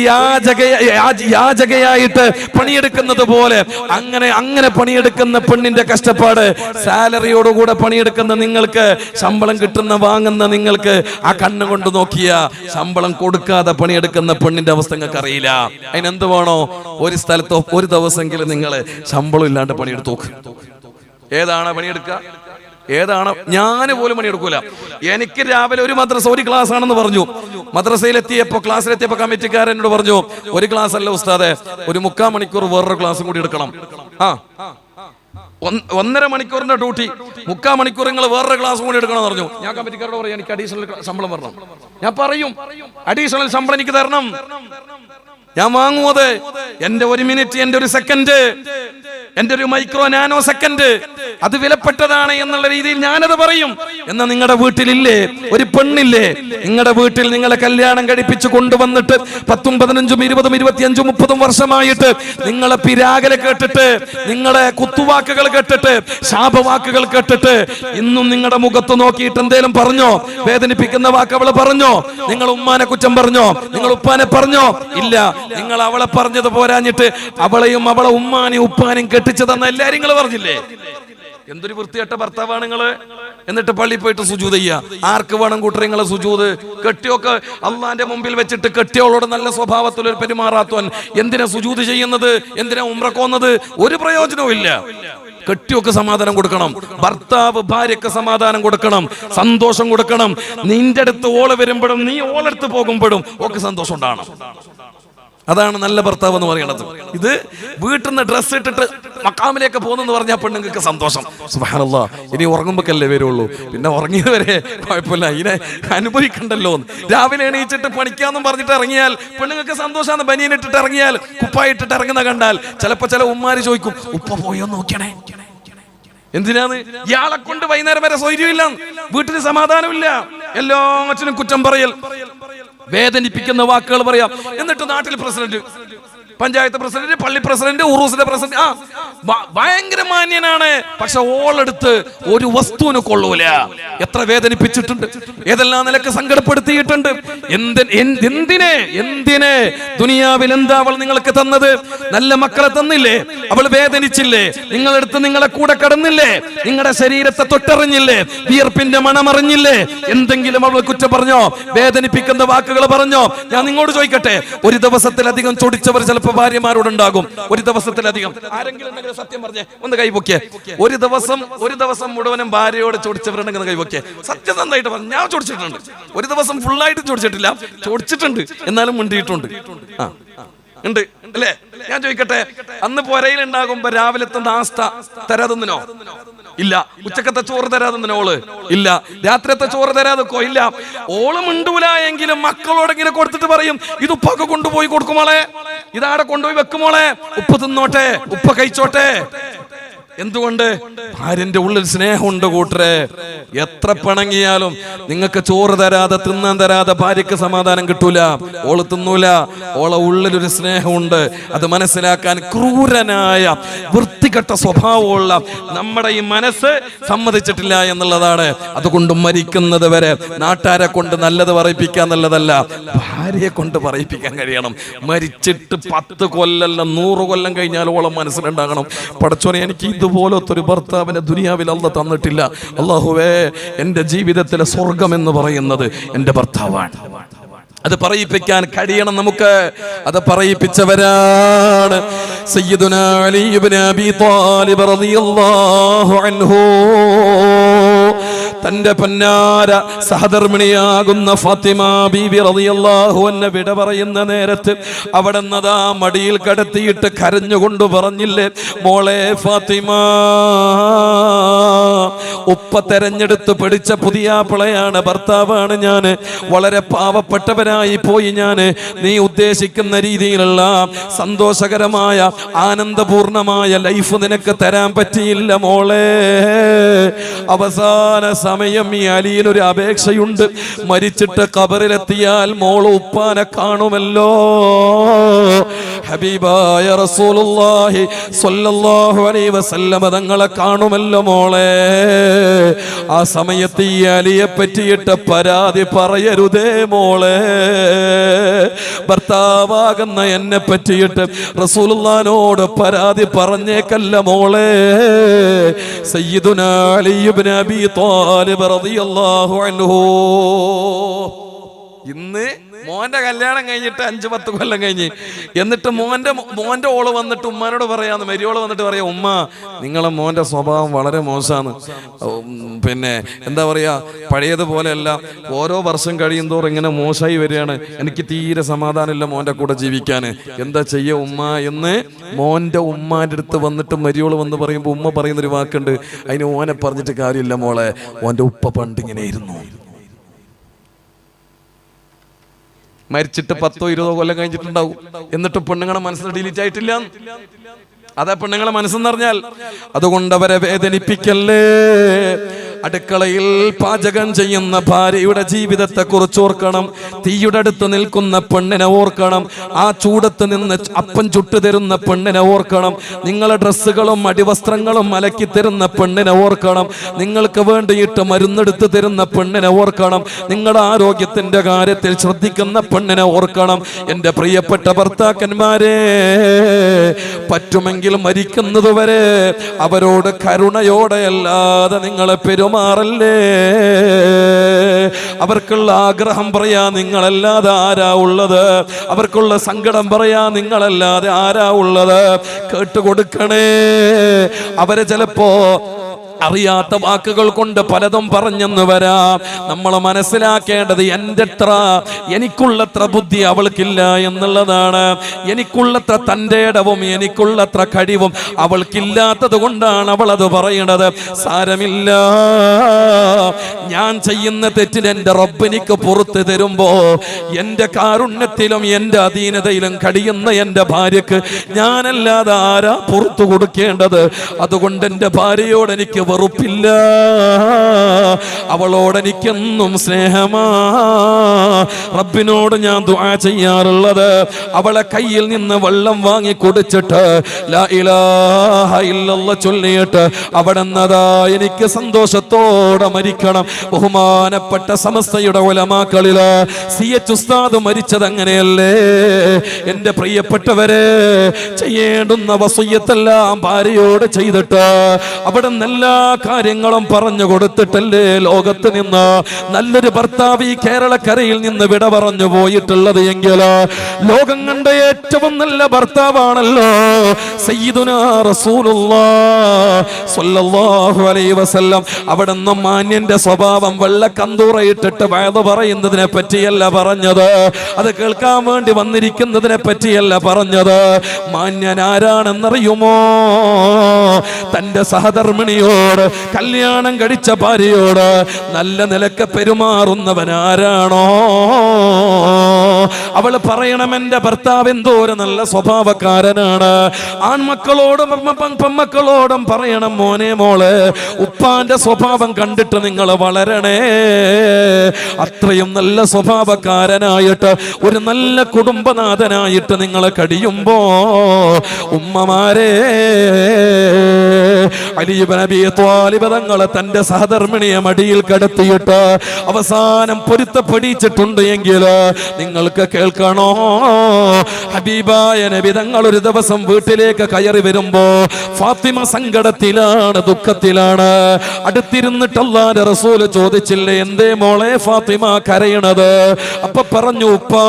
യാചകയായിട്ട് പണിയെടുക്കുന്നത് പോലെ അങ്ങനെ പണിയെടുക്കുന്ന പെണ്ണിന്റെ കഷ്ടപ്പാട്, സാലറിയോടുകൂടെ പണിയെടുക്കുന്ന നിങ്ങൾക്ക്, ശമ്പളം കിട്ടുന്ന വാങ്ങുന്ന നിങ്ങൾക്ക് ആ കണ്ണ് കൊണ്ട് നോക്കിയ ശമ്പളം കൊടുക്കാതെ പണിയെടുക്കുന്ന പെണ്ണിന്റെ അവസ്ഥ നിങ്ങൾക്ക് അറിയില്ല. അതിനെന്ത് വേണോ? ഒരു സ്ഥലത്തോ ഒരു ദിവസമെങ്കിലും നിങ്ങൾ ശമ്പളം ഇല്ലാണ്ട് പണിയെടുത്ത് നോക്ക്. ഏതാണ് പണിയെടുക്കുക? ഏതാണ്? ഞാൻ പോലും പണിയെടുക്കൂല. എനിക്ക് രാവിലെ ഒരു ക്ലാസ് ആണെന്ന് പറഞ്ഞു. ക്ലാസ്സിലെത്തിയപ്പോ കമ്മിറ്റിക്കാരൻ എന്നോട് പറഞ്ഞു, ഒരു ക്ലാസ് അല്ല ഉസ്താദെ, ഒരു 3/4 മണിക്കൂർ വേറൊരു ക്ലാസ്സും കൂടി എടുക്കണം. 1.5 മണിക്കൂറിന്റെ ഡ്യൂട്ടി, 3/4 മണിക്കൂർ നിങ്ങൾ വേറൊരു ക്ലാസ് കൂടി എടുക്കണം പറഞ്ഞു. ഞാൻ കമ്മിറ്റിക്കാരോട് പറയാം, എനിക്ക് അഡീഷണൽ ശമ്പളം വരണം. ഞാൻ പറയും, അഡീഷണൽ ശമ്പളം എനിക്ക് തരണം. ഞാൻ വാങ്ങും അത്. എന്റെ 1 മിനിറ്റ്, എന്റെ 1 സെക്കൻഡ്, എന്റെ 1 മൈക്രോ നാനോ സെക്കൻഡ് അത് വിലപ്പെട്ടതാണ് എന്നുള്ള രീതിയിൽ ഞാനത് പറയും. എന്നാൽ നിങ്ങളുടെ വീട്ടിലില്ലേ ഒരു പെണ്ണില്ലേ? നിങ്ങളുടെ വീട്ടിൽ നിങ്ങളെ കല്യാണം കഴിപ്പിച്ച് കൊണ്ടുവന്നിട്ട് 10, 15, 20, 25, 30 വർഷമായിട്ട് നിങ്ങളെ പിരാകലെ കേട്ടിട്ട്, നിങ്ങളുടെ കുത്തുവാക്കുകൾ കേട്ടിട്ട്, ശാപവാക്കുകൾ കേട്ടിട്ട്, ഇന്നും നിങ്ങളുടെ മുഖത്ത് നോക്കിയിട്ട് എന്തേലും പറഞ്ഞോ? വേദനിപ്പിക്കുന്ന വാക്ക് അവള് പറഞ്ഞോ? നിങ്ങൾ ഉമ്മാനെ കുറ്റം പറഞ്ഞോ? നിങ്ങൾ ഉപ്പാനെ പറഞ്ഞോ? ഇല്ല. നിങ്ങൾ അവളെ പറഞ്ഞത് പോരാഞ്ഞിട്ട് അവളെയും അവളെ ഉമ്മാനെയും ഉപ്പാനെയും കെട്ടിച്ചു തന്ന എല്ലാരും നിങ്ങൾ പറഞ്ഞില്ലേ? എന്തൊരു വൃത്തികെട്ട ഭർത്താവാണ് നിങ്ങള്. എന്നിട്ട് പള്ളി പോയിട്ട് സുജൂദ് ചെയ്യാ. ആർക്ക് വേണം കൂട്ടരെ നിങ്ങളെ സുജൂദ്? കെട്ടിയൊക്കെ അള്ളാന്റെ മുമ്പിൽ വെച്ചിട്ട് കെട്ടിയോളോട് നല്ല സ്വഭാവത്തിൽ പെരുമാറാത്തവൻ എന്തിനാ സുജൂദ് ചെയ്യുന്നത്? എന്തിനാ ഉംറക്കോന്നത്? ഒരു പ്രയോജനവും ഇല്ല. കെട്ടിയൊക്കെ സമാധാനം കൊടുക്കണം. ഭർത്താവ് ഭാര്യക്ക് സമാധാനം കൊടുക്കണം, സന്തോഷം കൊടുക്കണം. നിന്റെ അടുത്ത് ഓള് വരുമ്പോഴും നീ ഓളടുത്ത് പോകുമ്പോഴും ഒക്കെ സന്തോഷം ഉണ്ടാകണം. അതാണ് നല്ല ഭർത്താവ് എന്ന് പറയുന്നത്. ഇത് വീട്ടിൽ നിന്ന് ഡ്രസ്സ് ഇട്ടിട്ട് മക്കാമിലേക്ക് പോകുന്നെന്ന് പറഞ്ഞാൽ പെണ്ണുങ്ങൾക്ക് സന്തോഷം. സുബ്ഹാനല്ലാഹ്, ഇനി ഉറങ്ങുമ്പോഴല്ലേ വരുള്ളൂ, പിന്നെ ഉറങ്ങിയവരെ കുഴപ്പമില്ല, ഇതിനെ അനുഭവിക്കണ്ടല്ലോ. രാവിലെ എണീച്ചിട്ട് പണിക്കാന്നും പറഞ്ഞിട്ട് ഇറങ്ങിയാൽ പെണ്ണുങ്ങൾക്ക് സന്തോഷമാണ്. ബനിയനിട്ടിട്ട് ഇറങ്ങിയാൽ, കുപ്പായിട്ടിട്ട് ഇറങ്ങുന്ന കണ്ടാൽ ചിലപ്പോ ചില ഉമ്മാര് ചോദിക്കും, ഉപ്പ പോയോ നോക്കണേ. എന്തിനാന്ന്? ഇയാളെ കൊണ്ട് വൈകുന്നേരം വരെ സൗകര്യമില്ല, വീട്ടിൽ സമാധാനമില്ല, എല്ലാറ്റിനും കുറ്റം പറയൽ, വേദനിപ്പിക്കുന്ന വാക്കുകൾ പറയാം. എന്നിട്ട് നാട്ടിൽ പ്രസിഡന്റ്, പഞ്ചായത്ത് പ്രസിഡന്റ്, പള്ളി പ്രസിഡന്റ്, ഉറൂസിന്റെ പ്രസിഡന്റ്, ഭയങ്കര മാന്യനാണ്. പക്ഷെ ഓളെടുത്ത് ഒരു വസ്തുവിന് കൊള്ളൂല. എത്ര വേദനിപ്പിച്ചിട്ടുണ്ട്, ഏതെല്ലാം നിലക്ക് സങ്കടപ്പെടുത്തിയിട്ടുണ്ട്. എന്തിനെ ദുനിയാവിൽ എന്താ അവൾ നിങ്ങൾക്ക് തന്നത്? നല്ല മക്കളെ തന്നില്ലേ? അവൾ വേദനിച്ചില്ലേ? നിങ്ങളെടുത്ത് നിങ്ങളെ കൂടെ കടന്നില്ലേ? നിങ്ങളുടെ ശരീരത്തെ തൊട്ടറിഞ്ഞില്ലേ? വിയർപ്പിന്റെ മണമറിഞ്ഞില്ലേ? എന്തെങ്കിലും അവൾ കുറ്റം പറഞ്ഞോ? വേദനിപ്പിക്കുന്ന വാക്കുകൾ പറഞ്ഞോ? ഞാൻ നിങ്ങളോട് ചോദിക്കട്ടെ, ഒരു ദിവസത്തിലധികം ചൊടിച്ചവർ ചിലപ്പോൾ ഭാര്യമാരോടുണ്ടാകും. ഒരു ദിവസത്തിലധികം ആരെങ്കിലും ഉണ്ടെങ്കിൽ സത്യം പറഞ്ഞേ, ഒന്ന് കൈപൊക്കിയേ. ഒരു ദിവസം മുഴുവനും ഭാര്യയോട് ചൊടിച്ചവരുണ്ടെങ്കിൽ കൈപൊക്കിയേ. സത്യസന്ധമായിട്ട് പറഞ്ഞു, ഞാൻ ചൊടിച്ചിട്ടുണ്ട്. ഒരു ദിവസം ഫുള്ളായിട്ട് ചൊടിച്ചിട്ടില്ല, ചൊടിച്ചിട്ടുണ്ട്, എന്നാലും മുണ്ടിയിട്ടുണ്ട്. ഉണ്ട് അല്ലേ? ഞാൻ ചോദിക്കട്ടെ, അന്ന് പുരയിലുണ്ടാകുമ്പോ രാവിലത്തെ നാസ്ത തരാതെന്നോ? ഇല്ല. ഉച്ചക്കത്തെ ചോറ് തരാതെന്നോ? ഓള് ഇല്ല. രാത്രിയത്തെ ചോറ് തരാതെക്കോ? ഇല്ല. ഓള് മിണ്ടൂല എങ്കിലും മക്കളോടെങ്കിലും കൊടുത്തിട്ട് പറയും, ഇത് ഉപ്പൊക്കെ കൊണ്ടുപോയി കൊടുക്കുമോളെ, ഇതാടെ കൊണ്ടുപോയി വെക്കുമോളെ, ഉപ്പ് തിന്നോട്ടെ, ഉപ്പ കഴിച്ചോട്ടെ. എന്തുകൊണ്ട്? ഭാര്യന്റെ ഉള്ളിൽ സ്നേഹമുണ്ട് കൂട്ടരെ. എത്ര പിണങ്ങിയാലും നിങ്ങൾക്ക് ചോറ് തരാതെ, തിന്നാൻ തരാതെ ഭാര്യക്ക് സമാധാനം കിട്ടൂല. ഓള് തിന്നൂല. ഓളെ ഉള്ളിലൊരു സ്നേഹമുണ്ട്. അത് മനസ്സിലാക്കാൻ ക്രൂരനായ വൃത്തികെട്ട സ്വഭാവമുള്ള നമ്മുടെ ഈ മനസ്സ് സമ്മതിച്ചിട്ടില്ല എന്നുള്ളതാണ്. അതുകൊണ്ട് മരിക്കുന്നത് വരെ നാട്ടാരെ കൊണ്ട് നല്ലത് പറയിപ്പിക്കാൻ നല്ലതല്ല, ഭാര്യയെ കൊണ്ട് പറയിപ്പിക്കാൻ കഴിയണം. മരിച്ചിട്ട് 10 കൊല്ലല്ല 100 കൊല്ലം കഴിഞ്ഞാൽ ഓളം മനസ്സിലുണ്ടാകണം, പടച്ചോനെ എനിക്ക് ഇതുപോലത്തെ ഒരു ഭർത്താവിനെ ദുനിയാവിൽ അല്ലാഹ് തന്നിട്ടില്ല. അല്ലാഹുവേ, എൻ്റെ ജീവിതത്തിലെ സ്വർഗം എന്ന് പറയുന്നത് എൻ്റെ ഭർത്താവാണ്. അത് പറയിപ്പിക്കാൻ കഴിയണം നമുക്ക്. അത് പറയിപ്പിച്ചവരാണ് സയ്യിദുനാ അലി ഇബ്നു അബീ ത്വാലിബ് റളിയല്ലാഹു അൻഹു. തന്റെ പൊന്നാര സഹധർമ്മിണിയാകുന്ന ഫാത്തിമ ബീബി റളിയല്ലാഹു അൻഹ വിട പറയുന്ന നേരത്ത് അവിടെ നിന്നതാ മടിയിൽ കടത്തിയിട്ട് കരഞ്ഞുകൊണ്ട് പറഞ്ഞില്ലേ, മോളെ ഫാത്തിമ, ഉപ്പ തെരഞ്ഞെടുത്ത് പിടിച്ച പുതിയാപ്പിളയാണ്, ഭർത്താവാണ് ഞാൻ. വളരെ പാവപ്പെട്ടവനായി പോയി ഞാൻ. നീ ഉദ്ദേശിക്കുന്ന രീതിയിലുള്ള സന്തോഷകരമായ ആനന്ദപൂർണമായ ലൈഫ് നിനക്ക് തരാൻ പറ്റിയില്ല മോളെ. അവസാന സമയം ഈ അലിയിലൊരു അപേക്ഷയുണ്ട്. മരിച്ചിട്ട് ഖബറിലെത്തിയാൽ മോള് ഉപ്പാനെ കാണുമല്ലോ. ഹബീബായ റസൂലുള്ളാഹി സ്വല്ലല്ലാഹു അലൈഹി വസല്ലം തങ്ങളെ കാണുമല്ലോ മോളെ. ആ സമയത്ത് ഈ അലിയെ പറ്റിയിട്ട് പരാതി പറയരുതേ മോളെ. ഭർത്താവാകുന്ന എന്നെ പറ്റിയിട്ട് റസൂലുള്ളാഹിനോട് പരാതി പറഞ്ഞേക്കല്ല മോളെ. സയ്യിദുനാ അലി ഇബ്നു അബീ ത്വാലിബ് റളിയല്ലാഹു അൻഹു ഇന്ന് മോന്റെ കല്യാണം കഴിഞ്ഞിട്ട് 5-10 കൊല്ലം കഴിഞ്ഞ്, എന്നിട്ട് മോന്റെ ഓള് വന്നിട്ട് ഉമ്മാനോട് പറയാന്ന്, മരിയോള് വന്നിട്ട് പറയാം, ഉമ്മ നിങ്ങളെ മോന്റെ സ്വഭാവം വളരെ മോശമാണ്, പിന്നെ എന്താ പറയാ പഴയതുപോലെയല്ല, ഓരോ വർഷം കഴിയും തോറും ഇങ്ങനെ മോശമായി വരികയാണ്, എനിക്ക് തീരെ സമാധാനമില്ല മോന്റെ കൂടെ ജീവിക്കാൻ, എന്താ ചെയ്യ ഉമ്മ എന്ന് മോന്റെ ഉമ്മാന്റെ അടുത്ത് വന്നിട്ട് മരിയോള് വന്ന് പറയുമ്പോൾ ഉമ്മ പറയുന്നൊരു വാക്കുണ്ട്, അതിന് ഓനെ പറഞ്ഞിട്ട് കാര്യമില്ല മോളെ, ഓന്റെ ഉപ്പ പണ്ടിങ്ങനെയായിരുന്നു. മരിച്ചിട്ട് 10-20 കൊല്ലം കഴിഞ്ഞിട്ടുണ്ടാവും, എന്നിട്ട് പെണ്ണുങ്ങളെ മനസ്സിൽ ഡിലീറ്റ് ആയിട്ടില്ല. അതാ പെണ്ണുങ്ങളെ മനസ്സെന്ന് പറഞ്ഞാൽ. അതുകൊണ്ട് അവരെ വേദനിപ്പിക്കല്ലേ. അടുക്കളയിൽ പാചകം ചെയ്യുന്ന ഭാര്യയുടെ ജീവിതത്തെ കുറിച്ച് ഓർക്കണം. തീയുടെ അടുത്ത് നിൽക്കുന്ന പെണ്ണിനെ ഓർക്കണം. ആ ചൂടത്ത് നിന്ന് അപ്പം ചുട്ടു തരുന്ന പെണ്ണിനെ ഓർക്കണം. നിങ്ങളെ ഡ്രസ്സുകളും അടിവസ്ത്രങ്ങളും അലക്കി തരുന്ന പെണ്ണിനെ ഓർക്കണം. നിങ്ങൾക്ക് വേണ്ടിയിട്ട് മരുന്നെടുത്ത് തരുന്ന പെണ്ണിനെ ഓർക്കണം. നിങ്ങളുടെ ആരോഗ്യത്തിന്റെ കാര്യത്തിൽ ശ്രദ്ധിക്കുന്ന പെണ്ണിനെ ഓർക്കണം. എൻ്റെ പ്രിയപ്പെട്ട ഭർത്താക്കന്മാരെ, പറ്റുമെങ്കിൽ മരിക്കുന്നതുവരെ അവരോട് കരുണയോടെ അല്ലാതെ നിങ്ങളെ പെരുമാറല്ലേ. അവർക്കുള്ള ആഗ്രഹം പറയാ നിങ്ങളല്ലാതെ ആരാ ഉള്ളത്, അവർക്കുള്ള സങ്കടം പറയാ നിങ്ങളല്ലാതെ ആരാ ഉള്ളത്. കേട്ടുകൊടുക്കണേ. അവരെ ചിലപ്പോ അറിയാത്ത വാക്കുകൾ കൊണ്ട് പലതും പറഞ്ഞെന്ന് വരാം. നമ്മൾ മനസ്സിലാക്കേണ്ടത് എനിക്കുള്ളത്ര ബുദ്ധി അവൾക്കില്ല എന്നുള്ളതാണ്. എനിക്കുള്ളത്ര തൻ്റെ ഇടവും എനിക്കുള്ളത്ര കഴിവും അവൾക്കില്ലാത്തത് കൊണ്ടാണ് അവൾ അത് പറയുന്നത്. സാരമില്ല, ഞാൻ ചെയ്യുന്ന തെറ്റിന് എൻ്റെ റബ്ബ് എനിക്ക് പുറത്ത് തരുമ്പോ എൻ്റെ കാരുണ്യത്തിലും എൻ്റെ അധീനതയിലും കഴിയുന്ന എൻ്റെ ഭാര്യക്ക് ഞാനല്ലാതെ ആരാ പുറത്തു കൊടുക്കേണ്ടത്? അതുകൊണ്ട് എൻ്റെ ഭാര്യയോട് എനിക്ക് വെറുപ്പില്ല, അവളോട് എനിക്കെന്നും സ്നേഹമാ. റബ്ബിനോട് ഞാൻ ദുആ ചെയ്യാറുള്ളത്, അവളെ കയ്യിൽ നിന്ന് വെള്ളം വാങ്ങി കുടിച്ചിട്ട് ലാ ഇലാഹ ഇല്ലല്ലാഹ് ചൊല്ലിയിട്ട് അവിടുന്നതാ എനിക്ക് സന്തോഷത്തോടെ മരിക്കണം. ബഹുമാനപ്പെട്ട സമസ്തയുടെ ഉലമാക്കളില് CH ഉസ്താദ് മരിച്ചത് അങ്ങനെയല്ലേ? എൻ്റെ പ്രിയപ്പെട്ടവരെ, ചെയ്യേണ്ടുന്ന വസിയ്യത്തെല്ലാം ഭാര്യയോട് ചെയ്തിട്ട് അവിടുന്ന് എല്ലാ കാര്യങ്ങളും പറഞ്ഞു കൊടുത്തിട്ടല്ലേ ലോകത്ത് നിന്ന് നല്ലൊരു ഭർത്താവ് ഈ കേരളക്കരയിൽ നിന്ന് വിട പറഞ്ഞു പോയിട്ടുള്ളത് എങ്കിൽ ലോകം കണ്ട ഏറ്റവും നല്ല ഭർത്താവാണല്ലോ സയ്യിദുനാ റസൂലുള്ളാഹി സ്വല്ലല്ലാഹു അലൈഹി വസല്ലം. അവിടുന്ന് മാന്യന്റെ സ്വഭാവം വെള്ളക്കന്തൂറയിട്ടിട്ട് വയത് പറയുന്നതിനെ പറ്റിയല്ല പറഞ്ഞത്, അത് കേൾക്കാൻ വേണ്ടി വന്നിരിക്കുന്നതിനെ പറ്റിയല്ല പറഞ്ഞത്. മാന്യൻ ആരാണെന്നറിയുമോ? തന്റെ സഹധർമ്മിണിയോട്, കല്യാണം കഴിച്ച ഭാര്യയോട് നല്ല നിലക്ക് പെരുമാറുന്നവനാരാണോ അവൾ പറയണം, എന്റെ ഭർത്താവ് എന്തോ ഒരു നല്ല സ്വഭാവക്കാരനാണ്. ആൺമക്കളോടും പെൺമക്കളോടും പറയണം, മോനെ മോളെ ഉപ്പാന്റെ സ്വഭാവം കണ്ടിട്ട് നിങ്ങൾ വളരണേ. അത്രയും നല്ല സ്വഭാവക്കാരനായിട്ട് ഒരു നല്ല കുടുംബനാഥനായിട്ട് നിങ്ങൾ കഴിയുമ്പോ ഉമ്മമാരെ, അലി ഇബ്നു അബീ ത്വാലിബ് തങ്ങളെ തന്റെ സഹധർമ്മിണിയെ മടിയിൽ കിടത്തിയിട്ട് അവസാനം പൊരുത്തപ്പെടിച്ചിട്ടുണ്ട് എങ്കിൽ നിങ്ങൾക്ക് കേൾക്കണോ, ഹബീബായ നബി തങ്ങൾ ഒരു ദിവസം വീട്ടിലേക്ക് കയറി വരുമ്പോ ഫാത്തിമ സങ്കടത്തിലാണ്, ദുഃഖത്തിലാണ്. അടുത്തിരുന്നിട്ട് അല്ലാഹുവിന്റെ റസൂൽ ചോദിച്ചില്ലേ, എന്തേ മോളെ ഫാത്തിമ കരയണത്? അപ്പൊ പറഞ്ഞു, ഉപ്പാ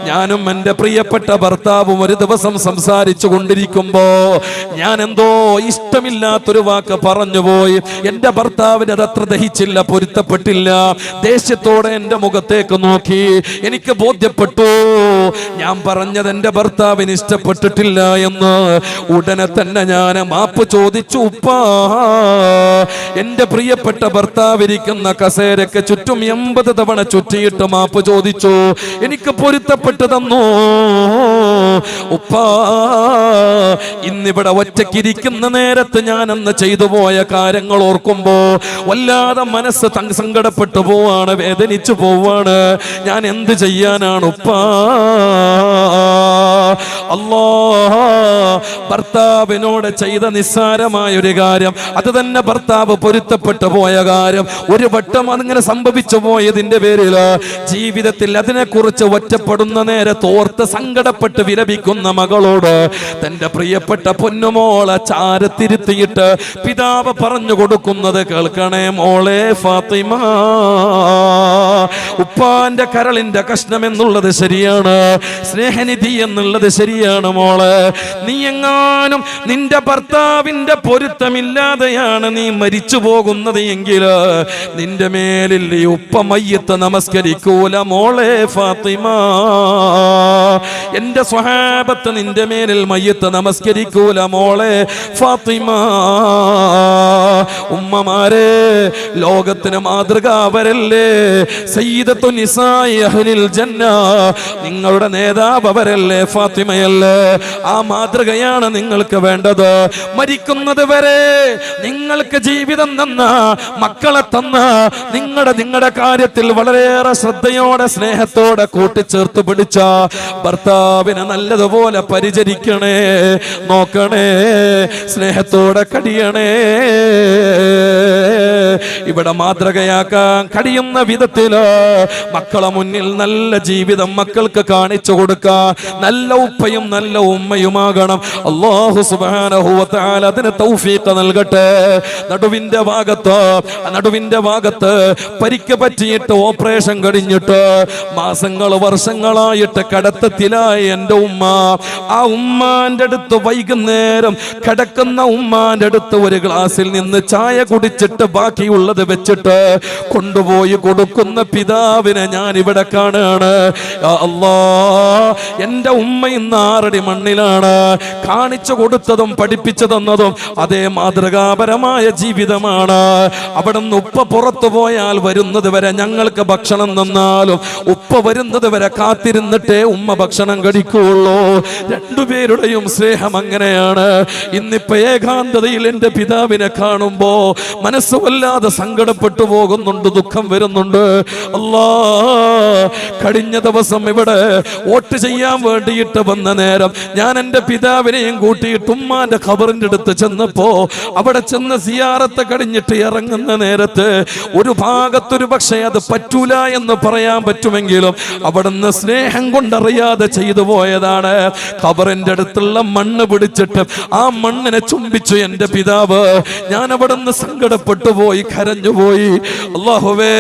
ഞാനും എൻ്റെ പ്രിയപ്പെട്ട ഭർത്താവും ഒരു ദിവസം സംസാരിച്ചു കൊണ്ടിരിക്കുമ്പോ ഞാൻ എന്തോ ഇഷ്ടമില്ലാത്തൊരു വാക്ക് പറഞ്ഞുപോയി. എൻ്റെ ഭർത്താവിന് അതത്ര ദഹിച്ചില്ല, പൊരുത്തപ്പെട്ടില്ല. ദേഷ്യത്തോടെ എൻ്റെ മുഖത്തേക്ക് നോക്കി. എനിക്ക് ബോധ്യപ്പെട്ടു ഞാൻ പറഞ്ഞത് എൻ്റെ ഭർത്താവിന് ഇഷ്ടപ്പെട്ടിട്ടില്ല എന്ന്. ഉടനെ തന്നെ ഞാൻ മാപ്പ് ചോദിച്ചു. ഉപ്പാ, എൻ്റെ പ്രിയപ്പെട്ട ഭർത്താവിരിക്കുന്ന കസേരക്ക് ചുറ്റും 80 തവണ ചുറ്റിയിട്ട് മാപ്പ് ചോദിച്ചു. എനിക്ക് പൊരുത്തപ്പെട്ടു തന്നു. ഉപ്പാ, ഇന്നിവിടെ ഒറ്റയ്ക്കിരിക്കുന്ന നേരത്ത് ഞാൻ അറിയാതെന്ന് ചെയ്തു പോയ കാര്യങ്ങൾ ഓർക്കുമ്പോ വല്ലാതെ മനസ്സ് സങ്കടപ്പെട്ടു പോവാണ്, വേദനിച്ചു പോവാണ്. ഞാൻ എന്ത് ചെയ്യാനാണ് ഉപ്പാ? അല്ലാഹ് ഭർത്താവിനോട് ചെയ്ത നിസ്സാരമായ ഒരു കാര്യം, അത് തന്നെ ഭർത്താവ് പൊരുത്തപ്പെട്ടു പോയ കാര്യം, ഒരു വട്ടം അതിങ്ങനെ സംഭവിച്ചു പോയതിന്റെ പേരിൽ ജീവിതത്തിൽ അതിനെക്കുറിച്ച് ഒറ്റപ്പെടുന്ന നേരത്ത് ഓർത്ത് സങ്കടപ്പെട്ട് വിലപിക്കുന്ന മകളോട് തന്റെ പ്രിയപ്പെട്ട പൊന്നുമോളെ ചാരത്തിരുത്തിയിട്ട് പിതാവ് പറഞ്ഞു കൊടുക്കുന്നത് കേൾക്കണേ മോളെ ഫാത്തിമ, ഉപ്പാന്റെ കരളിന്റെ കഷ്ണം എന്നുള്ളത് ശരിയാണ്, സ്നേഹനിധി എന്നുള്ളത് ശരിയാണ് മോളെ. നീ എങ്ങാനും നിന്റെ ഭർത്താവിന്റെ പൊരുത്തമില്ലാതെയാണ് നീ മരിച്ചു പോകുന്നത് എങ്കിൽ നിന്റെ മേലിൽ ഈ ഉപ്പ മയ്യത്ത് നമസ്കരിക്കൂല മോളെ ഫാത്തിമ. എന്റെ സ്വഹാബത്ത് നിന്റെ മേലിൽ മയ്യത്ത് നമസ്കരിക്കൂല മോളെ ഫാത്തിമ. ഉമ്മമാരെ, ലോകത്തിന് മാതൃക അവരല്ലേ, സയ്യിദത്തു നിസാഇ അഹ്ലിൽ ജന്ന, നിങ്ങളുടെ നേതാവ് അവരല്ലേ, ഫാത്തിമയല്ലേ. ആ മാതൃകയാണ് നിങ്ങൾക്ക് വേണ്ടത്. മരിക്കുന്നത് വരെ നിങ്ങൾക്ക് ജീവിതം തന്ന, മക്കളെ തന്ന, നിങ്ങളുടെ കാര്യത്തിൽ വളരെയേറെ ശ്രദ്ധയോടെ സ്നേഹത്തോടെ കൂട്ടിച്ചേർത്ത് പിടിച്ച ഭർത്താവിനെ നല്ലതുപോലെ പരിചരിക്കണേ, നോക്കണേ, സ്നേഹത്തോടെ കഴിയണേ. ഇവിടെ മാതൃകയാക്കാൻ കഴിയുന്ന വിധത്തില് മക്കളെ മുന്നിൽ നല്ല ജീവിതം മക്കൾക്ക് കാണിച്ചു കൊടുക്കാൻ നല്ല ഉപ്പയും നല്ല ഉമ്മയുമാകണം. അല്ലാഹു സുബ്ഹാനഹു വ തആല അതിന് തൗഫീഖ് നൽകട്ടെ. നടുവിന്റെ ഭാഗത്ത് പരിക്ക് പറ്റിയിട്ട് ഓപ്പറേഷൻ കഴിഞ്ഞിട്ട് മാസങ്ങൾ വർഷങ്ങളായിട്ട് കടത്തത്തിലായി എൻ്റെ ഉമ്മ. ആ ഉമ്മാന്റെ അടുത്ത് വൈകുന്നേരം കിടക്കുന്ന ഉമ്മാന്റെ അടുത്ത് ഒരു ഗ്ലാസ്സിൽ നിന്ന് ചായ കുടിച്ചിട്ട് ബാക്കിയുള്ളത് വെച്ചിട്ട് കൊണ്ടുപോയി കൊടുക്കുന്ന പിതാവിനെ ഞാൻ ഇവിടെ കാണുകയാണ്. അല്ലാഹ്, എൻ്റെ ഉമ്മ ഇന്ന് 6 അടി മണ്ണിലാണ്. കാണിച്ചു കൊടുത്തതും പഠിപ്പിച്ചു തന്നതും അതേ മാതൃകാപരമായ ജീവിതമാണ്. അവിടെ നിന്ന് ഉപ്പ പുറത്തു പോയാൽ വരുന്നത് വരെ ഞങ്ങൾക്ക് ഭക്ഷണം തന്നാലും ഉപ്പ വരുന്നത് വരെ കാത്തിരുന്നിട്ടേ ഉമ്മ ഭക്ഷണം കഴിക്കുകയുള്ളൂ. രണ്ടുപേരുടെയും സ്നേഹം അങ്ങനെയാണ്. ഇന്നിപ്പോ ഏകാന്തതയിൽ എൻ്റെ പിതാവിനെ കാണുമ്പോ മനസ്സ് വല്ലാതെ സങ്കടപ്പെട്ടു പോകുന്നുണ്ട്, ദുഃഖം വരുന്നുണ്ട്. കഴിഞ്ഞ ദിവസം ഇവിടെ വോട്ട് ചെയ്യാൻ വേണ്ടിയിട്ട് വന്ന നേരം ഞാൻ എൻ്റെ പിതാവിനെയും കൂട്ടിയിട്ട് ഉമ്മാന്റെ ഖബറിന്റെ അടുത്ത് ചെന്നപ്പോ അവിടെ ചെന്ന് സിയാറത്ത് കഴിഞ്ഞിട്ട് ഇറങ്ങുന്ന നേരത്ത് ഒരു ഭാഗത്തൊരു പക്ഷേ അത് പറ്റൂല എന്ന് പറയാൻ പറ്റുമെങ്കിലും അവിടുന്ന് സ്നേഹം കൊണ്ടറിയാതെ ചെയ്തു പോയതാണ്. ഖബറിന്റെ അടുത്തുള്ള മണ്ണ് പിടിച്ചിട്ട് ആ മണ്ണിനെ ചുംബിച്ചു എൻ്റെ പിതാവ്. ഞാൻ അവിടുന്ന് സങ്കടപ്പെട്ടു പോയി, കരഞ്ഞുപോയി. അല്ലാഹുവേ,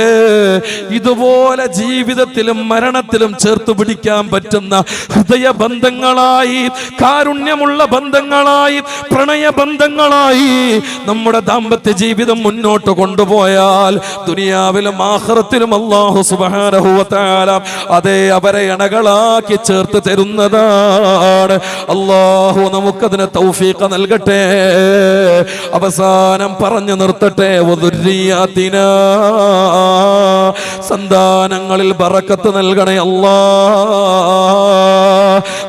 ഇതുപോലെ ജീവിതത്തിലും മരണത്തിലും ചേർത്ത് പിടിക്കാൻ പറ്റുന്ന ഹൃദയബന്ധങ്ങളായി, കാരുണ്യമുള്ള ബന്ധങ്ങളായി, പ്രണയബന്ധങ്ങളായി നമ്മുടെ ദാമ്പത്യ ജീവിതം മുന്നോട്ട് കൊണ്ടുപോയാൽ ദുനിയാവിലും ആഖിറത്തിലും അല്ലാഹു സുബ്ഹാനഹു വ തആല അതേ അവരെ ഇണകളാക്കി ചേർത്ത് തരുന്നതാണ്. അല്ലാഹു നമുക്കതിന് തൗഫീഖ് നൽകട്ടെ. അവസാനം പറഞ്ഞു നിർത്തട്ടെ, വദുരിയാതിനാ, സന്താനങ്ങളിൽ ബറക്കത്ത് നൽകണേ അല്ലാഹ്.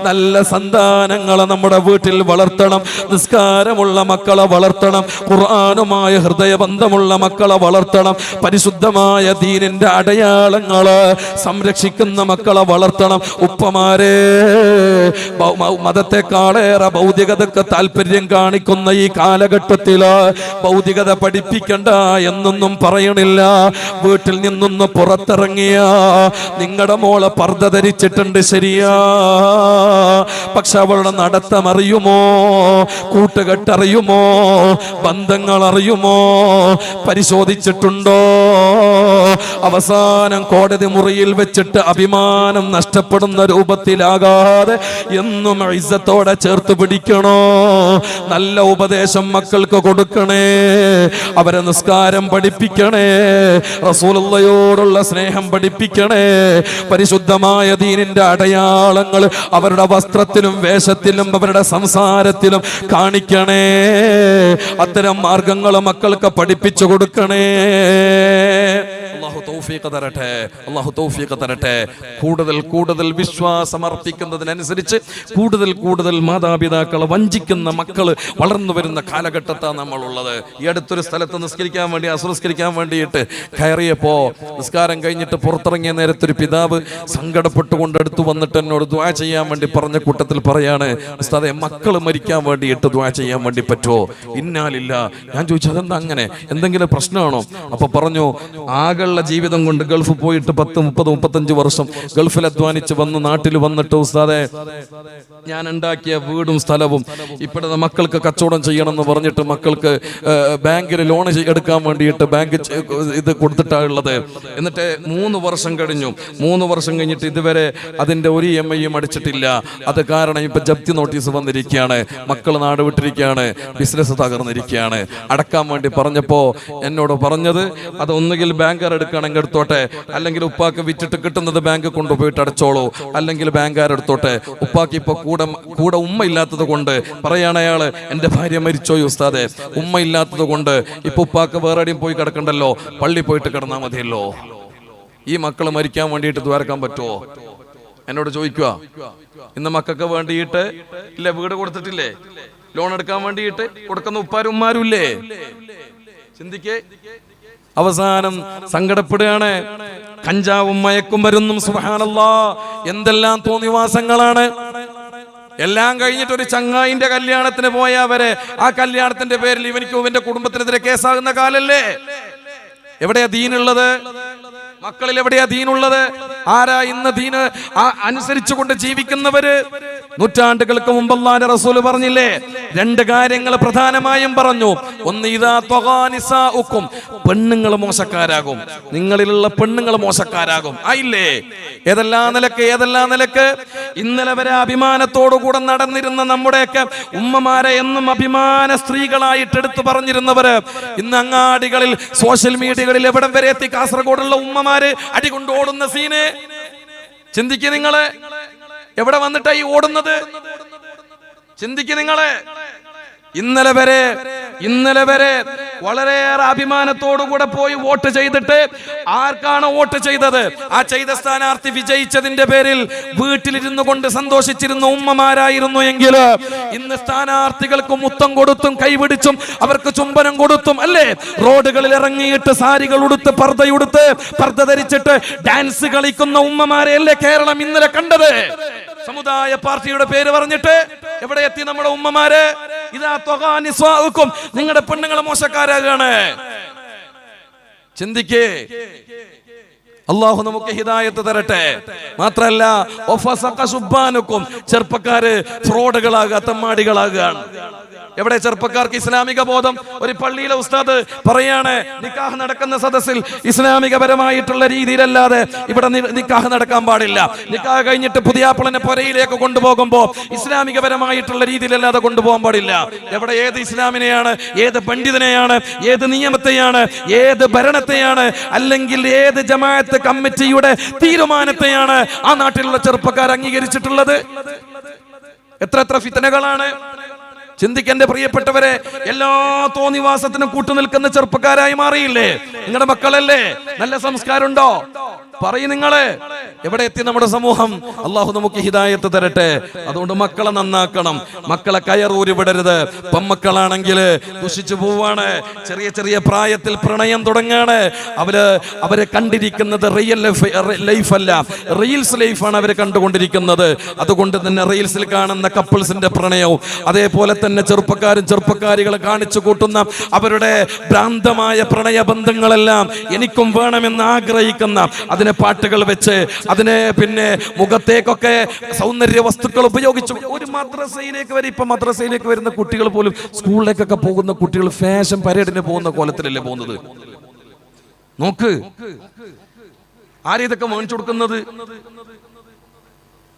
നല്ല സന്താനങ്ങളെ നമ്മുടെ വീട്ടിൽ വളർത്തണം. നിസ്കാരമുള്ള മക്കളെ വളർത്തണം. ഖുർആനുമായ ഹൃദയബന്ധമുള്ള മക്കളെ വളർത്തണം. പരിശുദ്ധമായ ദീനിന്റെ അടയാളങ്ങള് സംരക്ഷിക്കുന്ന മക്കളെ വളർത്തണം. ഉപ്പമാരെ, മതത്തെക്കാളേറെ ഭൗതികതക്ക് താല്പര്യം കാണിക്കുന്ന ഈ കാലഘട്ടത്തില് ഭൗതികത പഠിപ്പിക്കണ്ട എന്നൊന്നും പറയണില്ല. വീട്ടിൽ നിന്നൊന്ന് പുറത്തിറങ്ങിയ നിങ്ങളുടെ മോളെ പർദ്ദ ധരിച്ചിട്ടുണ്ട്, ശരിയാ, പക്ഷെ അവളുടെ നടത്തം അറിയുമോ? കൂട്ടുകെട്ടറിയുമോ? ബന്ധങ്ങൾ അറിയുമോ? പരിശോധിച്ചിട്ടുണ്ടോ? അവസാനം കോടതി മുറിയിൽ വെച്ചിട്ട് അഭിമാനം നഷ്ടപ്പെടുന്ന രൂപത്തിലാകാതെ എന്നും ഇസ്സത്തോടെ ചേർത്ത് പിടിക്കണോ? നല്ല ഉപദേശം മക്കൾക്ക് കൊടുക്കണേ. അവരെ നിസ്കാര നിസ്കാരം പഠിപ്പിക്കണേ, റസൂലുള്ളാഹിയോടുള്ള സ്നേഹം പഠിപ്പിക്കണേ, പരിശുദ്ധമായ ദീനിന്റെ അടയാളങ്ങൾ അവരുടെ വസ്ത്രത്തിലും വേഷത്തിലും അവരുടെ സംസാരത്തിലും കാണിക്കണേ. അത്തരം മാർഗങ്ങൾ മക്കൾക്ക് പഠിപ്പിച്ചു കൊടുക്കണേ. അല്ലാഹു തൗഫീഖ് തരട്ടെ, അല്ലാഹു തൗഫീഖ് തരട്ടെ. കൂടുതൽ കൂടുതൽ വിശ്വാസം അർപ്പിക്കുന്നതിനനുസരിച്ച് കൂടുതൽ കൂടുതൽ മാതാപിതാക്കളെ വഞ്ചിക്കുന്ന മക്കൾ വളർന്നു വരുന്ന കാലഘട്ടത്താണ് നമ്മളുള്ളത്. ഈ അടുത്തൊരു സ്ഥലത്ത് നിസ്കരിക്കാൻ വേണ്ടി അസുസ്കരിക്കാൻ വേണ്ടിയിട്ട് കയറിയപ്പോ നിസ്കാരം കഴിഞ്ഞിട്ട് പുറത്തിറങ്ങിയ നേരത്തെ ഒരു പിതാവ് സങ്കടപ്പെട്ടുകൊണ്ട് അടുത്ത് വന്നിട്ട് എന്നോട് ദുആ ചെയ്യാൻ വേണ്ടി പറഞ്ഞ കൂട്ടത്തിൽ പറയാണ്, ഉസ്താദേ മക്കൾ മരിക്കാൻ വേണ്ടിയിട്ട് ദുആ ചെയ്യാൻ വേണ്ടി പറ്റുമോ? ഇന്നാലില്ല. ഞാൻ ചോദിച്ചു അതെന്താ അങ്ങനെ, എന്തെങ്കിലും പ്രശ്നമാണോ? അപ്പൊ പറഞ്ഞു ആകെയുള്ള ജീവിതം കൊണ്ട് ഗൾഫ് പോയിട്ട് 10, 30, 35 വർഷം ഗൾഫിൽ അധ്വാനിച്ച് വന്ന് നാട്ടിൽ വന്നിട്ട് ഉസ്താദേ ഞാൻ ഉണ്ടാക്കിയ വീടും സ്ഥലവും ഇപ്പോഴത്തെ മക്കൾക്ക് കച്ചവടം ചെയ്യണം എന്ന് പറഞ്ഞിട്ട് മക്കൾക്ക് ബാങ്കിൽ ലോൺ എടുക്കാൻ വേണ്ടിയിട്ട് ബാങ്ക് ഇത് കൊടുത്തിട്ടാണുള്ളത്. എന്നിട്ട് 3 വർഷം കഴിഞ്ഞു. 3 വർഷം കഴിഞ്ഞിട്ട് ഇതുവരെ അതിന്റെ ഒരു EMI അടിച്ചിട്ടില്ല. അത് കാരണം ഇപ്പൊ ജപ്തി നോട്ടീസ് വന്നിരിക്കുകയാണ്. മക്കൾ നാട് വിട്ടിരിക്കുകയാണ്, ബിസിനസ് തകർന്നിരിക്കുകയാണ്. അടക്കാൻ വേണ്ടി പറഞ്ഞപ്പോ എന്നോട് പറഞ്ഞത് അത് ഒന്നുകിൽ ബാങ്കുകാർ എടുക്കുകയാണെങ്കിൽ എടുത്തോട്ടെ, അല്ലെങ്കിൽ ഉപ്പാക്ക് വിറ്റിട്ട് കിട്ടുന്നത് ബാങ്ക് കൊണ്ടുപോയിട്ട് അടച്ചോളൂ, അല്ലെങ്കിൽ ബാങ്കുകാർ എടുത്തോട്ടെ. ഉപ്പാക്ക് ഇപ്പൊ കൂടെ ഉമ്മ ഇല്ലാത്തത് കൊണ്ട് പറയാണ് അയാള്, എന്റെ ഭാര്യ മരിച്ചോയി ഉസ്താദെ, ഉമ്മ ഇല്ലാത്തത് കൊണ്ട് ഇപ്പൊ ഉപ്പാക്ക് വേറെ എവിടെയും പോയി കിടക്കണ്ടല്ലോ, പള്ളി പോയിട്ട് കിടന്നാൽ മതിയല്ലോ. ഈ മക്കള് മരിക്കാൻ വേണ്ടിയിട്ട് ദ്വാരക്കാൻ പറ്റുമോ? എന്നോട് ചോദിക്കുക. ഇന്ന് മക്കൾക്ക് വേണ്ടിയിട്ട് ഇല്ല വീട് കൊടുത്തിട്ടില്ലേ, ലോൺ എടുക്കാൻ വേണ്ടിയിട്ട് കൊടുക്കുന്ന ഉപ്പാരും ഉമ്മാരും ഇല്ലേ? ചിന്തിക്കേ. അവസാനം സങ്കടപ്പെടുകയാണ്. കഞ്ചാവും മയക്കും മരുന്നും സുബ്ഹാനല്ലാഹ് എന്തെല്ലാം തോന്നിവാസങ്ങളാണ്. എല്ലാം കഴിഞ്ഞിട്ട് ഒരു ചങ്ങായിന്റെ കല്യാണത്തിന് പോയവരെ ആ കല്യാണത്തിന്റെ പേരിൽ ഇവന്റെ കുടുംബത്തിനെതിരെ കേസാകുന്ന കാലല്ലേ? എവിടെയാ ദീനുള്ളത്? മക്കളിൽ എവിടെയാ ദീനുള്ളത്? ആരാ ഇന്ന് ദീന് അനുസരിച്ചുകൊണ്ട് ജീവിക്കുന്നവര്? നൂറ്റാണ്ടുകൾക്ക് മുമ്പ് അല്ലാഹുവിന്റെ റസൂൽ പറഞ്ഞില്ലേ, 2 കാര്യങ്ങൾ പ്രധാനമായും പറഞ്ഞു. ഒന്ന്, ഇദാ തഗാ നിസാഉക്കും, പെണ്ണുങ്ങൾ മോശക്കാരാകും, നിങ്ങളിലുള്ള പെണ്ണുങ്ങൾ മോശക്കാരാകും. ആയില്ലേ? ഏതെല്ലാം നിലക്ക് ഇന്നലെ വരെ അഭിമാനത്തോടുകൂടെ നടന്നിരുന്ന നമ്മുടെയൊക്കെ ഉമ്മമാരെ എന്നും അഭിമാന സ്ത്രീകളായിട്ട് എടുത്തു പറഞ്ഞിരുന്നവര് ഇന്ന് അങ്ങാടികളിൽ സോഷ്യൽ മീഡിയകളിൽ എവിടം വരെ എത്തി? കാസർഗോഡുള്ള ഉമ്മമാര് അടികൊണ്ട് ഓടുന്ന സീന് ചിന്തിക്കുക നിങ്ങള്. എവിടെ വന്നിട്ടാ ഈ ഓടുന്നത്? ചിന്തിക്കുക നിങ്ങളെ. ഇന്നലെ വരെ വളരെയേറെ അഭിമാനത്തോടുകൂടെ പോയി വോട്ട് ചെയ്തിട്ട് ആർക്കാണ് വോട്ട് ചെയ്തത്? ആ ചെയ്ത സ്ഥാനാർത്ഥി വിജയിച്ചതിന്റെ പേരിൽ വീട്ടിലിരുന്നു കൊണ്ട് സന്തോഷിച്ചിരുന്ന ഉമ്മമാരായിരുന്നു എങ്കിൽ ഇന്ന് സ്ഥാനാർത്ഥികൾക്ക് മുത്തം കൊടുത്തും കൈപിടിച്ചും അവർക്ക് ചുംബനം കൊടുത്തും അല്ലേ റോഡുകളിൽ ഇറങ്ങിയിട്ട് സാരികൾ ഉടുത്ത് പർദ്ദ ധരിച്ചിട്ട് ഡാൻസ് കളിക്കുന്ന ഉമ്മമാരെ അല്ലേ കേരളം ഇന്നലെ കണ്ടത്? സമുദായ പാർട്ടിയുടെ പേര് പറഞ്ഞിട്ട് എവിടെ എത്തി നമ്മുടെ ഉമ്മമാര്? ഇതാ തഗാ നിസാഉക്കും, നിങ്ങളുടെ പെണ്ണുങ്ങൾ മോശക്കാരാകാണ്. ചിന്തിക്കേ. അല്ലാഹു നമുക്ക് ഹിദായത്ത് തരട്ടെ. മാത്രല്ല ചെറുപ്പക്കാര് ഫ്രോഡുകളാകുക, തമ്മാടികളാകുകയാണ്. എവിടെ ചെറുപ്പക്കാർക്ക് ഇസ്ലാമിക ബോധം? ഒരു പള്ളിയിലെ ഉസ്താദ് പറയാണ്, നിക്കാഹ് നടക്കുന്ന സദസ്സിൽ ഇസ്ലാമികപരമായിട്ടുള്ള രീതിയിലല്ലാതെ ഇവിടെ നിക്കാഹ് നടക്കാൻ പാടില്ല. നിക്കാഹ് കഴിഞ്ഞിട്ട് പുതിയാപ്പിളനെ പുരയിലേക്ക് കൊണ്ടുപോകുമ്പോ ഇസ്ലാമികപരമായിട്ടുള്ള രീതിയിലല്ലാതെ കൊണ്ടുപോകാൻ പാടില്ല. എവിടെ ഏത് ഇസ്ലാമിനെയാണ്, ഏത് പണ്ഡിതനെയാണ്, ഏത് നിയമത്തെയാണ്, ഏത് ഭരണത്തെയാണ്, അല്ലെങ്കിൽ ഏത് ജമാഅത്ത് കമ്മിറ്റിയുടെ തീരുമാനത്തെയാണ് ആ നാട്ടിലുള്ള ചെറുപ്പക്കാർ അംഗീകരിച്ചിട്ടുള്ളത്? എത്ര ഫിത്നകളാണ്. ചിന്തിക്കെന്റെ പ്രിയപ്പെട്ടവരെ. എല്ലാ തോന്നിവാസത്തിനും കൂട്ടുനിൽക്കുന്ന ചെറുപ്പക്കാരായി മാറിയില്ലേ നിങ്ങളുടെ മക്കളല്ലേ? നല്ല സംസ്കാരമുണ്ടോ? പറയും നിങ്ങള്. എവിടെ എത്തി നമ്മുടെ സമൂഹം? അള്ളാഹു നമുക്ക് ഹിദായത്ത് തരട്ടെ. അതുകൊണ്ട് മക്കളെ നന്നാക്കണം. മക്കളെ കയറൂരി വിടരുത്. പെമ്മക്കളാണെങ്കിൽ ദുഷിച്ചു പോവാണ്. ചെറിയ പ്രായത്തിൽ പ്രണയം തുടങ്ങാണ്. അവരെ കണ്ടിരിക്കുന്നത് റിയൽ ലൈഫ് അല്ല, റീൽസ് ലൈഫാണ് അവരെ കണ്ടുകൊണ്ടിരിക്കുന്നത്. അതുകൊണ്ട് തന്നെ റീൽസിൽ കാണുന്ന കപ്പിൾസിന്റെ പ്രണയവും അതേപോലെ തന്നെ ചെറുപ്പക്കാരികളെ കാണിച്ചു കൂട്ടുന്ന അവരുടെ ഭ്രാന്തമായ പ്രണയബന്ധങ്ങളെല്ലാം എനിക്കും വേണമെന്ന് ആഗ്രഹിക്കുന്ന അതിനെ പാട്ടുകൾ വെച്ച് അതിനെ പിന്നെ മുഖത്തേക്കൊക്കെ സൗന്ദര്യ വസ്തുക്കൾ ഉപയോഗിച്ചു. ഒരു മദ്രസയിലേക്ക് വരെ ഇപ്പൊ മദ്രസയിലേക്ക് വരുന്ന കുട്ടികൾ പോലും, സ്കൂളിലേക്കൊക്കെ പോകുന്ന കുട്ടികൾ ഫാഷൻ പരേഡിന് പോകുന്ന കോലത്തിലല്ലേ പോകുന്നത്? നോക്ക്, ആരിതൊക്കെ മേടിച്ചു കൊടുക്കുന്നത്?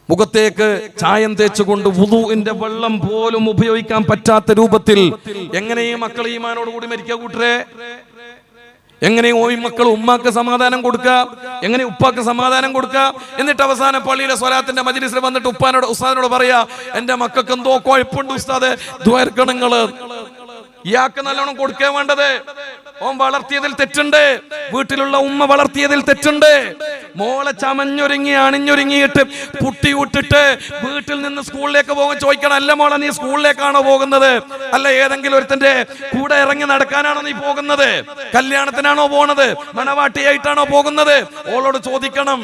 മുഖത്തേക്ക് ചായം തേച്ചുകൊണ്ട് വുളൂഇന്റെ വെള്ളം പോലും ഉപയോഗിക്കാൻ പറ്റാത്ത രൂപത്തിൽ എങ്ങനെയും മക്കൾ ഈമാനോട് കൂടി മരിക്കുക കൂട്ടരെ? എങ്ങനെ ഈ മക്കൾ ഉമ്മാക്ക് സമാധാനം കൊടുക്കുക, എങ്ങനെ ഉപ്പാക്ക് സമാധാനം കൊടുക്കുക? എന്നിട്ട് അവസാനം പള്ളിയിലെ സ്വലാത്തിന്റെ മജ്‌ലിസിൽ വന്നിട്ട് ഉസ്താദിനോട് പറയാ, എന്റെ മക്കൾക്ക് എന്തോ കുഴപ്പമുണ്ട് ഉസ്താദെ, ദ്വാരക്കണങ്ങള്. ഇയാൾക്ക് നല്ലോണം കൊടുക്കേ വേണ്ടത്. ഓൻ വളർത്തിയതിൽ തെറ്റുണ്ട്, വീട്ടിലുള്ള ഉമ്മ വളർത്തിയതിൽ തെറ്റുണ്ട്. മോളെ ചമഞ്ഞൊരുങ്ങി അണിഞ്ഞൊരുങ്ങിയിട്ട് പുട്ടി വിട്ടിട്ട് വീട്ടിൽ നിന്ന് സ്കൂളിലേക്ക് പോകാൻ ചോദിക്കണം, അല്ല മോളെ നീ സ്കൂളിലേക്കാണോ പോകുന്നത്, അല്ല ഏതെങ്കിലും ഒരുത്തന്റെ കൂടെ ഇറങ്ങി നടക്കാനാണോ നീ പോകുന്നത്, കല്യാണത്തിനാണോ പോണത്, മണവാട്ടിയായിട്ടാണോ പോകുന്നത്? ഓളോട് ചോദിക്കണം.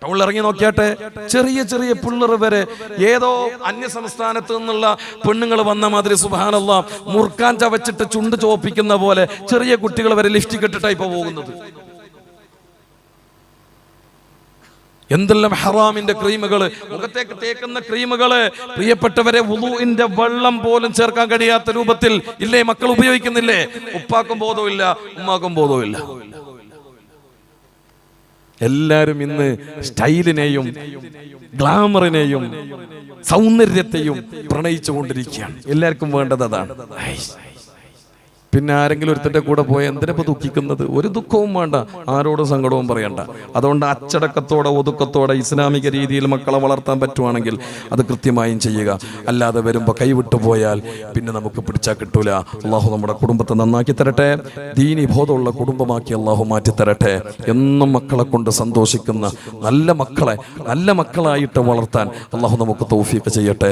ടൗണിലിറങ്ങി നോക്കിയാട്ടെ, ചെറിയ ചെറിയ പിള്ളേർ വരെ ഏതോ അന്യ സംസ്ഥാനത്ത് നിന്നുള്ള പെണ്ണുങ്ങൾ വന്ന മാതിരി സുബ്ഹാനല്ലാഹ് മുറുക്കാൻ ചവച്ചിട്ട് ചുണ്ട് ചോപ്പിക്കുന്ന പോലെ ചെറിയ കുട്ടികൾ വരെ ലിഫ്റ്റിക് ഇട്ടിട്ടാണ് ഇപ്പൊ പോകുന്നത്. എന്തെല്ലാം ഹറാമിന്റെ ക്രീമുകള്, മുഖത്തേക്ക് തേക്കുന്ന ക്രീമുകള്. പ്രിയപ്പെട്ടവരെ, വുളൂഇന്റെ വെള്ളം പോലും ചേർക്കാൻ കഴിയാത്ത രൂപത്തിൽ ഇല്ലേ മക്കൾ ഉപയോഗിക്കുന്നില്ലേ? ഉപ്പാക്കും ബോധമില്ല, ഉമ്മാക്കും ബോധമില്ല. എല്ലാരും ഇന്ന് സ്റ്റൈലിനെയും ഗ്ലാമറിനെയും സൗന്ദര്യത്തെയും പ്രണയിച്ചു കൊണ്ടിരിക്കുകയാണ്. എല്ലാവർക്കും വേണ്ടത് അതാണ്. പിന്നെ ആരെങ്കിലും ഒരുത്തന്റെ കൂടെ പോയ എന്തിനപ്പോ ദുഃഖിക്കുന്നത്? ഒരു ദുഃഖവും വേണ്ട, ആരോടും സങ്കടവും പറയണ്ട. അതുകൊണ്ട് അച്ചടക്കത്തോടെ ഒതുക്കത്തോടെ ഇസ്ലാമിക രീതിയിൽ മക്കളെ വളർത്താൻ പറ്റുവാണെങ്കിൽ അത് കൃത്യമായും ചെയ്യുക. അല്ലാതെ വരുമ്പോൾ കൈവിട്ടു പോയാൽ പിന്നെ നമുക്ക് പിടിച്ചാൽ കിട്ടൂല. അള്ളാഹു നമ്മുടെ കുടുംബത്തെ നന്നാക്കി തരട്ടെ, ദീനി ബോധമുള്ള കുടുംബമാക്കി അള്ളാഹു മാറ്റി തരട്ടെ. എന്നും മക്കളെ കൊണ്ട് സന്തോഷിക്കുന്ന നല്ല മക്കളായിട്ട് വളർത്താൻ അള്ളാഹു നമുക്ക് തൗഫീഖ് ചെയ്യട്ടെ.